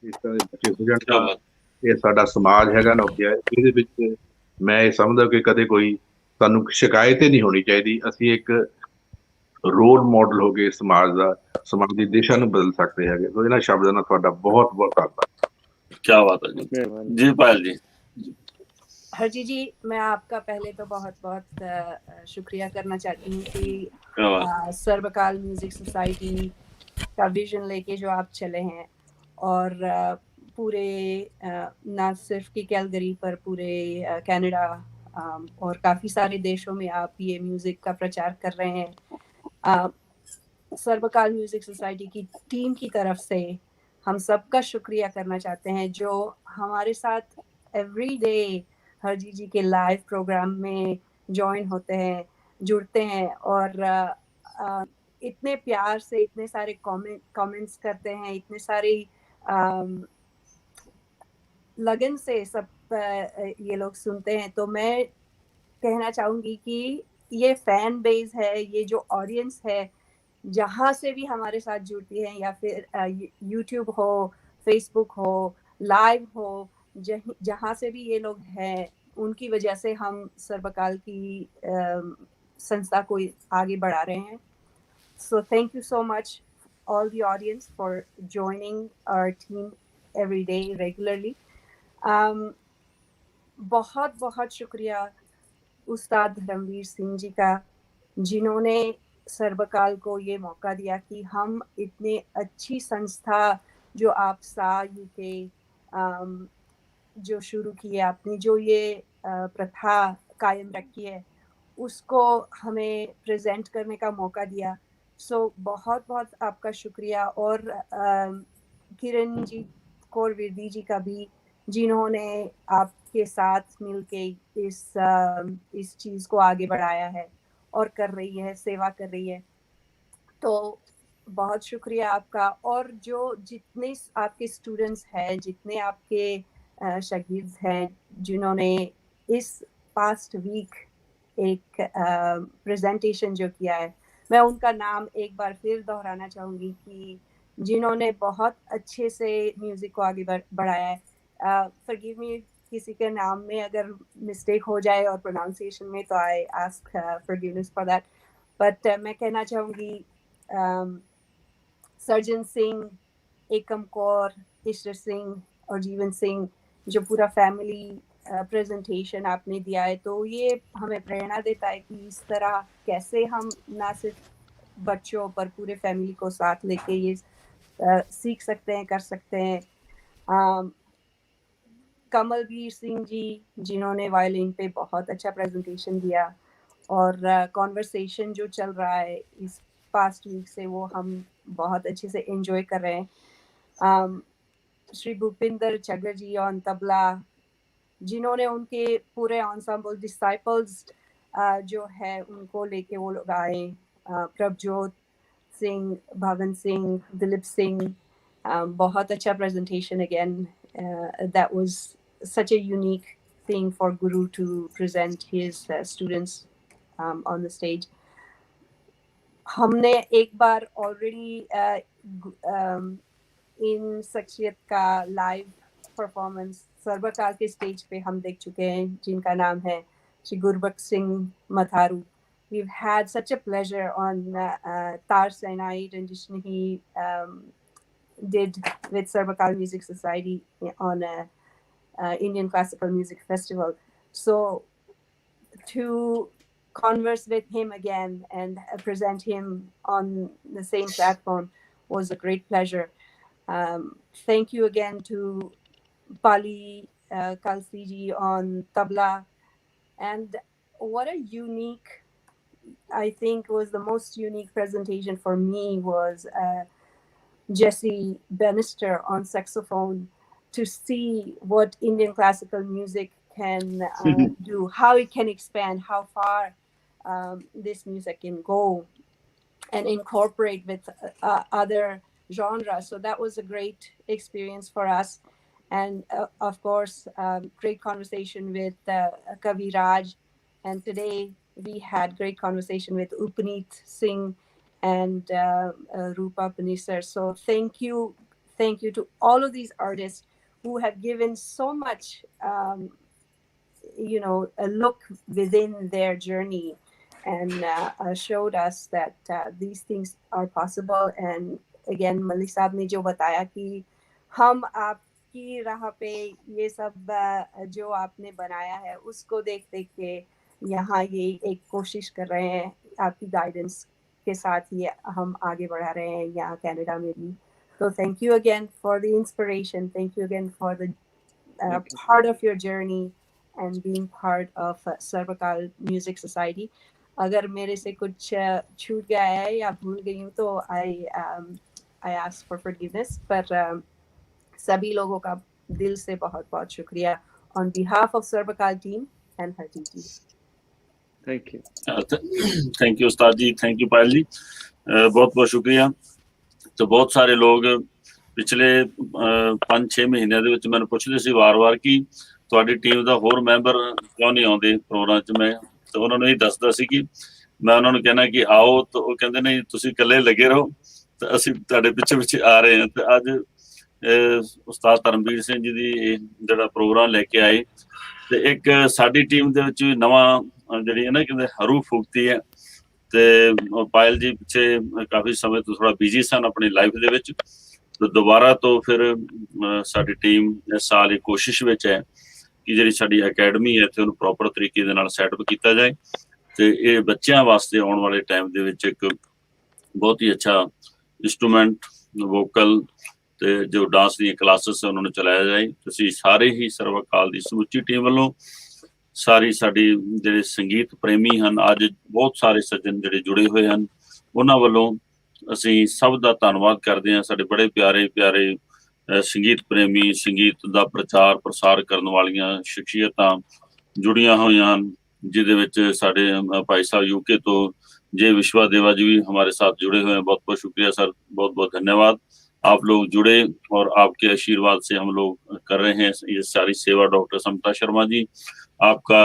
ਇਸ ਤਰ੍ਹਾਂ ਦੇ ਬੱਚੇ ਹੋ ਜਾਣ ਤਾਂ ਇਹ ਸਾਡਾ ਸਮਾਜ ਹੈਗਾ ਨਾ, ਇਹਦੇ ਵਿੱਚ ਮੈਂ ਇਹ ਸਮਝਦਾ ਕਿ ਕਦੇ ਕੋਈ ਸਾਨੂੰ ਸ਼ਿਕਾਇਤ ਹੀ ਨਹੀਂ ਹੋਣੀ ਚਾਹੀਦੀ। ਅਸੀਂ ਇੱਕ ਰੋਲ ਮਾਡਲ ਹੋ ਗਏ ਸਮਾਜ ਦਾ, ਸਮਾਜ ਦੀ ਦਿਸ਼ਾ ਨੂੰ ਬਦਲ ਸਕਦੇ ਹੈਗੇ। ਸੋ ਇਹਨਾਂ ਸ਼ਬਦਾਂ ਨਾਲ ਤੁਹਾਡਾ ਬਹੁਤ ਬਹੁਤ ਧੰਨਵਾਦ। क्या बात है जी पायल जी। हरजीत जी, मैं आपका पहले तो बहुत बहुत शुक्रिया करना चाहती हूँ कि सर्ब अकाल म्यूजिक सोसाइटी का विजन लेके जो आप चले हैं और पूरे ना सिर्फ कि कैलगरी पर पूरे कनाडा और काफ़ी सारे देशों में आप ये म्यूज़िक का प्रचार कर रहे हैं। सर्वकाल म्यूज़िक सोसाइटी की टीम की तरफ से हम सबका शुक्रिया करना चाहते हैं जो हमारे साथ एवरी डे हरजीत जी के लाइव प्रोग्राम में ज्वाइन होते हैं, जुड़ते हैं और इतने प्यार से इतने सारे कमेंट्स करते हैं, इतने सारी लगन से सब ये लोग सुनते हैं। तो मैं कहना चाहूँगी कि ये फैन बेस है, ये जो ऑडियंस है, जहाँ से भी हमारे साथ जुड़ती है, या फिर यूट्यूब हो, फेसबुक हो, लाइव हो, जहाँ से भी ये लोग हैं, उनकी वजह से हम सर्वकाल की संस्था को आगे बढ़ा रहे हैं। So thank you so much all the audience for joining our team every day regularly. बहुत बहुत शुक्रिया उस्ताद धर्मवीर सिंह जी का, जिन्होंने सर्वकाल को ये मौका दिया कि हम इतने अच्छी संस्था जो आप यूके जो शुरू की है आपने, जो ये प्रथा कायम रखी है, उसको हमें प्रेजेंट करने का मौका दिया। सो बहुत बहुत आपका शुक्रिया। और किरण जी, कौर विरदी जी का भी, जिन्होंने आपके साथ मिलके इस चीज़ को आगे बढ़ाया है और कर रही है, सेवा कर रही है। तो बहुत शुक्रिया आपका। और जो जितने आपके स्टूडेंट्स हैं, जितने आपके शागिर्द हैं, जिन्होंने इस पास्ट वीक एक प्रेजेंटेशन जो किया है, मैं उनका नाम एक बार फिर दोहराना चाहूँगी कि जिन्होंने बहुत अच्छे से म्यूज़िक को आगे बढ़ाया है। फॉरगिव मी किसी के नाम में अगर मिस्टेक हो जाए और प्रोनाउंसिएशन में, तो I ask forgiveness for that. But मैं कहना चाहूँगी सर्जन सिंह, एकम कौर, ईश्वर सिंह और जीवन सिंह, जो पूरा फैमिली प्रेजेंटेशन आपने दिया है, तो ये हमें प्रेरणा देता है कि इस तरह कैसे हम ना सिर्फ बच्चों पर पूरे फैमिली को साथ लेके ये सीख सकते हैं, कर सकते हैं। कमलवीर सिंह जी, जिन्होंने वायलिन पे बहुत अच्छा प्रेजेंटेशन दिया, और कॉन्वर्सेशन जो चल रहा है इस पास्ट वीक से, वो हम बहुत अच्छे से एंजॉय कर रहे हैं। श्री भूपिंदर चगर जी ऑन तबला, जिन्होंने उनके पूरे एंसेम्बल डिसाइपल्स जो है उनको लेके वो लोग आए, प्रभजोत सिंह, भवन सिंह, दिलीप सिंह, बहुत अच्छा presentation again. That was such a unique thing for Guru to present his students on the stage. हमने एक बार ऑलरेडी इन शख्सियत का लाइव परफॉर्मेंस सर्वकाल के स्टेज पे हम देख चुके हैं, जिनका नाम है Shri Gurbaksh Singh Matharu. We've had such a pleasure on Tar Cyanide rendition he did with Sarvakal Music Society on a Indian Classical Music Festival. So to converse with him again and present him on the same platform was a great pleasure. Thank you again to Pali Kalsiji on tabla. And what a unique, I think was the most unique presentation for me was Jesse Bannister on saxophone, to see what Indian classical music can do, how it can expand, how far this music can go and incorporate with other genres. So that was a great experience for us. And of course, great conversation with Kavi Raj. And today we had great conversation with Upaneet Singh and Roopa Panesar. So thank you to all of these artists who have given so much, a look within their journey and showed us that these things are possible. And again, Malik साहब ने जो बताया कि हम आपकी राह पे ये सब जो आपने बनाया है उसको देख के यहाँ ये एक कोशिश कर रहे हैं, आपकी गाइडेंस के साथ ये हम आगे बढ़ा रहे हैं यहाँ कनाडा में भी. So thank you again for the inspiration. Thank you again for the part of your journey. and being part of SARB AKAL Music Society. अगर मेरे से कुछ छूट गया है या भूल गई हूँ तो I ask for forgiveness, पर सभी लोगों का दिल से बहुत बहुत शुक्रिया on behalf of SARB AKAL team and Harjeet ji. Thank you. Thank you Ustad ji, thank you पायल जी, बहुत बहुत शुक्रिया। तो बहुत ਸਾਰੇ ਲੋਕ ਪਿਛਲੇ 5-6 ਮਹੀਨਿਆਂ ਦੇ ਵਿੱਚ ਮੈਨੂੰ ਪੁੱਛਦੇ ਸੀ ਵਾਰ-ਵਾਰ ਕਿ ਤੁਹਾਡੀ ਟੀਮ ਦਾ ਹੋਰ ਮੈਂਬਰ ਕਿਉਂ ਨਹੀਂ ਆਉਂਦੇ ਪ੍ਰੋਗਰਾਮ 'ਚ। ਮੈਂ ਤੇ ਉਹਨਾਂ ਨੂੰ ਇਹ ਦੱਸਦਾ ਸੀ ਕਿ ਮੈਂ ਉਹਨਾਂ ਨੂੰ ਕਹਿਣਾ ਕਿ ਆਓ, ਤਾਂ ਉਹ ਕਹਿੰਦੇ ਨਹੀਂ ਤੁਸੀਂ ਇਕੱਲੇ ਲੱਗੇ ਰਹੋ, ਤੇ ਅਸੀਂ ਤੁਹਾਡੇ ਪਿੱਛੇ ਪਿੱਛੇ ਆ ਰਹੇ ਹਾਂ। ਤੇ ਅੱਜ ਉਸਤਾਦ ਧਰਮਬੀਰ ਸਿੰਘ ਜੀ ਦੀ ਜਿਹੜਾ ਪ੍ਰੋਗਰਾਮ ਲੈ ਕੇ ਆਏ, ਤੇ ਇੱਕ ਸਾਡੀ ਟੀਮ ਦੇ ਵਿੱਚ ਵੀ ਨਵਾਂ ਜਿਹੜੀ ਹੈ ਨਾ ਕਹਿੰਦੇ ਰੂ ਫੂਕਤੀ ਹੈ। ਤੇ ਪਾਇਲ ਜੀ ਪਿੱਛੇ ਕਾਫੀ ਸਮੇਂ ਤੋਂ ਥੋੜਾ ਬਿਜੀ ਸਨ ਆਪਣੀ ਲਾਈਫ ਦੇ ਵਿੱਚ, ਤੇ ਦੁਬਾਰਾ ਤੋਂ ਫਿਰ ਸਾਡੀ ਟੀਮ ਇਸ ਸਾਲ ਇਹ ਕੋਸ਼ਿਸ਼ ਵਿੱਚ ਹੈ ਕਿ ਜਿਹੜੀ ਸਾਡੀ ਅਕੈਡਮੀ ਹੈ ਇੱਥੇ ਉਹਨੂੰ ਪ੍ਰੋਪਰ ਤਰੀਕੇ ਦੇ ਨਾਲ ਸੈਟਅਪ ਕੀਤਾ ਜਾਏ, ਤੇ ਇਹ ਬੱਚਿਆਂ ਵਾਸਤੇ ਆਉਣ ਵਾਲੇ ਟਾਈਮ ਦੇ ਵਿੱਚ ਇੱਕ ਬਹੁਤ ਹੀ ਅੱਛਾ ਇੰਸਟਰੂਮੈਂਟ, ਵੋਕਲ ਤੇ ਜੋ ਡਾਂਸ ਦੀਆਂ ਕਲਾਸਿਸ ਉਹਨਾਂ ਨੂੰ ਚਲਾਇਆ ਜਾਏ। ਤੁਸੀਂ ਸਾਰੇ ਹੀ ਸਰਬ ਅਕਾਲ ਦੀ ਸਮੁੱਚੀ ਟੀਮ ਵੱਲੋਂ, ਸਾਰੀ ਸਾਡੀ ਜਿਹੜੇ ਸੰਗੀਤ ਪ੍ਰੇਮੀ ਹਨ, ਅੱਜ ਬਹੁਤ ਸਾਰੇ ਸੱਜਣ ਜਿਹੜੇ ਜੁੜੇ ਹੋਏ ਹਨ, ਉਹਨਾਂ ਵੱਲੋਂ ਅਸੀਂ ਸਭ ਦਾ ਧੰਨਵਾਦ ਕਰਦੇ ਹਾਂ। ਸਾਡੇ ਬੜੇ ਪਿਆਰੇ ਪਿਆਰੇ ਸੰਗੀਤ ਪ੍ਰੇਮੀ, ਸੰਗੀਤ ਦਾ ਪ੍ਰਚਾਰ ਪ੍ਰਸਾਰ ਕਰਨ ਵਾਲੀਆਂ ਸ਼ਖਸੀਅਤਾਂ ਜੁੜੀਆਂ ਹੋਈਆਂ ਹਨ, ਜਿਹਦੇ ਵਿੱਚ ਸਾਡੇ ਭਾਈ ਸਾਹਿਬ यूके ਤੋਂ जे विश्वा देवा जी भी हमारे साथ जुड़े हुए हैं। बहुत बहुत शुक्रिया सर, बहुत बहुत धन्यवाद। आप लोग जुड़े और आपके आशीर्वाद से हम लोग कर रहे हैं ये सारी सेवा। डॉक्टर समता शर्मा जी, आपका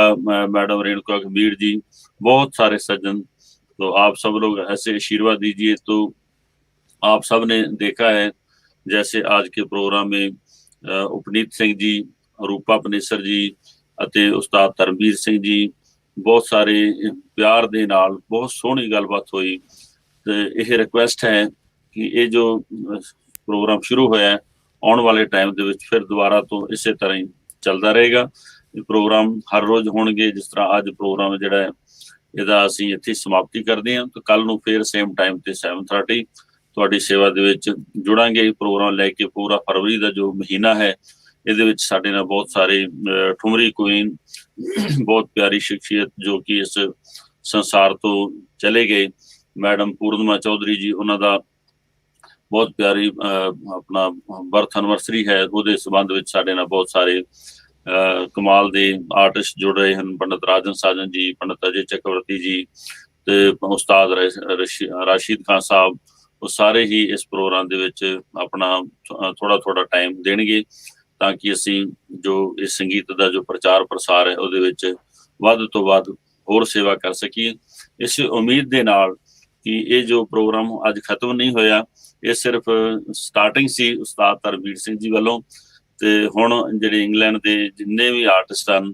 मैडम रेणुका गंभीर जी, बहुत सारे सज्जन, तो आप सब लोग ऐसे आशीर्वाद दीजिए। तो आप सब ने देखा है जैसे आज के प्रोग्राम में उपनीत सिंह जी, रूपा पनेसर जी ਅਤੇ ਉਸਤਾਦ ਧਰਮਬੀਰ ਸਿੰਘ ਜੀ, ਬਹੁਤ ਸਾਰੇ ਪਿਆਰ ਦੇ ਨਾਲ ਬਹੁਤ ਸੋਹਣੀ ਗੱਲਬਾਤ ਹੋਈ। ਤੇ ਇਹ ਰਿਕੁਐਸਟ ਹੈ ਕਿ ਇਹ ਜੋ ਪ੍ਰੋਗਰਾਮ ਸ਼ੁਰੂ ਹੋਇਆ ਆਉਣ ਵਾਲੇ ਟਾਈਮ ਦੇ ਵਿੱਚ ਫਿਰ ਦੁਬਾਰਾ ਤੋਂ ਇਸੇ ਤਰ੍ਹਾਂ ਹੀ ਚੱਲਦਾ ਰਹੇਗਾ। ਇਹ ਪ੍ਰੋਗਰਾਮ ਹਰ ਰੋਜ਼ ਹੋਣਗੇ। ਜਿਸ ਤਰ੍ਹਾਂ ਅੱਜ ਪ੍ਰੋਗਰਾਮ ਜਿਹੜਾ ਹੈ ਇਹਦਾ ਅਸੀਂ ਇੱਥੇ ਸਮਾਪਤੀ ਕਰਦੇ ਹਾਂ, ਤਾਂ ਕੱਲ ਨੂੰ ਫਿਰ ਸੇਮ ਟਾਈਮ ਤੇ 7:30 ਤੁਹਾਡੀ ਸੇਵਾ ਦੇ ਵਿੱਚ ਜੁੜਾਂਗੇ। ਪ੍ਰੋਗਰਾਮ ਲੈ ਕੇ ਪੂਰਾ ਫਰਵਰੀ ਦਾ ਜੋ ਮਹੀਨਾ ਹੈ ਇਹਦੇ ਵਿੱਚ ਸਾਡੇ ਨਾਲ ਬਹੁਤ ਸਾਰੇ ਠੁਮਰੀ ਕੁਈਨ, ਬਹੁਤ ਪਿਆਰੀ ਸ਼ਖਸੀਅਤ ਜੋ ਕਿ ਇਸ ਸੰਸਾਰ ਤੋਂ ਚਲੇ ਗਏ, ਮੈਡਮ ਪੂਰਨਿਮਾ ਚੌਧਰੀ ਜੀ, ਉਹਨਾਂ ਦਾ ਬਹੁਤ ਪਿਆਰੀ ਆਪਣਾ ਬਰਥ ਐਨਵਰਸਰੀ ਹੈ, ਉਹਦੇ ਸੰਬੰਧ ਵਿੱਚ ਸਾਡੇ ਨਾਲ ਬਹੁਤ ਸਾਰੇ ਕਮਾਲ ਦੇ ਆਰਟਿਸਟ ਜੁੜ ਰਹੇ ਹਨ। ਪੰਡਿਤ ਰਾਜਨ ਸਾਜਨ ਜੀ, ਪੰਡਿਤ ਅਜੇ ਚੱਕਰਵਰਤੀ ਜੀ ਤੇ ਉਸਤਾਦ ਰਾਸ਼ਿਦ ਖਾਨ ਸਾਹਿਬ, ਉਹ ਸਾਰੇ ਹੀ ਇਸ ਪ੍ਰੋਗਰਾਮ ਦੇ ਵਿੱਚ ਆਪਣਾ ਥੋੜਾ ਥੋੜਾ ਟਾਈਮ ਦੇਣਗੇ ਤਾਂ ਕਿ ਅਸੀਂ ਜੋ ਇਸ ਸੰਗੀਤ ਦਾ ਜੋ ਪ੍ਰਚਾਰ ਪ੍ਰਸਾਰ ਹੈ ਉਹਦੇ ਵਿੱਚ ਵੱਧ ਤੋਂ ਵੱਧ ਹੋਰ ਸੇਵਾ ਕਰ ਸਕੀਏ। ਇਸ ਉਮੀਦ ਦੇ ਨਾਲ ਕਿ ਇਹ ਜੋ ਪ੍ਰੋਗਰਾਮ ਅੱਜ ਖਤਮ ਨਹੀਂ ਹੋਇਆ, ਇਹ ਸਿਰਫ ਸਟਾਰਟਿੰਗ ਸੀ ਉਸਤਾਦ ਧਰਮਬੀਰ ਸਿੰਘ ਜੀ ਵੱਲੋਂ। ਤੇ ਹੁਣ ਜਿਹੜੇ ਇੰਗਲੈਂਡ ਦੇ ਜਿੰਨੇ ਵੀ ਆਰਟਿਸਟ ਹਨ,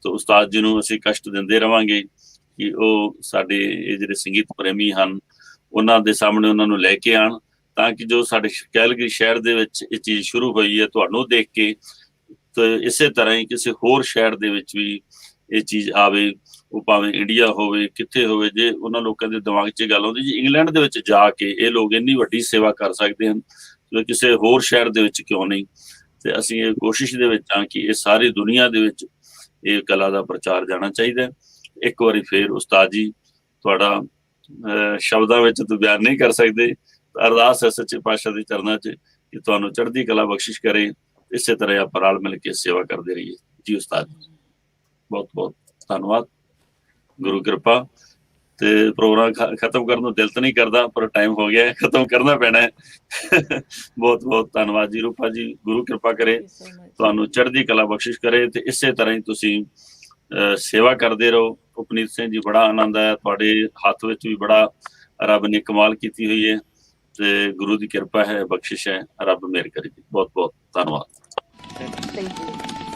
ਤਾਂ ਉਸਤਾਦ ਜੀ ਨੂੰ ਅਸੀਂ ਕਸ਼ਟ ਦਿੰਦੇ ਰਵਾਂਗੇ ਕਿ ਉਹ ਸਾਡੇ ਇਹ ਜਿਹੜੇ ਸੰਗੀਤ ਪ੍ਰੇਮੀ ਹਨ ਉਹਨਾਂ ਦੇ ਸਾਹਮਣੇ ਉਹਨਾਂ ਨੂੰ ਲੈ ਕੇ ਆਉਣ, ਤਾਂ ਕਿ ਜੋ ਸਾਡੇ ਕੈਲਗਰੀ ਸ਼ਹਿਰ ਦੇ ਵਿੱਚ ਇਹ ਚੀਜ਼ ਸ਼ੁਰੂ ਹੋਈ ਹੈ ਤੁਹਾਨੂੰ ਦੇਖ ਕੇ, ਤੇ ਇਸੇ ਤਰ੍ਹਾਂ ਹੀ ਕਿਸੇ ਹੋਰ ਸ਼ਹਿਰ ਦੇ ਵਿੱਚ ਵੀ ਇਹ ਚੀਜ਼ ਆਵੇ, ਉਹ ਭਾਵੇਂ ਇੰਡੀਆ ਹੋਵੇ ਕਿੱਥੇ ਹੋਵੇ। ਜੇ ਉਹਨਾਂ ਲੋਕਾਂ ਦੇ ਦਿਮਾਗ 'ਚ ਗੱਲ ਆਉਂਦੀ ਜੀ ਇੰਗਲੈਂਡ ਦੇ ਵਿੱਚ ਜਾ ਕੇ ਇਹ ਲੋਕ ਇੰਨੀ ਵੱਡੀ ਸੇਵਾ ਕਰ ਸਕਦੇ ਹਨ, ਤੇ ਕਿਸੇ ਹੋਰ ਸ਼ਹਿਰ ਦੇ ਵਿੱਚ ਕਿਉਂ ਨਹੀਂ। ਤੇ ਅਸੀਂ ਇਹ ਕੋਸ਼ਿਸ਼ ਦੇ ਵਿੱਚ ਹਾਂ ਕਿ ਇਹ ਸਾਰੀ ਦੁਨੀਆ ਦੇ ਵਿੱਚ ਇਹ ਕਲਾ ਦਾ ਪ੍ਰਚਾਰ ਜਾਣਾ ਚਾਹੀਦਾ ਹੈ। ਇੱਕ ਵਾਰੀ ਫੇਰ ਉਸਤਾਦ ਜੀ, ਤੁਹਾਡਾ ਸ਼ਬਦਾਂ ਵਿੱਚ ਤਾਂ ਬਿਆਨ ਨਹੀਂ ਕਰ ਸਕਦੇ, ਅਰਦਾਸ ਹੈ ਸੱਚੇ ਪਾਤਸ਼ਾਹ ਦੇ ਚਰਨਾਂ 'ਚ ਕਿ ਤੁਹਾਨੂੰ ਚੜ੍ਹਦੀ ਕਲਾ ਬਖਸ਼ਿਸ਼ ਕਰੇ। ਇਸੇ ਤਰ੍ਹਾਂ ਆਪਾਂ ਰਲ ਮਿਲ ਕੇ ਸੇਵਾ ਕਰਦੇ ਰਹੀਏ ਜੀ। ਉਸਤਾਦ ਜੀ ਬਹੁਤ ਬਹੁਤ ਧੰਨਵਾਦ, ਗੁਰੂ ਕਿਰਪਾ। ਤੇ ਪ੍ਰੋਗਰਾਮ ਖਤਮ ਕਰਨ ਨੂੰ ਦਿਲ ਤਾਂ ਨਹੀਂ ਕਰਦਾ, ਪਰ ਟਾਈਮ ਹੋ ਗਿਆ, ਖਤਮ ਕਰਨਾ ਪੈਣਾ ਹੈ। ਬਹੁਤ ਬਹੁਤ ਧੰਨਵਾਦ ਜੀ ਰੂਪਾ ਜੀ, ਗੁਰੂ ਕਿਰਪਾ ਕਰੇ, ਤੁਹਾਨੂੰ ਚੜ੍ਹਦੀ ਕਲਾ ਬਖਸ਼ਿਸ਼ ਕਰੇ, ਤੇ ਇਸੇ ਤਰ੍ਹਾਂ ਹੀ ਤੁਸੀਂ ਸੇਵਾ ਕਰਦੇ ਰਹੋ। ਉਪਨੀਤ ਸਿੰਘ ਜੀ, ਬੜਾ ਆਨੰਦ ਆਇਆ, ਤੁਹਾਡੇ ਹੱਥ ਵਿੱਚ ਵੀ ਬੜਾ ਰੱਬ ਨੇ ਕਮਾਲ ਕੀਤੀ ਹੋਈ ਹੈ, ਤੇ ਗੁਰੂ ਦੀ ਕਿਰਪਾ ਹੈ, ਬਖਸ਼ਿਸ਼ ਹੈ, ਰੱਬ ਮਿਹਰ ਕਰੇ ਜੀ। ਬਹੁਤ ਬਹੁਤ ਧੰਨਵਾਦ। Thank you.